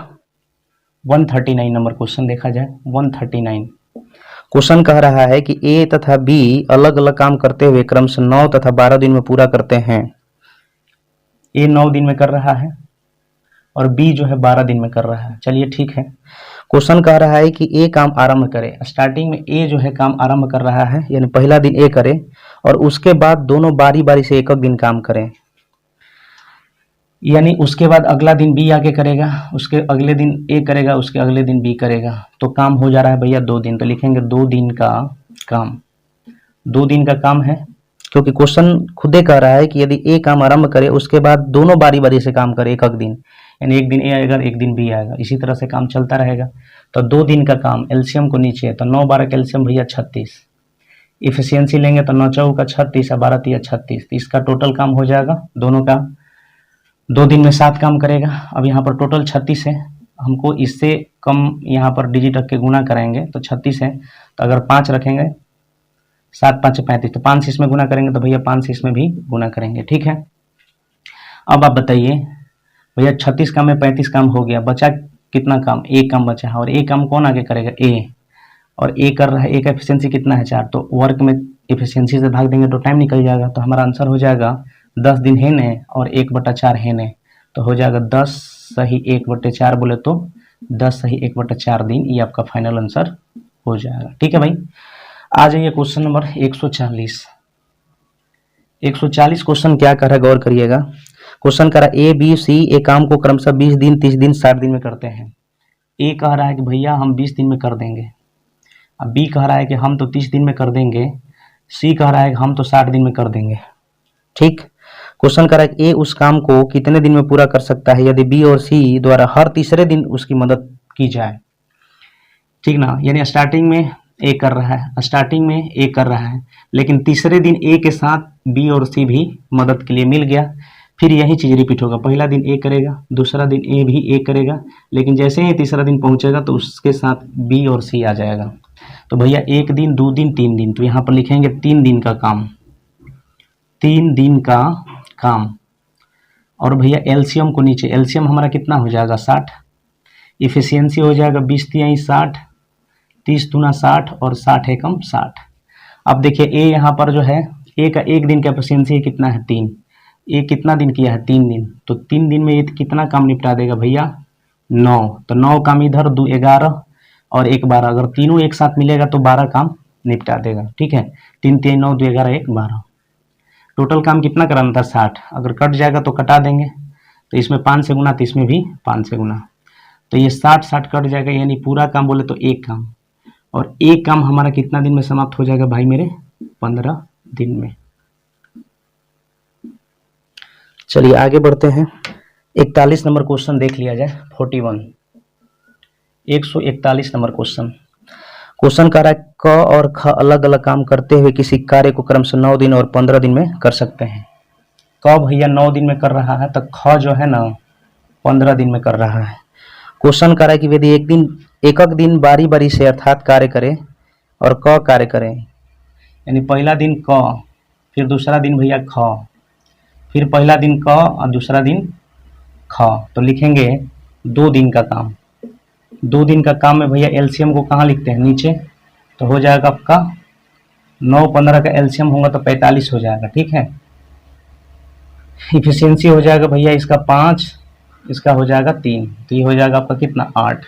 139 नंबर क्वेश्चन देखा जाए। 139 क्वेश्चन कह रहा है कि ए तथा बी अलग अलग काम करते हुए क्रमशः 9 तथा 12 दिन में पूरा करते हैं। ए 9 दिन में कर रहा है और बी जो है 12 दिन में कर रहा है। चलिए ठीक है। क्वेश्चन कह रहा है कि ए काम आरंभ करे। स्टार्टिंग में ए जो है काम आरंभ कर रहा है, यानी पहला दिन ए करे और उसके बाद दोनों बारी बारी से एक एक दिन काम करें, यानी उसके बाद अगला दिन बी आके करेगा, उसके अगले दिन ए करेगा, उसके अगले दिन बी करेगा। तो काम हो जा रहा है भैया 2 दिन। तो लिखेंगे 2 दिन का काम, 2 दिन का काम है, क्योंकि क्वेश्चन खुदे कह रहा है कि यदि ए काम आरंभ करे उसके बाद दोनों बारी बारी से काम करे एक एक दिन, यानी एक दिन ए आएगा एक दिन बी आएगा, इसी तरह से काम चलता रहेगा। तो 2 दिन का काम, एलसीएम को नीचे, तो 9 12 का एलसीएम भैया 36, इफिशियंसी लेंगे तो 9 4 का 36 और 12 3 36, तो इसका टोटल काम हो जाएगा दोनों का 2 दिन में 7 काम करेगा। अब यहाँ पर टोटल 36 है, हमको इससे कम यहाँ पर डिजिट रख के गुना कराएंगे तो 36 है। तो अगर 5 रखेंगे 7 5 35, तो 5 से इसमें गुना करेंगे तो भैया 5 से इसमें भी गुना करेंगे, ठीक है। अब आप बताइए भैया 36 काम में 35 काम हो गया, बचा कितना काम? एक काम बचा है, और एक काम कौन आगे करेगा? ए। और ए कर रहा है, ए का एफिशिएंसी कितना है 4, तो वर्क में एफिशिएंसी से भाग देंगे तो टाइम निकल जाएगा। तो हमारा आंसर हो जाएगा 10 दिन है ने और 1/4 है ने, तो हो जाएगा 10 सही 1/4 बोले तो 10 सही 1/4 दिन, ये आपका फाइनल आंसर हो जाएगा। ठीक है भाई, आ जाइए क्वेश्चन नंबर 140। 140 क्वेश्चन क्या कर रहा है, गौर करिएगा। क्वेश्चन कर रहा है ए बी सी ए काम को क्रमशः 20 दिन 30 दिन 60 दिन में करते हैं। ए कह रहा है कि भैया हम 20 दिन में कर देंगे, अब बी कह रहा है कि हम तो 30 दिन में कर देंगे, सी कह रहा है कि हम तो 60 दिन में कर देंगे। ठीक, क्वेश्चन कर रहा है कि ए उस काम को कितने दिन में पूरा कर सकता है यदि बी और सी द्वारा हर तीसरे दिन उसकी मदद की जाए। ठीक ना, यानी स्टार्टिंग में ए कर रहा है, स्टार्टिंग में ए कर रहा है, लेकिन तीसरे दिन ए के साथ बी और सी भी मदद के लिए मिल गया। फिर यही चीज़ रिपीट होगा, पहला दिन ए करेगा, दूसरा दिन ए भी ए करेगा, लेकिन जैसे ही तीसरा दिन पहुंचेगा तो उसके साथ बी और सी आ जाएगा। तो भैया 1 दिन 2 दिन 3 दिन, तो यहाँ पर लिखेंगे 3 दिन का काम, 3 दिन का काम। और भैया एलसीएम को नीचे, एलसीएम हमारा कितना हो जाएगा 60, इफिशियंसी हो जाएगा 20 तिहाई 60, 30 दूना 60 और 60 एकम 60। अब देखिए ए यहाँ पर जो है, ए का 1 दिन का एफिशिएंसी कितना है 3, ए कितना दिन किया है 3 दिन, तो 3 दिन में ये कितना काम निपटा देगा भैया 9, तो 9 काम इधर, 2 11 और 1 12, अगर तीनों एक साथ मिलेगा तो 12 काम निपटा देगा। ठीक है, 3 3 9 2 11 1 12, टोटल काम कितना कराना था 60, अगर कट जाएगा तो कटा देंगे, तो इसमें 5 से गुना तो इसमें भी 5 से गुना, तो ये 60 60 कट जाएगा, यानी पूरा काम बोले तो एक काम, और एक काम हमारा कितना दिन में समाप्त हो जाएगा भाई मेरे 15 दिन में। चलिए आगे बढ़ते हैं, 41 नंबर क्वेश्चन देख लिया जाए। 141 नंबर क्वेश्चन। क्वेश्चन कह रहा है क और ख अलग अलग काम करते हुए किसी कार्य को क्रमशः 9 दिन और 15 दिन में कर सकते हैं। क भैया 9 दिन में कर रहा है, तो ख जो है ना 15 दिन में कर रहा है। क्वेश्चन कह रहा है कि यदि एक दिन बारी बारी से अर्थात कार्य करे और क कार्य करे, यानी पहला दिन क, फिर दूसरा दिन भैया ख, फिर पहला दिन क और दूसरा दिन ख, तो लिखेंगे 2 दिन का काम। 2 दिन का काम में भैया एलसीएम को कहाँ लिखते हैं नीचे, तो हो जाएगा आपका 9 15 का एलसीएम होगा तो 45 हो जाएगा। ठीक है, इफिशियंसी हो जाएगा भैया इसका 5, इसका हो जाएगा 3, तो ये हो जाएगा आपका कितना 8।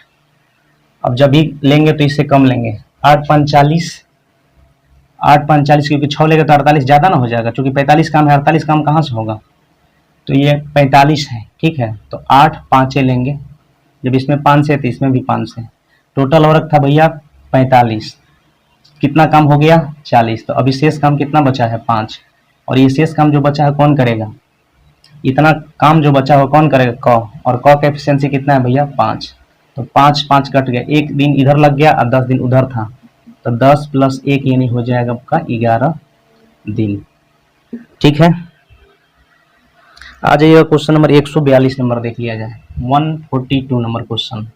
अब जब भी लेंगे तो इससे कम लेंगे, 8 5 40, 8 5 40, क्योंकि 6 लेंगे तो 48 ज़्यादा ना हो जाएगा, क्योंकि 45 काम है, 48 काम कहाँ से होगा, तो ये 45 है। ठीक है, तो 8 5 लेंगे, जब इसमें 5 है तो इसमें भी 5 है, टोटल वर्क था भैया 45, कितना काम हो गया 40, तो अभी शेष काम कितना बचा है 5, और ये शेष काम जो बचा है कौन करेगा, इतना काम जो बचा हो कौन करेगा क, और क का एफिशिएंसी कितना है भैया 5, तो 5 5 कट गया, 1 दिन इधर लग गया और 10 दिन उधर था, तो 10 + 1 यानी हो जाएगा आपका 11 दिन। ठीक है, आ जाइएगा क्वेश्चन नंबर 142 नंबर देख लिया जाए। 142 नंबर क्वेश्चन।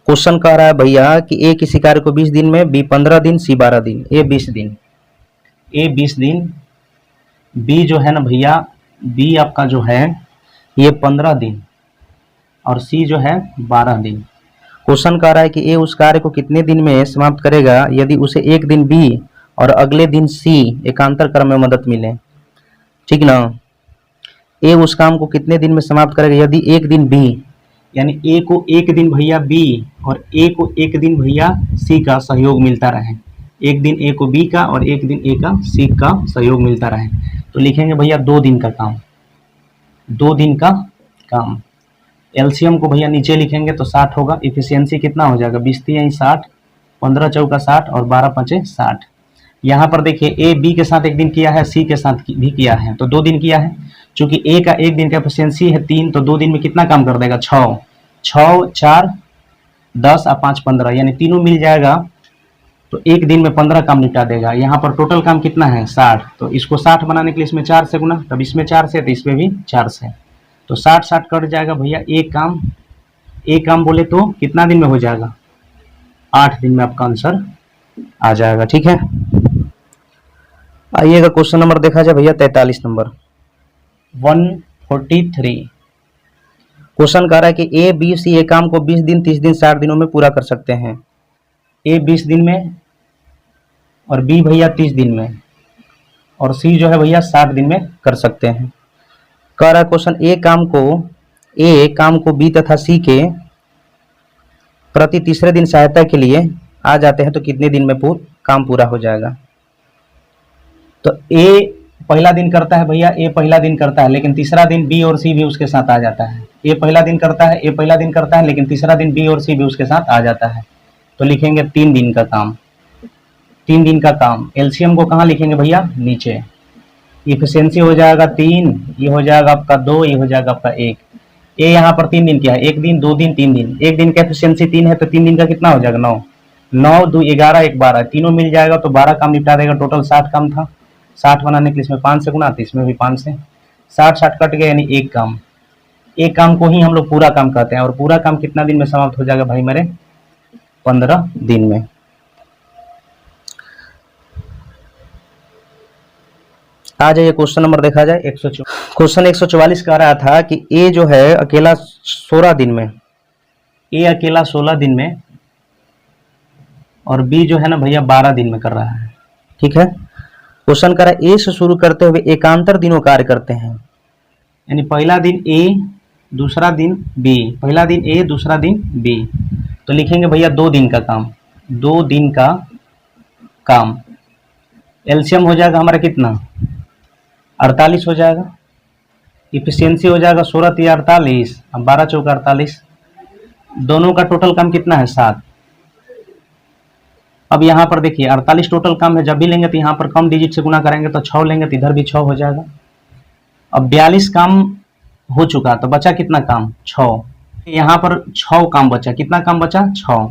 क्वेश्चन कह रहा है भैया कि ए किसी कार्य को 20 दिन में, बी 15 दिन, सी 12 दिन, ए 20 दिन, ए 20 दिन, बी जो है ना भैया, बी आपका जो है ये 15 दिन और सी जो है 12 दिन। क्वेश्चन कह रहा है कि ए उस कार्य को कितने दिन में समाप्त करेगा यदि उसे एक दिन बी और अगले दिन सी एकांतर क्रम में मदद मिले। ठीक ना, ए उस काम को कितने दिन में समाप्त करेगा यदि एक दिन बी, यानी ए को एक दिन भैया बी और ए को एक दिन भैया सी का सहयोग मिलता रहे, एक दिन ए को बी का और एक दिन ए का सी का सहयोग मिलता रहे, तो लिखेंगे भैया 2 दिन का काम, 2 दिन का काम। एलसीएम को भैया नीचे लिखेंगे तो 60 होगा, इफिशियंसी कितना हो जाएगा 20 तिहाई 60, 15 चौका 60 और 12 पंचे 60। यहाँ पर देखिए ए बी के साथ एक दिन किया है, सी के साथ भी किया है, तो 2 दिन किया है। चूंकि ए का एक दिन का एफिशिएंसी है 3, तो 2 दिन में कितना काम कर देगा 6, 6 4 10 और 5 15, यानी तीनों मिल जाएगा तो एक दिन में 15 काम निपटा देगा। यहाँ पर टोटल काम कितना है 60, तो इसको 60 बनाने के लिए इसमें 4 से गुना, तब इसमें 4 से तो इसमें भी 4 से, तो 60 60 कट जाएगा भैया। एक काम बोले तो कितना दिन में हो जाएगा 8 दिन में आपका आंसर आ जाएगा। ठीक है, आइएगा क्वेश्चन नंबर देखा जाए भैया 43 नंबर। 143 क्वेश्चन कह रहा है कि ए बी सी ए काम को 20 दिन 30 दिन 60 दिनों में पूरा कर सकते हैं। ए 20 दिन में और बी भैया 30 दिन में और सी जो है भैया 60 दिन में कर सकते हैं। कह रहा क्वेश्चन ए काम को बी तथा सी के प्रति तीसरे दिन सहायता के लिए आ जाते हैं तो कितने दिन में काम पूरा हो जाएगा। तो ए पहला दिन करता है भैया, ए पहला दिन करता है, लेकिन तीसरा दिन बी और सी भी उसके साथ आ जाता है। ए पहला दिन करता है, लेकिन तीसरा दिन बी और सी भी उसके साथ आ जाता है। तो लिखेंगे 3 दिन का काम, 3 दिन का काम। एलसीएम को कहाँ लिखेंगे भैया, नीचे। इफिशियंसी हो जाएगा 3, ये हो जाएगा आपका 2, ये हो जाएगा आपका 1। ए यहाँ पर 3 दिन क्या है, 1 दिन, 2 दिन, 3 दिन। 1 दिन का एफिशिएंसी 3 है तो 3 दिन का कितना हो जाएगा, 9। 9, 2, 11, 1, 12, तीनों मिल जाएगा तो 12 काम निपटा देगा। टोटल 60 काम था, 60 बनाने के लिए इसमें 5 से गुना, तो इसमें भी 5 से 60 कट गया, यानी एक काम को ही हम लोग पूरा काम कहते हैं। और पूरा काम कितना दिन में समाप्त हो जाएगा भाई मेरे, 15 दिन में। आ जाइए क्वेश्चन नंबर देखा जाए। क्वेश्चन 144 कह रहा था कि ए जो है अकेला 16 दिन में, ए अकेला 16 दिन में और बी जो है ना भैया 12 दिन में कर रहा है। ठीक है, क्वेश्चन कह रहा है ए से शुरू करते हुए एकांतर दिनों कार्य करते हैं, यानी पहला दिन ए दूसरा दिन बी, पहला दिन ए दूसरा दिन बी। तो लिखेंगे भैया 2 दिन का काम, 2 दिन का काम। एलसीएम हो जाएगा हमारा कितना, 48 हो जाएगा। इफिशियंसी हो जाएगा 16 3 48, अब 12 चौका 48। दोनों का टोटल काम कितना है, 7। अब यहाँ पर देखिए 48 टोटल काम है, जब भी लेंगे तो यहाँ पर कम डिजिट से गुना करेंगे तो 6 लेंगे तो इधर भी 6 हो जाएगा। अब 42 काम हो चुका तो बचा कितना काम, 6। यहाँ पर 6 काम बचा, कितना काम बचा, 6।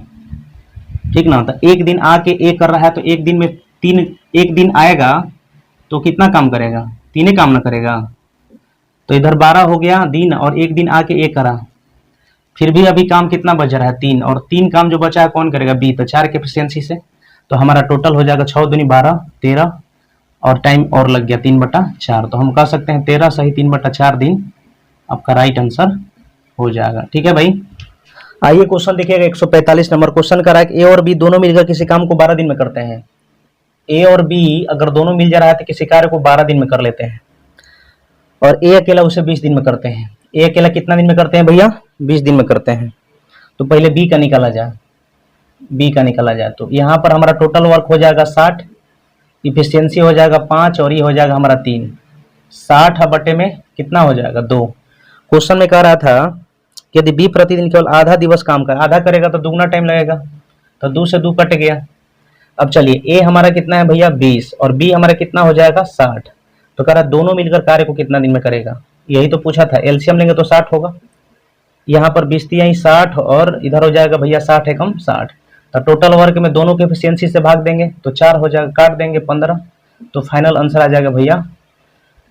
ठीक ना, तो एक दिन आके ए कर रहा है तो एक दिन में 3, एक दिन आएगा तो कितना काम करेगा, 3 काम ना करेगा। तो इधर 12 हो गया दिन और एक दिन आके ए करा, फिर भी अभी काम कितना बच रहा है, 3। और 3 काम जो बचा है कौन करेगा, बी। तो 4 के एफिशिएंसी से तो हमारा टोटल हो जाएगा 6 दूनी 12 13 और टाइम और लग गया 3/4। तो हम कह सकते हैं 13 सही 3/4 दिन आपका राइट आंसर हो जाएगा। ठीक है भाई, आइए क्वेश्चन देखिएगा 145 नंबर। क्वेश्चन कर रहा है कि ए और बी दोनों मिलकर किसी काम को 12 दिन में करते हैं। ए और बी अगर दोनों मिल जा रहा है तो किसी कार्य को 12 दिन में कर लेते हैं और ए अकेला उसे 20 दिन में करते हैं। ए अकेला कितना दिन में करते हैं भैया, 20 दिन में करते हैं। तो पहले बी का निकाला जाए, बी का निकाला जाए तो यहाँ पर हमारा टोटल वर्क हो जाएगा 60, इफिशियंसी हो जाएगा 5 और ये हो जाएगा हमारा 3। 60 बटे में कितना हो जाएगा, 2। क्वेश्चन में कह रहा था कि यदि बी प्रतिदिन केवल आधा दिवस काम कर, आधा करेगा तो दुगना टाइम लगेगा, तो 2 से 2 कट गया। अब चलिए ए हमारा कितना है भैया 20 और बी हमारा कितना हो जाएगा 60। तो कह रहा दोनों मिलकर कार्य को कितना दिन में करेगा, यही तो पूछा था। एलसीएम लेंगे तो 60 होगा, यहाँ पर 20 यही 60 और इधर हो जाएगा भैया 60 एकम 60। तो टोटल वर्क में दोनों के एफिशिएंसी से भाग देंगे तो 4 हो जाएगा, काट देंगे 15। तो फाइनल आंसर आ जाएगा भैया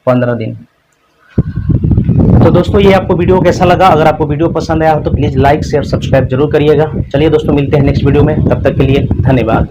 15 दिन। तो दोस्तों ये आपको वीडियो कैसा लगा, अगर आपको वीडियो पसंद आया हो तो प्लीज़ लाइक शेयर सब्सक्राइब जरूर करिएगा। चलिए दोस्तों मिलते हैं नेक्स्ट वीडियो में, तब तक के लिए धन्यवाद।